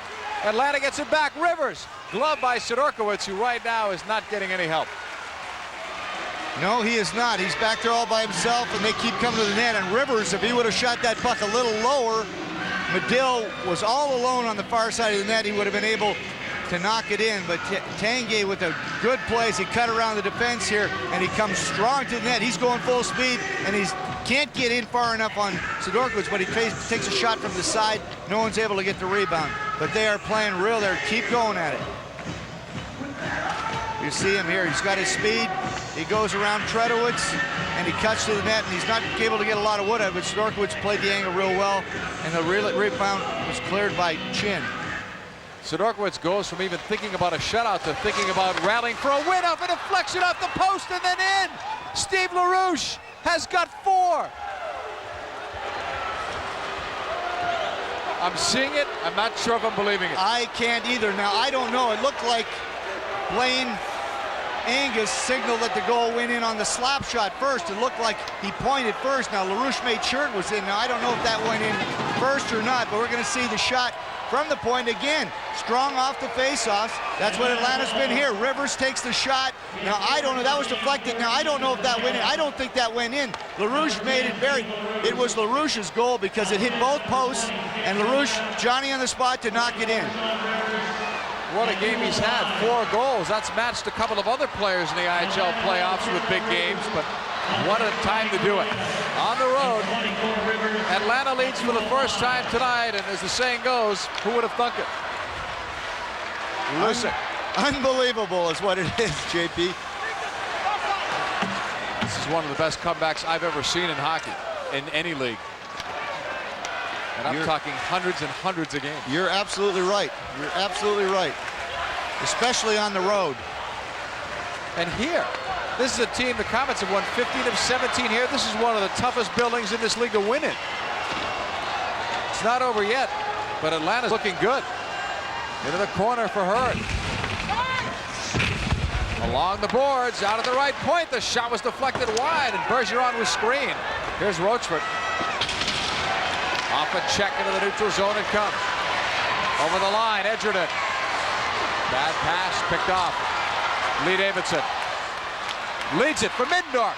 Atlanta gets it back. Rivers, glove by Sidorkiewicz, who right now is not getting any help. No, he is not. He's back there all by himself, and they keep coming to the net. And Rivers, if he would have shot that puck a little lower, Medill was all alone on the far side of the net. He would have been able to knock it in. But Tanguay with a good place. He cut around the defense here, and he comes strong to the net. He's going full speed, and he can't get in far enough on Sidorkiewicz, but he takes a shot from the side. No one's able to get the rebound. But they are playing real there. Keep going at it. You see him here. He's got his speed. He goes around Tredowitz, and he cuts to the net, and he's not able to get a lot of wood out of it. Sidorkiewicz played the angle real well, and the rebound was cleared by Chin. Sidorkiewicz goes from even thinking about a shutout to thinking about rallying for a win off a deflection off the post and then in. Steve LaRouche has got 4. I'm seeing it. I'm not sure if I'm believing it. I can't either. Now, I don't know. It looked like Blaine Angus signaled that the goal went in on the slap shot first. It looked like he pointed first. Now, LaRouche made sure it was in. Now, I don't know if that went in first or not, but we're going to see the shot from the point again. Strong off the face-offs. That's what Atlanta's been here. Rivers takes the shot. Now, I don't know. That was deflected. Now, I don't know if that went in. I don't think that went in. LaRouche made it it was LaRouche's goal because it hit both posts, and LaRouche, Johnny on the spot to knock it in. What a game he's had. 4 goals. That's matched a couple of other players in the IHL playoffs with big games, but what a time to do it. On the road, Atlanta leads for the first time tonight, and as the saying goes, who would have thunk it? Listen. Unbelievable is what it is, JP. This is one of the best comebacks I've ever seen in hockey, in any league. And I'm talking hundreds and hundreds of games. You're absolutely right. You're absolutely right. Especially on the road. And here, this is a team, the Comets have won 15 of 17 here. This is one of the toughest buildings in this league to win in. It's not over yet, but Atlanta's looking good. Into the corner for Hurd. Along the boards, out at the right point. The shot was deflected wide, and Bergeron was screened. Here's Rochford. Off a check into the neutral zone it comes. Over the line, Edgerton. Bad pass, picked off. Lee Davidson. Leads it for Middendorf.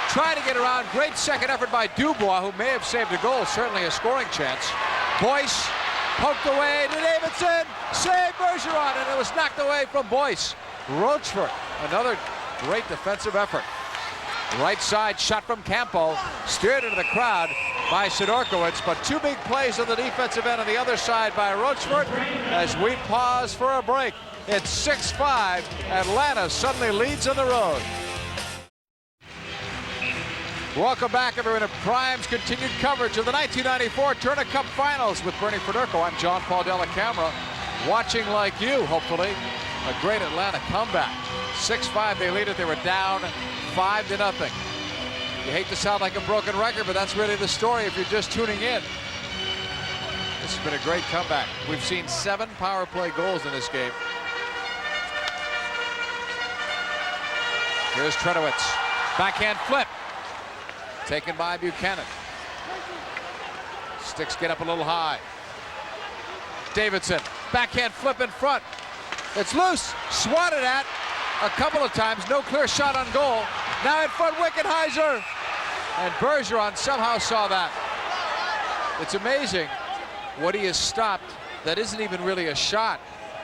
Trying to get around. Great second effort by Dubois, who may have saved a goal. Certainly a scoring chance. Boyce poked away to Davidson. Save Bergeron, and it was knocked away from Boyce. Rochford, another great defensive effort. Right side shot from Campo, steered into the crowd by Sidorkiewicz, but 2 big plays on the defensive end on the other side by Rochford as we pause for a break. It's 6-5. Atlanta suddenly leads on the road. Welcome back, everyone, to Prime's continued coverage of the 1994 Turner Cup Finals with Bernie Federko. I'm John Paul Della Camera, watching like you, hopefully. A great Atlanta comeback. 6-5, they lead it. They were down 5-0. You hate to sound like a broken record, but that's really the story if you're just tuning in. This has been a great comeback. We've seen 7 power play goals in this game. Here's Tredowitz. Backhand flip. Taken by Buchanan. Sticks get up a little high. Davidson. Backhand flip in front. It's loose. Swatted at a couple of times. No clear shot on goal. Now in front, Wickenheiser. And Bergeron somehow saw that. It's amazing what he has stopped that isn't even really a shot,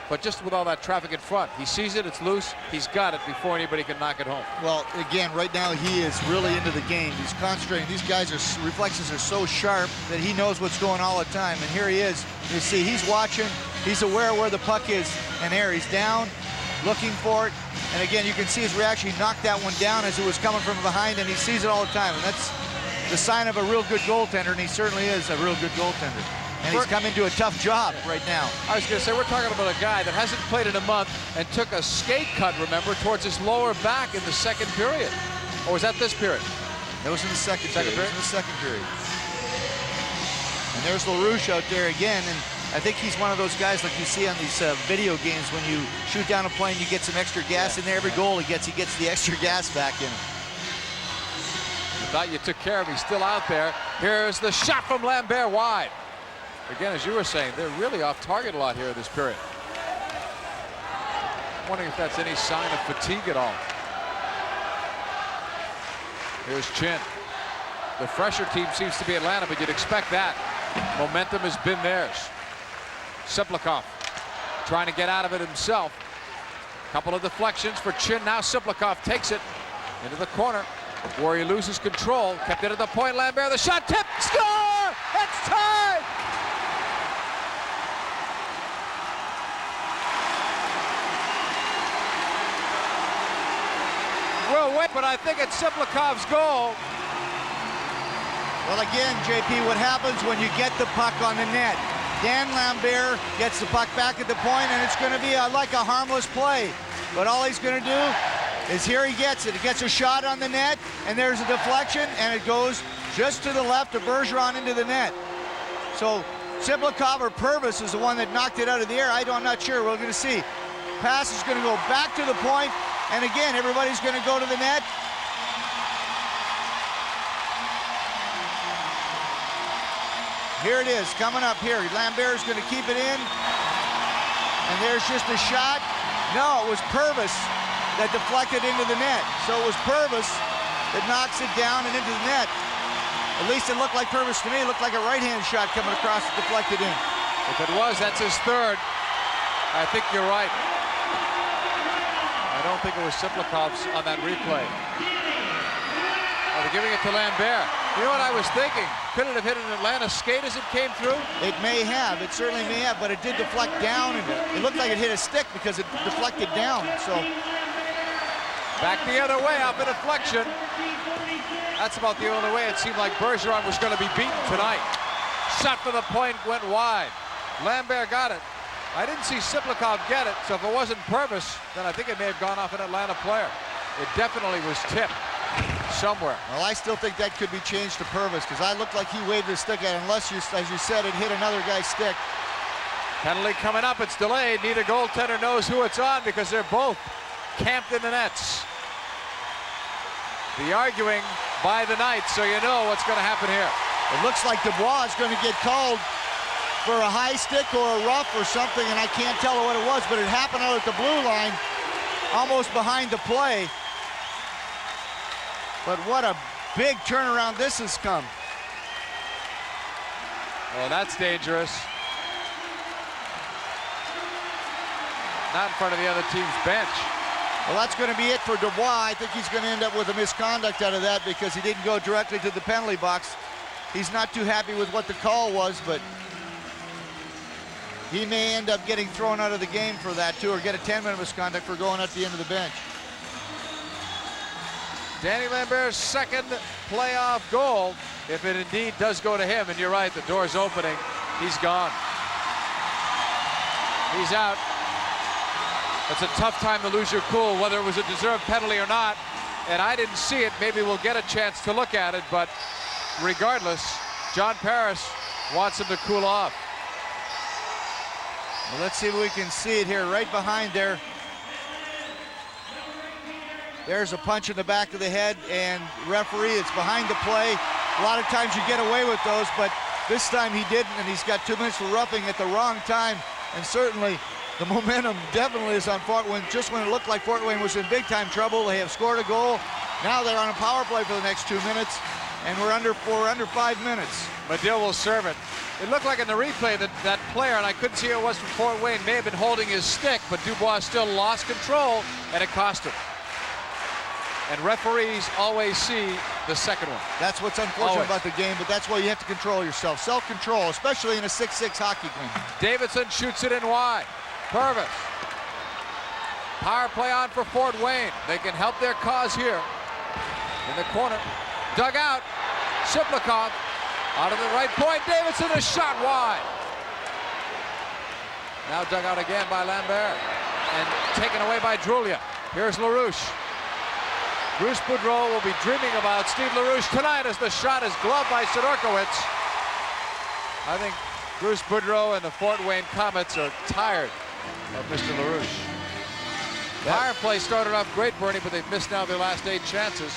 but just with all that traffic in front. He sees it, it's loose, he's got it before anybody can knock it home. Well, again, right now he is really into the game. He's concentrating. These guys' reflexes are so sharp that he knows what's going on all the time. And here he is. You see, he's watching. He's aware of where the puck is. And there, he's down, looking for it. And again, you can see his reaction. He knocked that one down as it was coming from behind, and he sees it all the time. And that's the sign of a real good goaltender, and he certainly is a real good goaltender. And he's come into a tough job right now. I was going to say, we're talking about a guy that hasn't played in a month and took a skate cut, remember, towards his lower back in the second period. Or was that this period? That was in the second period. It was in the second period. And there's LaRouche out there again, and I think he's one of those guys like you see on these video games when you shoot down a plane, you get some extra gas in there. Every goal he gets the extra gas back in him. You thought you took care of him. He's still out there. Here's the shot from Lambert wide. Again, as you were saying, they're really off target a lot here in this period. I'm wondering if that's any sign of fatigue at all. Here's Chin. The fresher team seems to be Atlanta, but you'd expect that. Momentum has been theirs. Siplikov trying to get out of it himself. Couple of deflections for Chin. Now Siplikov takes it into the corner where he loses control. Kept it at the point. Lambert, the shot, tip, score! It's tied! We'll wait, but I think it's Siplikov's goal. Well, again, JP, what happens when you get the puck on the net? Dan Lambert gets the puck back at the point, and it's going to be like a harmless play. But all he's going to do is here he gets it. He gets a shot on the net, and there's a deflection, and it goes just to the left of Bergeron into the net. So Siplikov or Purvis is the one that knocked it out of the air. I'm not sure. We're going to see. Pass is going to go back to the point. And again, everybody's going to go to the net. Here it is, coming up here. Lambert's going to keep it in. And there's just a shot. No, it was Purvis that deflected into the net. So it was Purvis that knocks it down and into the net. At least it looked like Purvis to me. It looked like a right-hand shot coming across, deflected in. If it was, that's his third. I think you're right. I don't think it was Siplikov's on that replay. Oh, they're giving it to Lambert. You know what I was thinking? Could it have hit an Atlanta skate as it came through? It may have. It certainly may have, but it did deflect down, and it looked like it hit a stick because it deflected down. So back the other way off a deflection. That's about the only way it seemed like Bergeron was going to be beaten tonight. Shot for the point went wide. Lambert got it. I didn't see Siplikov get it, so if it wasn't Purvis, then I think it may have gone off an Atlanta player. It definitely was tipped somewhere. Well, I still think that could be changed to Purvis because I looked like he waved his stick at it, unless, as you said, it hit another guy's stick. Penalty coming up. It's delayed. Neither goaltender knows who it's on because they're both camped in the nets. The arguing by the Knights, so you know what's going to happen here. It looks like Dubois is going to get called for a high stick or a rough or something, and I can't tell what it was, but it happened out at the blue line, almost behind the play. But what a big turnaround this has come. Oh, that's dangerous. Not in front of the other team's bench. Well, that's going to be it for Dubois. I think he's going to end up with a misconduct out of that because he didn't go directly to the penalty box. He's not too happy with what the call was, but he may end up getting thrown out of the game for that too, or get a 10-minute misconduct for going at the end of the bench. Danny Lambert's second playoff goal, if it indeed does go to him, and you're right, the door's opening, he's gone. He's out. It's a tough time to lose your cool, whether it was a deserved penalty or not, and I didn't see it. Maybe we'll get a chance to look at it, but regardless, John Paris wants him to cool off. Well, let's see if we can see it here, right behind there. There's a punch in the back of the head, and referee, it's behind the play. A lot of times you get away with those, but this time he didn't, and he's got 2 minutes for roughing at the wrong time. And certainly the momentum definitely is on Fort Wayne. Just when it looked like Fort Wayne was in big time trouble, they have scored a goal. Now they're on a power play for the next 2 minutes, and we're under 5 minutes. Medill will serve it. It looked like in the replay that that player, and I couldn't see who it was from Fort Wayne, may have been holding his stick, but Dubois still lost control, and it cost him. And referees always see the second one. That's what's unfortunate Always. about the game, but that's why you have to control yourself. Self-control, especially in a 6-6 hockey game. Davidson shoots it in wide. Purvis. Power play on for Fort Wayne. They can help their cause here. In the corner. Dug out. Siplikov. Out of the right point. Davidson, a shot wide. Now dug out again by Lambert. And taken away by Drulia. Here's LaRouche. Bruce Boudreau will be dreaming about Steve LaRouche tonight as the shot is gloved by Sidorkiewicz. I think Bruce Boudreau and the Fort Wayne Comets are tired of Mr. LaRouche. Power play started off great, Bernie, but they've missed now their last 8 chances.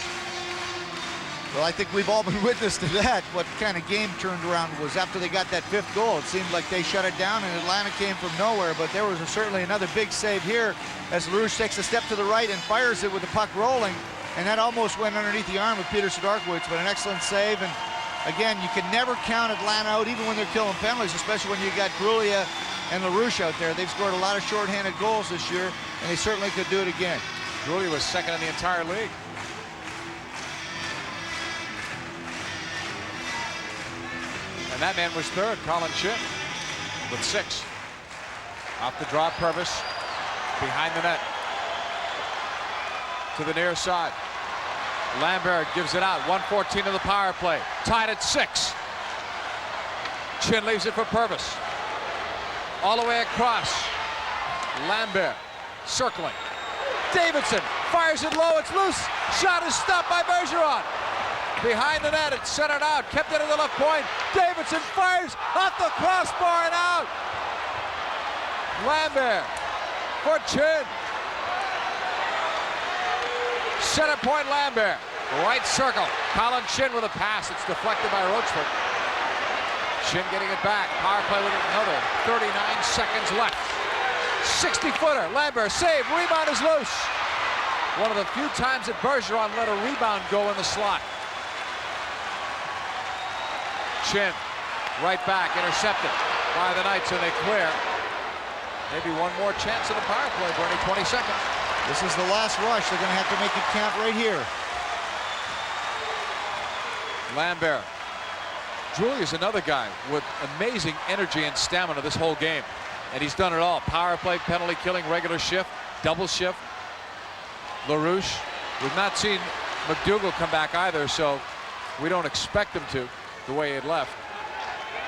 Well, I think we've all been witness to that. What kind of game turned around was after they got that 5th goal. It seemed like they shut it down, and Atlanta came from nowhere. But there was certainly another big save here as LaRouche takes a step to the right and fires it with the puck rolling. And that almost went underneath the arm of Peter Sidorkiewicz, but an excellent save. And again, you can never count Atlanta out, even when they're killing penalties, especially when you got Drulia and LaRouche out there. They've scored a lot of shorthanded goals this year, and they certainly could do it again. Drulia was second in the entire league. And that man was third, Colin Chin, with 6. Off the draw, Purvis, behind the net. To the near side. Lambert gives it out. 1:14 of the power play. Tied at 6. Chin leaves it for Purvis. All the way across. Lambert circling. Davidson fires it low. It's loose. Shot is stopped by Bergeron. Behind the net, it's centered out. Kept it at the left point. Davidson fires off the crossbar and out. Lambert for Chin. Center point Lambert. Right circle. Colin Chin with a pass. It's deflected by Rochford. Chin getting it back. Power play with another 39 seconds left. 60-footer. Lambert save. Rebound is loose. One of the few times that Bergeron let a rebound go in the slot. Chin right back. Intercepted by the Knights, and they clear. Maybe one more chance in the power play, Bernie. 20 seconds. This is the last rush. They're going to have to make it count right here. Lambert. Drulia's another guy with amazing energy and stamina this whole game. And he's done it all. Power play, penalty killing, regular shift, double shift. LaRouche. We've not seen McDougall come back either, so we don't expect him to, the way he left.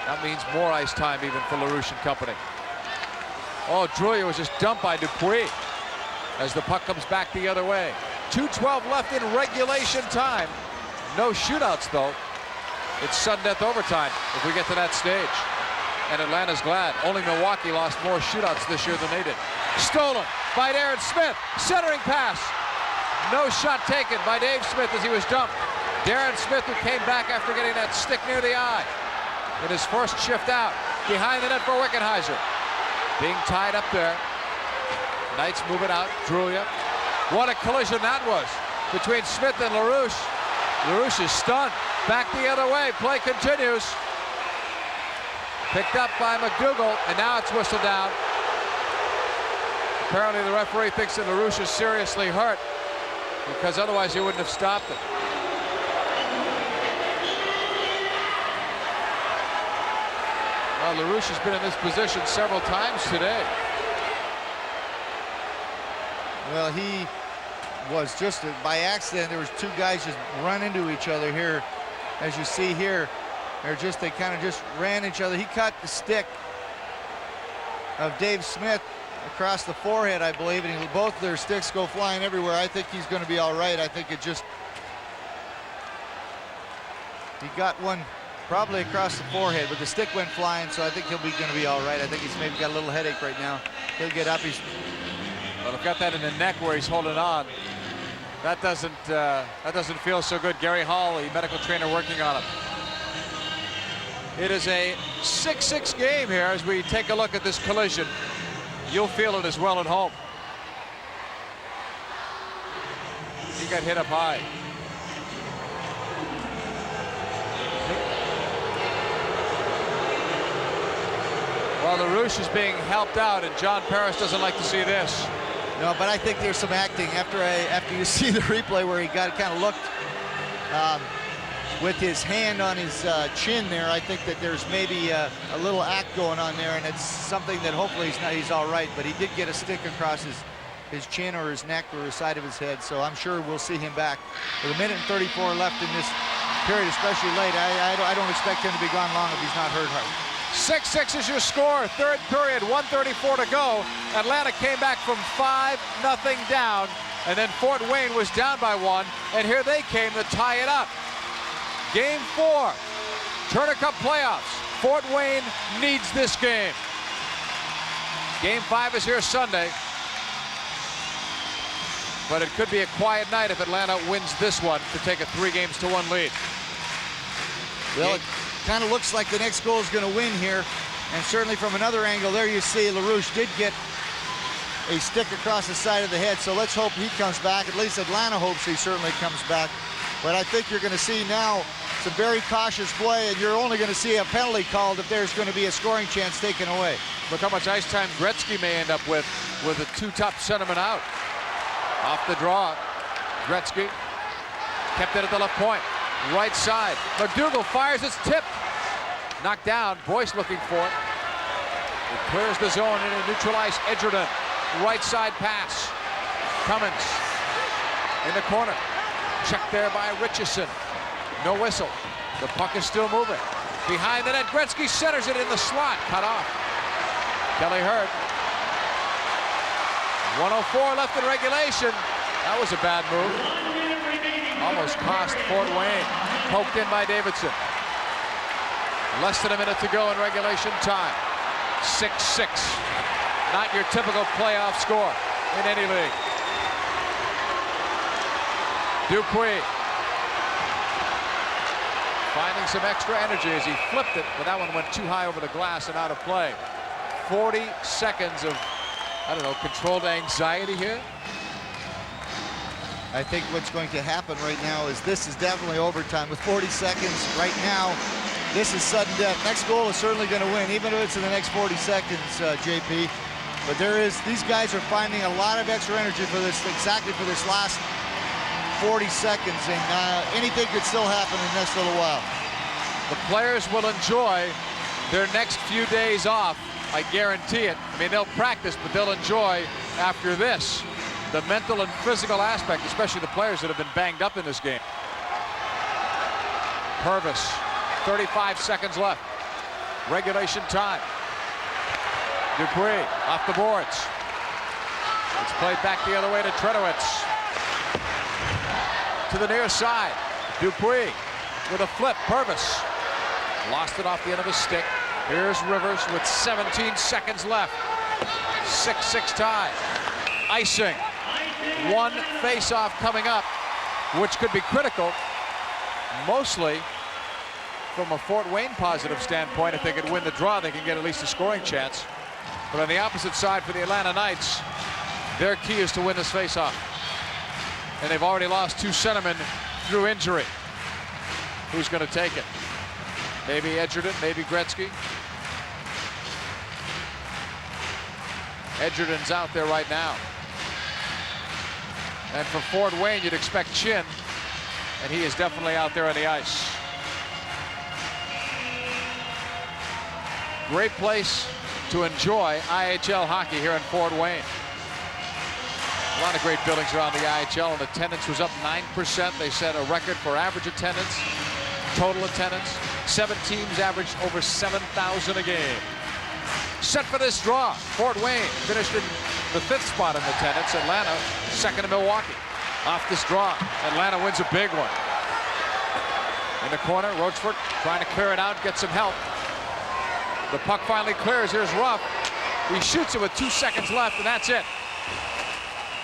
That means more ice time even for LaRouche and company. Oh, Drulia was just dumped by Dupuis as the puck comes back the other way. 2:12 left in regulation time. No shootouts, though. It's sudden death overtime if we get to that stage. And Atlanta's glad. Only Milwaukee lost more shootouts this year than they did. Stolen by Aaron Smith. Centering pass. No shot taken by Dave Smith as he was dumped. Darren Smith, who came back after getting that stick near the eye in his first shift out. Behind the net for Wickenheiser. Being tied up there. Knights move it out. Drulia. What a collision that was between Smith and LaRouche. LaRouche is stunned. Back the other way. Play continues. Picked up by McDougall, and now it's whistled down. Apparently the referee thinks that LaRouche is seriously hurt, because otherwise he wouldn't have stopped it. Well, LaRouche has been in this position several times today. Well, he was just by accident. There was 2 guys just run into each other here, as you see here. They kind of just ran each other. He caught the stick of Dave Smith across the forehead, I believe, and both their sticks go flying everywhere. I think he's going to be all right. I think he got one probably across the forehead, but the stick went flying, so I think he'll be going to be all right. I think he's maybe got a little headache right now. He'll get up. Well, I've got that in the neck where he's holding on. That doesn't feel so good. Gary Hall, the medical trainer, working on him. It is a 6-6 game here as we take a look at this collision. You'll feel it as well at home. He got hit up high. Well, LaRouche is being helped out, and John Paris doesn't like to see this. No, but I think there's some acting after you see the replay where he kind of looked with his hand on his chin there. I think that there's maybe a little act going on there, and it's something that hopefully he's all right. But he did get a stick across his chin or his neck or the side of his head, so I'm sure we'll see him back. With 1:34 left in this period, especially late, I don't expect him to be gone long if he's not hurt hard. 6-6 is your score. Third period, 1:34 to go. Atlanta came back from 5-0 down, and then Fort Wayne was down by 1, and here they came to tie it up. Game 4, Turner Cup playoffs. Fort Wayne needs this game. Game 5 is here Sunday, but it could be a quiet night if Atlanta wins this one to take a 3-1 lead. Well, it kind of looks like the next goal is going to win here, and certainly from another angle there you see LaRouche did get a stick across the side of the head, so let's hope he comes back. At least Atlanta hopes he certainly comes back. But I think you're going to see now some very cautious play, and you're only going to see a penalty called if there's going to be a scoring chance taken away. Look how much ice time Gretzky may end up with the 2 top centermen out. Off the draw, Gretzky kept it at the left point. Right side, McDougal fires, it's tipped. Knocked down, Boyce looking for it. It clears the zone and it neutralized Edgerton. Right side pass. Comets in the corner. Checked there by Richardson. No whistle. The puck is still moving. Behind the net, Gretzky centers it in the slot. Cut off. Kelly Hurd. 1:04 left in regulation. That was a bad move. Almost cost Fort Wayne. Poked in by Davidson. Less than a minute to go in regulation time. 6-6. Not your typical playoff score in any league. Dupuis finding some extra energy as he flipped it, but that one went too high over the glass and out of play. 40 seconds of, I don't know, controlled anxiety here. I think what's going to happen right now is this is definitely overtime with 40 seconds right now. This is sudden death. Next goal is certainly going to win, even if it's in the next 40 seconds, JP. But these guys are finding a lot of extra energy for this, exactly for this last 40 seconds, and anything could still happen in this little while. The players will enjoy their next few days off, I guarantee it. I mean, they'll practice, but they'll enjoy after this the mental and physical aspect, especially the players that have been banged up in this game. Purvis, 35 seconds left. Regulation time. Dupuis off the boards. It's played back the other way to Trenowitz. To the near side. Dupuis with a flip. Purvis lost it off the end of his stick. Here's Rivers with 17 seconds left. 6-6 tie. Icing. One face-off coming up, which could be critical, mostly from a Fort Wayne positive standpoint. If they could win the draw, they can get at least a scoring chance. But on the opposite side for the Atlanta Knights, their key is to win this face-off. And they've already lost 2 centermen through injury. Who's going to take it? Maybe Edgerton, maybe Gretzky. Edgerton's out there right now. And for Fort Wayne, you'd expect Chin, and he is definitely out there on the ice. Great place to enjoy IHL hockey here in Fort Wayne. A lot of great buildings around the IHL, and attendance was up 9%. They set a record for average attendance, total attendance. 7 teams averaged over 7,000 a game. Set for this draw, Fort Wayne finished in the 5th spot in attendance. Atlanta, 2nd in Milwaukee. Off this draw, Atlanta wins a big one. In the corner, Rochford trying to clear it out, get some help. The puck finally clears. Here's Ruff. He shoots it with 2 seconds left, and that's it.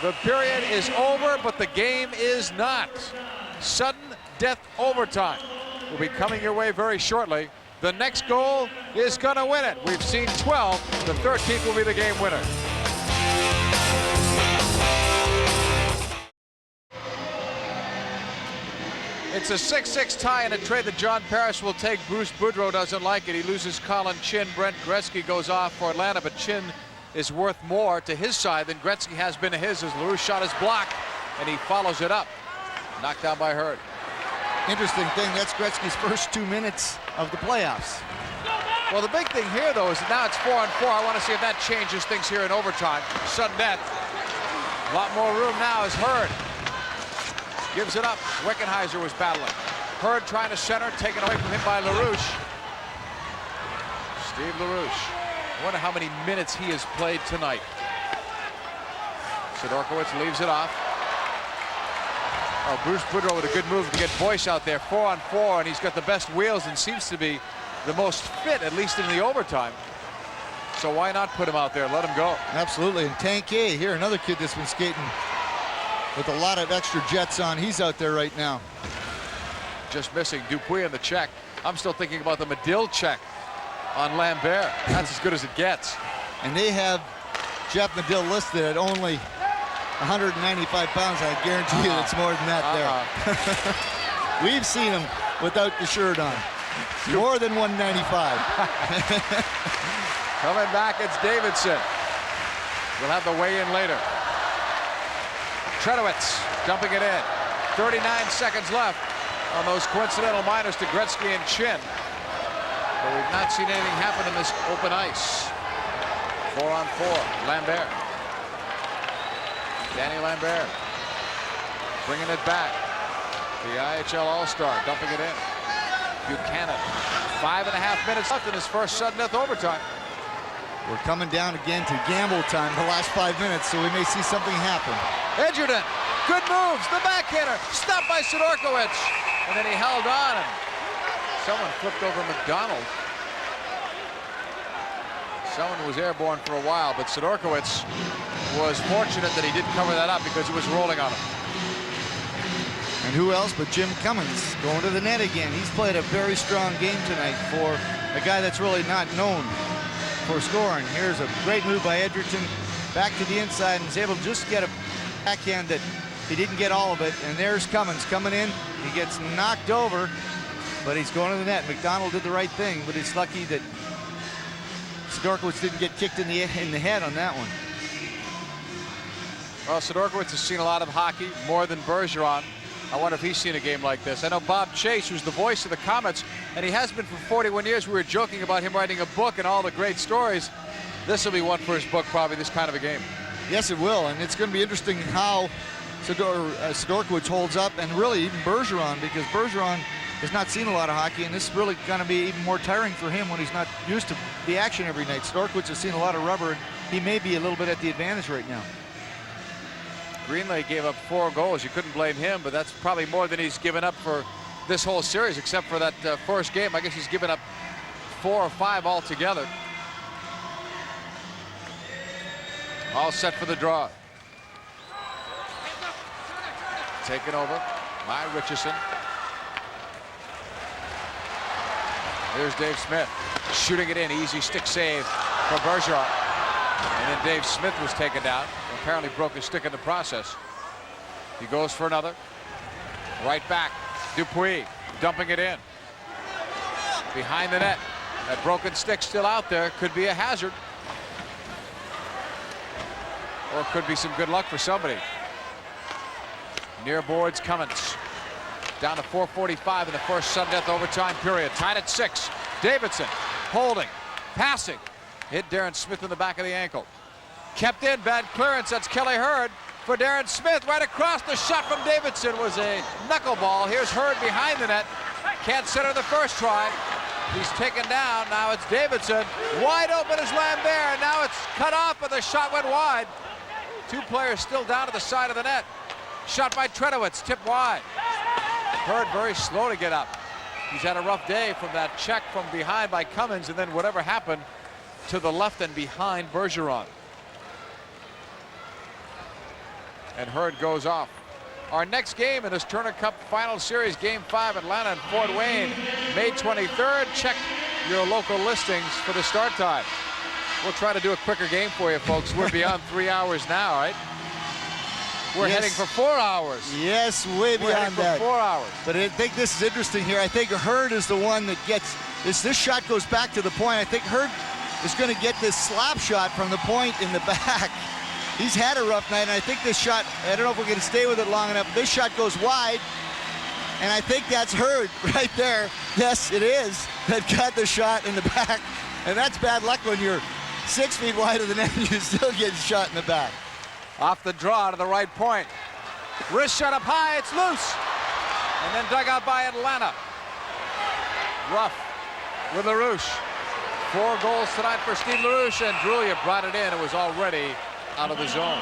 The period is over, but the game is not. Sudden death overtime will be coming your way very shortly. The next goal is going to win it. We've seen 12. The 13th will be the game winner. It's a 6-6 tie in a trade that John Parrish will take. Bruce Boudreau doesn't like it. He loses Colin Chin. Brent Gretzky goes off for Atlanta, but Chin is worth more to his side than Gretzky has been to his, as LaRouche shot his block, and he follows it up. Knocked down by Hurd. Interesting thing, that's Gretzky's first 2 minutes of the playoffs. Well, the big thing here, though, is that now it's 4-on-4. I want to see if that changes things here in overtime. Sudden death. A lot more room now as Hurd gives it up. Wickenheiser was battling. Hurd trying to center, taken away from him by LaRouche. Steve LaRouche. I wonder how many minutes he has played tonight. Sidorkowicz leaves it off. Oh, Bruce Boudreau with a good move to get Boyce out there. 4-on-4, and he's got the best wheels and seems to be the most fit, at least in the overtime. So why not put him out there? Let him go. Absolutely. And Tanquet here, another kid that's been skating with a lot of extra jets on. He's out there right now. Just missing Dupuis in the check. I'm still thinking about the Medill check on Lambert. That's as good as it gets. And they have Jeff Medill listed at only 195 pounds. I guarantee you it's more than that there. We've seen him without the shirt on. More than 195. Coming back, it's Davidson. We'll have the weigh-in later. Trenowitz dumping it in. 39 seconds left on those coincidental minors to Gretzky and Chin. But we've not seen anything happen in this open ice. 4-on-4. Lambert. Danny Lambert bringing it back. The IHL All-Star dumping it in. Buchanan. 5.5 minutes left in his first sudden death overtime. We're coming down again to gamble time the last 5 minutes, so we may see something happen. Edgerton, good moves, the backhander, stopped by Sidorkowicz, and then he held on, and someone flipped over McDonald. Someone was airborne for a while, but Sidorkowicz was fortunate that he didn't cover that up because it was rolling on him. And who else but Jim Cummins going to the net again. He's played a very strong game tonight for a guy that's really not known for scoring. Here's a great move by Edgerton back to the inside and is able to just get a backhand that he didn't get all of it. And there's Cummins coming in. He gets knocked over, but he's going to the net. McDonald did the right thing, but it's lucky that Sidorkowicz didn't get kicked in the head on that one. Well, Sidorkowicz has seen a lot of hockey, more than Bergeron. I wonder if he's seen a game like this. I know Bob Chase, who's the voice of the Comets, and he has been for 41 years. We were joking about him writing a book and all the great stories. This will be one for his book, probably, this kind of a game. Yes, it will, and it's going to be interesting how Sidorkowicz holds up, and really even Bergeron, because Bergeron has not seen a lot of hockey, and this is really going to be even more tiring for him when he's not used to the action every night. Sidorkowicz has seen a lot of rubber, and he may be a little bit at the advantage right now. Greenlay gave up 4 goals. You couldn't blame him, but that's probably more than he's given up for this whole series, except for that first game. I guess he's given up 4 or 5 altogether. All set for the draw. Taken over by Richardson. There's Dave Smith shooting it in. Easy stick save for Bergeron. And then Dave Smith was taken down. Apparently broke his stick in the process. He goes for another. Right back. Dupuis dumping it in. Behind the net. That broken stick still out there. Could be a hazard. Or it could be some good luck for somebody. Near boards Cummins. Down to 4:45 in the first sudden death overtime period. Tied at 6. Davidson holding. Passing. Hit Darren Smith in the back of the ankle. Kept in, bad clearance. That's Kelly Hurd for Darren Smith. Right across, the shot from Davidson was a knuckleball. Here's Hurd behind the net. Can't center the first try. He's taken down. Now it's Davidson. Wide open is Lambert. Now it's cut off, but the shot went wide. 2 players still down to the side of the net. Shot by Trenowitz, tipped wide. Hurd very slow to get up. He's had a rough day from that check from behind by Cummins, and then whatever happened to the left and behind Bergeron. And Hurd goes off. Our next game in this Turner Cup Final Series, Game 5, Atlanta and Fort Wayne, May 23rd. Check your local listings for the start time. We'll try to do a quicker game for you, folks. We're beyond 3 hours now, right? We're Yes. heading for 4 hours. Yes, way We're heading beyond for that. 4 hours. But I think this is interesting here. I think Hurd is the one that gets this. This shot goes back to the point. I think Hurd is going to get this slap shot from the point in the back. He's had a rough night, and I think this shot, I don't know if we're going to stay with it long enough. This shot goes wide, and I think that's Hurd right there. Yes, it is. That got the shot in the back, and that's bad luck when you're 6 feet wide of the net and you still get shot in the back. Off the draw to the right point. Wrist shot up high, it's loose. And then dug out by Atlanta. Ruff with LaRouche. 4 goals tonight for Steve LaRouche, and Drulia brought it in. It was already out of the zone.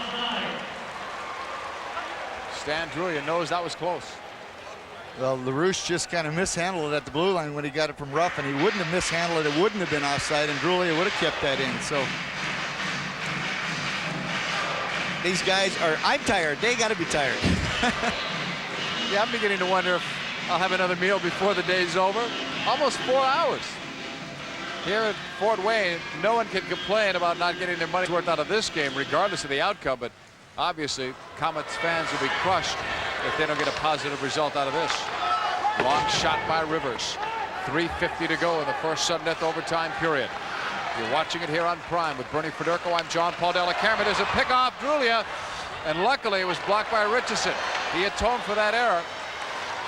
Stan Drulia knows that was close. Well, LaRouche just kind of mishandled it at the blue line when he got it from Ruff, and he wouldn't have mishandled it. It wouldn't have been offside, and Drulia would have kept that in. So these guys are, I'm tired. They got to be tired. Yeah, I'm beginning to wonder if I'll have another meal before the day's over. Almost 4 hours. Here at Fort Wayne, no one can complain about not getting their money's worth out of this game, regardless of the outcome. But obviously, Comets fans will be crushed if they don't get a positive result out of this. Long shot by Rivers. 3:50 to go in the first sudden death overtime period. You're watching it here on Prime with Bernie Federko. I'm John Paul Della Camera. There's a pick off Drulia, and luckily it was blocked by Richardson. He atoned for that error.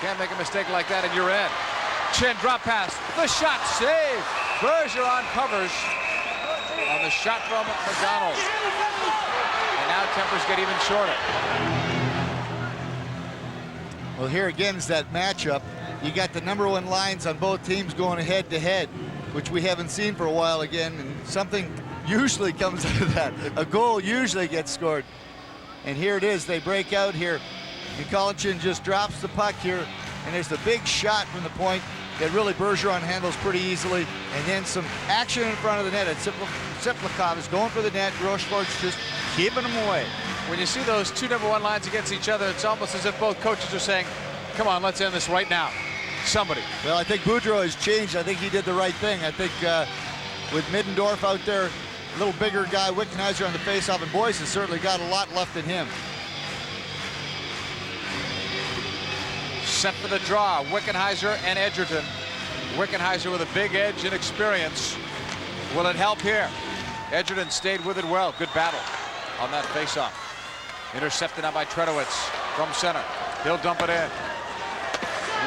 Can't make a mistake like that and you're in. Chin drop pass. The shot saved. Bergeron covers on the shot from McDonald. And now tempers get even shorter. Well, here again is that matchup. You got the #1 lines on both teams going head to head, which we haven't seen for a while again, and something usually comes out of that. A goal usually gets scored. And here it is. They break out here. And Collinchin just drops the puck here, and there's the big shot from the point that really Bergeron handles pretty easily, and then some action in front of the net. Siplikov is going for the net. Rochefort's just keeping him away. When you see those two #1 lines against each other, it's almost as if both coaches are saying, come on, let's end this right now. Somebody. Well, I think Boudreau has changed. I think he did the right thing. I think with Middendorf out there, a little bigger guy, Wickenheiser on the faceoff, and Boyce has certainly got a lot left in him. Set for the draw, Wickenheiser and Edgerton. Wickenheiser with a big edge and experience. Will it help here? Edgerton stayed with it well. Good battle on that faceoff. Intercepted now by Tredowitz from center. He'll dump it in.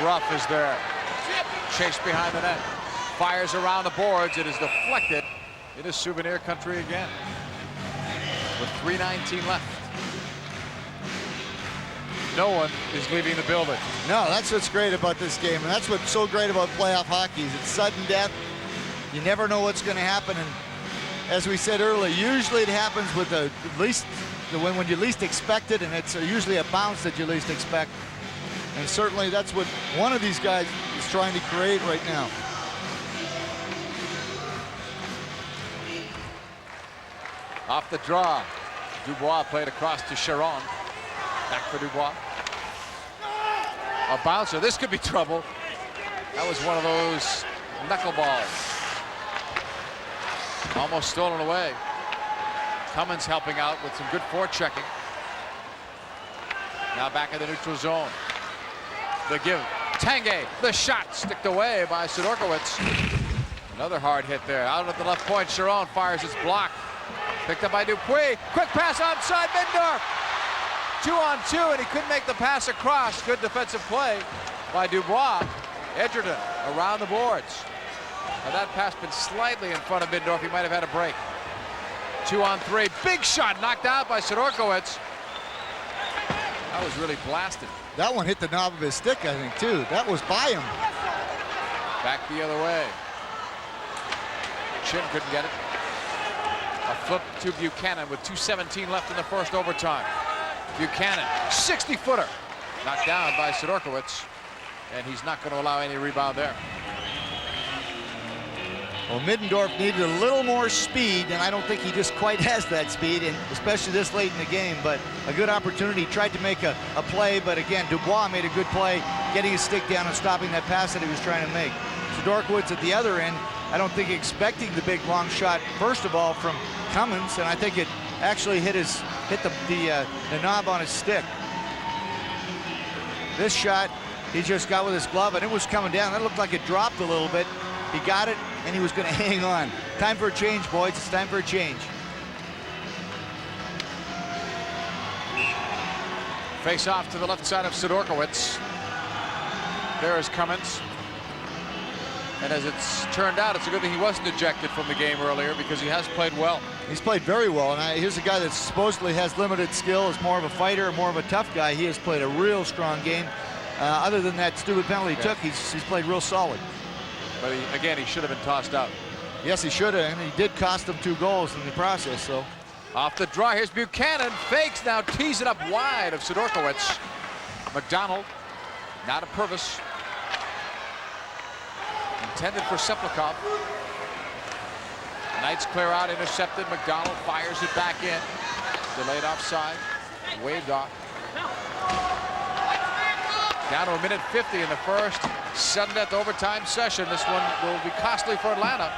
Ruff is there. Chased behind the net. Fires around the boards. It is deflected. It is souvenir country again. With 3:19 left. No one is leaving the building. No, that's what's great about this game, and that's what's so great about playoff hockey. It's sudden death. You never know what's going to happen, and as we said earlier, usually it happens with when you least expect it, and it's usually a bounce that you least expect. And certainly that's what one of these guys is trying to create right now. Off the draw. Dubois played across to Sharon. Back for Dubois. A bouncer. This could be trouble. That was one of those knuckleballs. Almost stolen away. Cummins helping out with some good forechecking. Now back in the neutral zone. The give. Tanguay. The shot sticked away by Sidorkowicz. Another hard hit there. Out at the left point. Sharon fires its block. Picked up by Dupuis. Quick pass outside Middendorf. 2-on-2, and he couldn't make the pass across. Good defensive play by Dubois. Edgerton around the boards. Now that pass been slightly in front of Middendorf. He might have had a break. 2-on-3. Big shot knocked out by Sidorkowicz. That was really blasted. That one hit the knob of his stick, I think, too. That was by him. Back the other way. Chin couldn't get it. A flip to Buchanan with 2:17 left in the first overtime. Buchanan, 60-footer. Knocked down by Sidorkowicz, and he's not going to allow any rebound there. Well, Middendorf needed a little more speed, and I don't think he just quite has that speed, and especially this late in the game, but a good opportunity. He tried to make a play, but again, Dubois made a good play, getting his stick down and stopping that pass that he was trying to make. Sidorkowicz at the other end, I don't think expecting the big long shot, first of all, from Cummins, and I think it actually hit the knob on his stick. This shot he just got with his glove, and it was coming down. That looked like it dropped a little bit. He got it, and he was going to hang on. Time for a change, boys. It's time for a change. Face off to the left side of Sidorkiewicz. There is Comets. And as it's turned out, it's a good thing he wasn't ejected from the game earlier, because he has played well. He's played very well, and here's a guy that supposedly has limited skill, is more of a fighter, more of a tough guy. He has played a real strong game. Other than that stupid penalty he took, he's played real solid. But again, he should have been tossed out. Yes, he should have, and he did cost them 2 goals in the process. So, off the draw, here's Buchanan. Fakes, now tees it up wide of Sidorkiewicz. McDonald, now to Purvis. Intended for Seplikov. Knights clear out, intercepted. McDonald fires it back in. Delayed offside, waved off. Down to a minute 50 in the first. Sudden death overtime session. This one will be costly for Atlanta.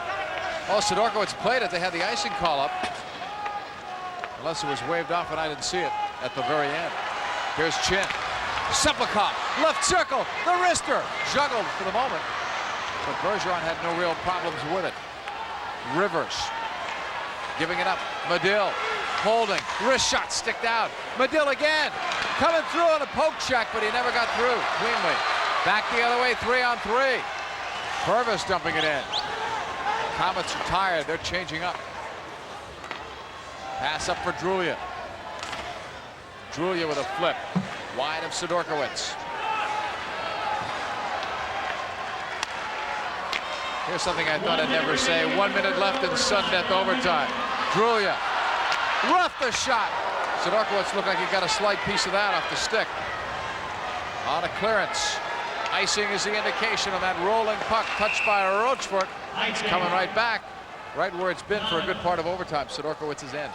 Oh, Sidorkiewicz played it. They had the icing call up. Unless it was waved off and I didn't see it at the very end. Here's Chin. Seplikov, left circle, the wrister. Juggled for the moment, but Bergeron had no real problems with it. Rivers giving it up. Medill holding. Wrist shot sticked out. Medill again. Coming through on a poke check, but he never got through cleanly. Back the other way, 3-on-3. Purvis dumping it in. Comets are tired. They're changing up. Pass up for Drulia. Drulia with a flip. Wide of Sidorkiewicz. Here's something I thought I'd never say. 1 minute left in sudden death overtime. Drulia. Rough the shot. Sidorkiewicz looked like he got a slight piece of that off the stick. On a clearance. Icing is the indication of that rolling puck touched by Rochefort. It's coming right back, right where it's been for a good part of overtime. Sidorkiewicz's end.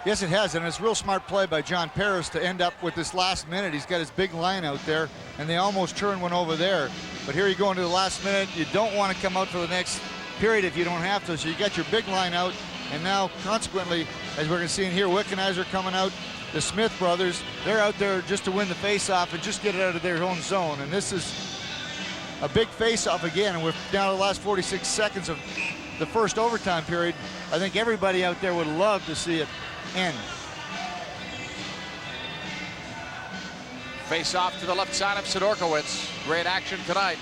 Yes, it has, and it's a real smart play by John Paris to end up with this last minute. He's got his big line out there, and they almost turned one over there. But here you go into the last minute. You don't want to come out for the next period if you don't have to. So you got your big line out, and now, consequently, as we're going to see in here, Wickenheiser coming out, the Smith brothers, they're out there just to win the face-off and just get it out of their own zone. And this is a big face-off again, and we're down to the last 46 seconds of the first overtime period. I think everybody out there would love to see it end. Face off to the left side of Sidorkiewicz. Great action tonight.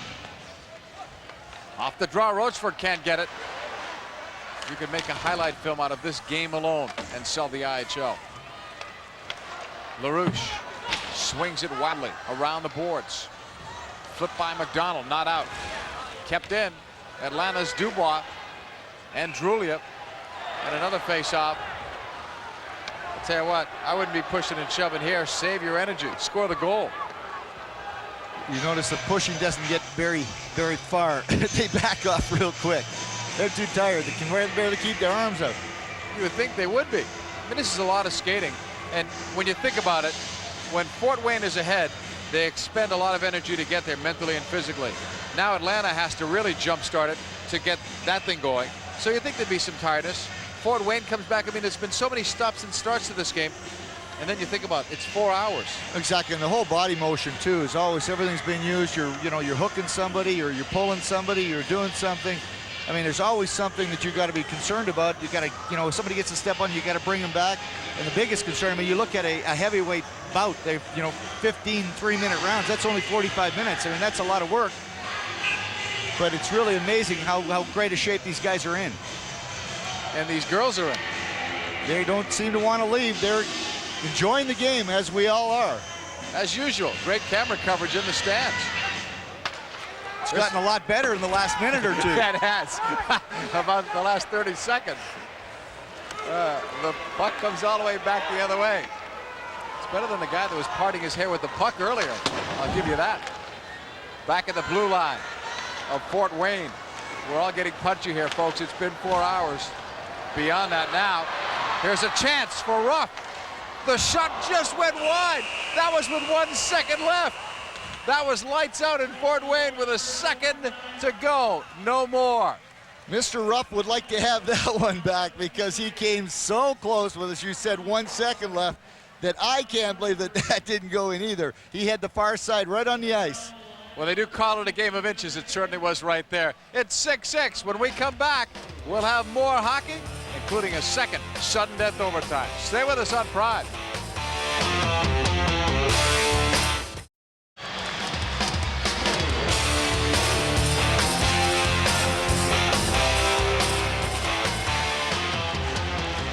Off the draw, Rochefort can't get it. You could make a highlight film out of this game alone and sell the IHL. LaRouche swings it wildly around the boards. Flipped by McDonald, not out. Kept in. Atlanta's Dubois and Drulia. And another face-off. I'll tell you what, I wouldn't be pushing and shoving here. Save your energy. Score the goal. You notice the pushing doesn't get very far. They back off real quick. They're too tired. They can barely keep their arms up. You would think they would be. I mean, this is a lot of skating. And when you think about it, when Fort Wayne is ahead, they expend a lot of energy to get there mentally and physically. Now Atlanta has to really jumpstart it to get that thing going. So you think there'd be some tiredness. Fort Wayne comes back. I mean, there's been so many stops and starts to this game. And then you think about it, it's 4 hours. Exactly, and the whole body motion too is always, everything's being used. You're hooking somebody, or you're pulling somebody, you're doing something. I mean, there's always something that you got to be concerned about. You got to, if somebody gets a step on you, got to bring them back. And the biggest concern, I mean, you look at a heavyweight bout, they 15 3-minute rounds. That's only 45 minutes. I mean, that's a lot of work. But it's really amazing how great a shape these guys are in. And these girls are in. They don't seem to want to leave. They're enjoying the game, as we all are. As usual, great camera coverage in the stands. It's gotten a lot better in the last minute or two. That has. About the last 30 seconds. The puck comes all the way back the other way. It's better than the guy that was parting his hair with the puck earlier. I'll give you that. Back at the blue line of Fort Wayne. We're all getting punchy here, folks. It's been 4 hours. Beyond that now, here's a chance for Ruff. The shot just went wide. That was with 1 second left. That was lights out in Fort Wayne with a second to go. No more. Mr. Ruff would like to have that one back because he came so close with, as you said, 1 second left, that I can't believe that that didn't go in either. He had the far side right on the ice. Well, they do call it a game of inches. It certainly was right there. It's 6-6. When we come back, we'll have more hockey, including a second sudden death overtime. Stay with us on Pride.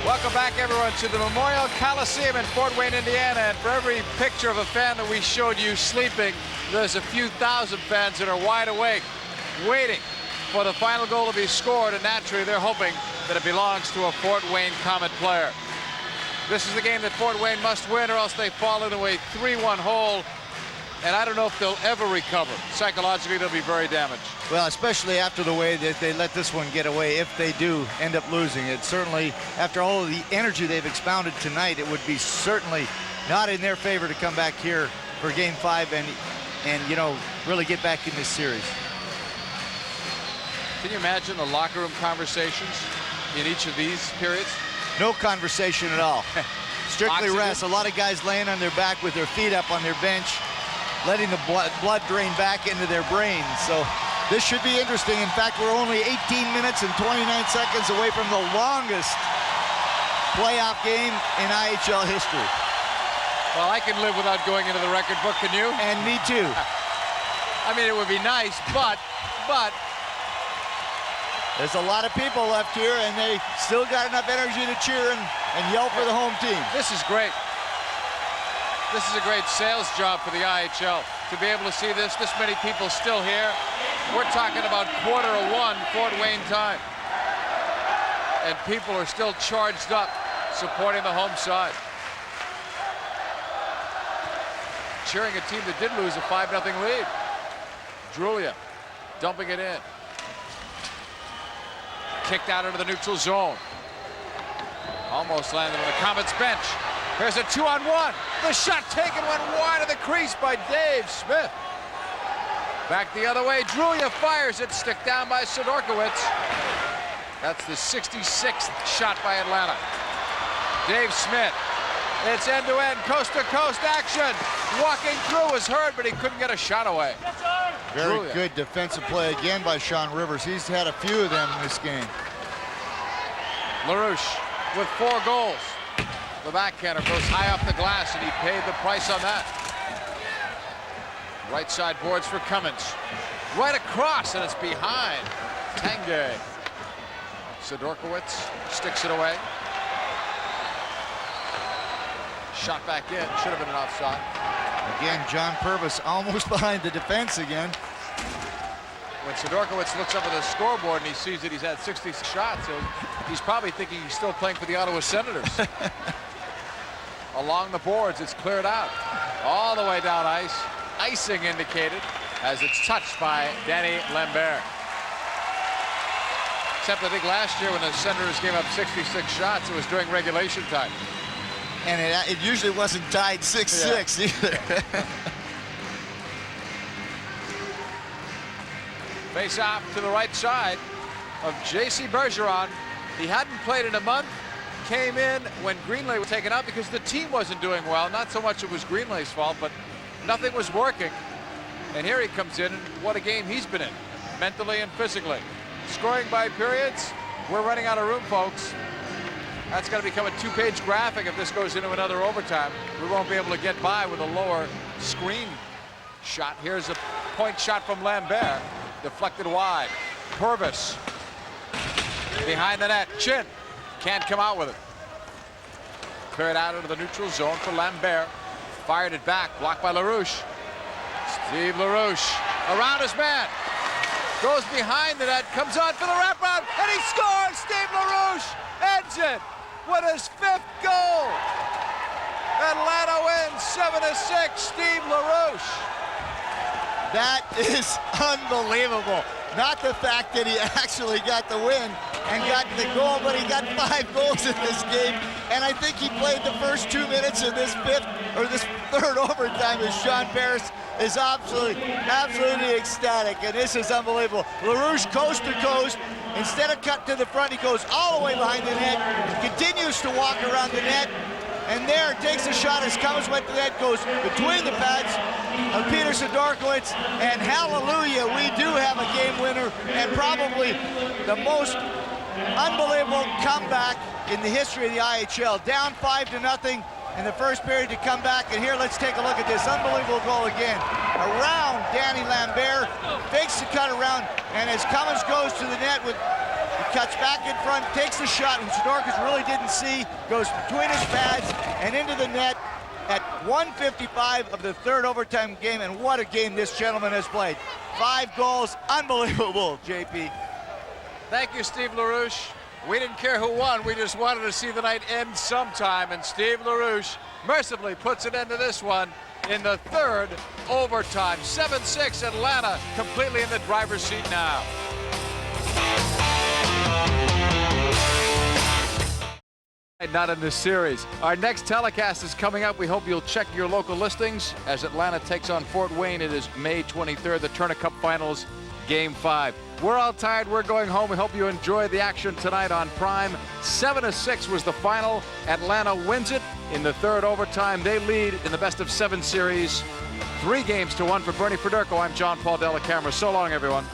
Welcome back, everyone, to the Memorial Coliseum in Fort Wayne, Indiana. And for every picture of a fan that we showed you sleeping, there's a few thousand fans that are wide awake, waiting for the final goal to be scored. And naturally, they're hoping that it belongs to a Fort Wayne Comet player. This is the game that Fort Wayne must win, or else they fall into a 3-1 hole. And I don't know if they'll ever recover. Psychologically, they'll be very damaged. Well, especially after the way that they let this one get away, if they do end up losing it. Certainly, after all of the energy they've expounded tonight, it would be certainly not in their favor to come back here for Game 5 and you know, really get back in this series. Can you imagine the locker room conversations in each of these periods? No conversation at all. Strictly Oxygen. rest. A lot of guys laying on their back with their feet up on their bench, letting the blood drain back into their brains. So this should be interesting. In fact, we're only 18 minutes and 29 seconds away from the longest playoff game in IHL history. Well, I can live without going into the record book, can you? And me too. I mean, it would be nice, but there's a lot of people left here, and they still got enough energy to cheer and yell for the home team. This is great. This is a great sales job for the IHL to be able to see this many people still here. We're talking about 1:15 Fort Wayne time. And people are still charged up supporting the home side. Cheering a team that did lose a 5-0 lead. Drulia dumping it in. Kicked out into the neutral zone. Almost landed on the Comets bench. Here's a 2-on-1. The shot taken went wide of the crease by Dave Smith. Back the other way. Drulia fires it. Stick down by Sidorkowicz. That's the 66th shot by Atlanta. Dave Smith. It's end-to-end, coast-to-coast action. Walking through was heard, but he couldn't get a shot away. Very good defensive play again by Sean Rivers. He's had a few of them in this game. LaRouche with 4 goals. The backhander goes high off the glass, and he paid the price on that. Right side boards for Cummins. Right across, and it's behind Tanguay. Sidorkowicz sticks it away. Shot back in. Should have been an offside. Again, John Purvis almost behind the defense again. When Sidorkowicz looks up at the scoreboard and he sees that he's had 60 shots, he's probably thinking he's still playing for the Ottawa Senators. Along the boards, it's cleared out. All the way down ice. Icing indicated as it's touched by Danny Lambert. Except I think last year when the Senators gave up 66 shots, it was during regulation time. And it usually wasn't tied 6-6 either. Face off to the right side of J.C. Bergeron. He hadn't played in a month. Came in when Greenlay was taken out because the team wasn't doing well. Not so much it was Greenlay's fault, but nothing was working. And here he comes in, and what a game he's been in, mentally and physically. Scoring by periods. We're running out of room, folks. That's going to become a 2-page graphic if this goes into another overtime. We won't be able to get by with a lower screen shot. Here's a point shot from Lambert. Deflected wide. Purvis. Behind the net. Chin. Can't come out with it. Cleared out into the neutral zone for Lambert. Fired it back. Blocked by LaRouche. Steve LaRouche. Around his man. Goes behind the net. Comes on for the wraparound. And he scores! Steve LaRouche ends it with his 5th goal. Atlanta wins 7-6. Steve LaRouche. That is unbelievable. Not the fact that he actually got the win and got the goal, but he got 5 goals in this game. And I think he played the first 2 minutes of this third overtime as Sean Paris is absolutely ecstatic. And this is unbelievable. LaRouche coast to coast. Instead of cut to the front, he goes all the way behind the net, continues to walk around the net, and there takes a shot as Comets went to the net, goes between the pads of Peter Sidorkiewicz, and hallelujah, we do have a game winner, and probably the most unbelievable comeback in the history of the IHL. Down 5-0 in the first period to come back, and here let's take a look at this unbelievable goal again. Around Danny Lambert, fakes the cut around, and as Comets goes to the net he cuts back in front, takes the shot, which Sidorkiewicz really didn't see, goes between his pads and into the net at 1:55 of the third overtime game, and what a game this gentleman has played. 5 goals, unbelievable, JP. Thank you, Steve LaRouche. We didn't care who won, we just wanted to see the night end sometime, and Steve LaRouche mercifully puts an end to this one in the third overtime. 7-6, Atlanta completely in the driver's seat now. Not in this series. Our next telecast is coming up. We hope you'll check your local listings as Atlanta takes on Fort Wayne. It is May 23rd, the Turner Cup Finals, Game 5. We're all tired. We're going home. We hope you enjoy the action tonight on Prime. 7-6 was the final. Atlanta wins it in the third overtime. They lead in the best-of-7 series. 3-1 for Bernie Federko. I'm John Paul Della Camera. So long, everyone.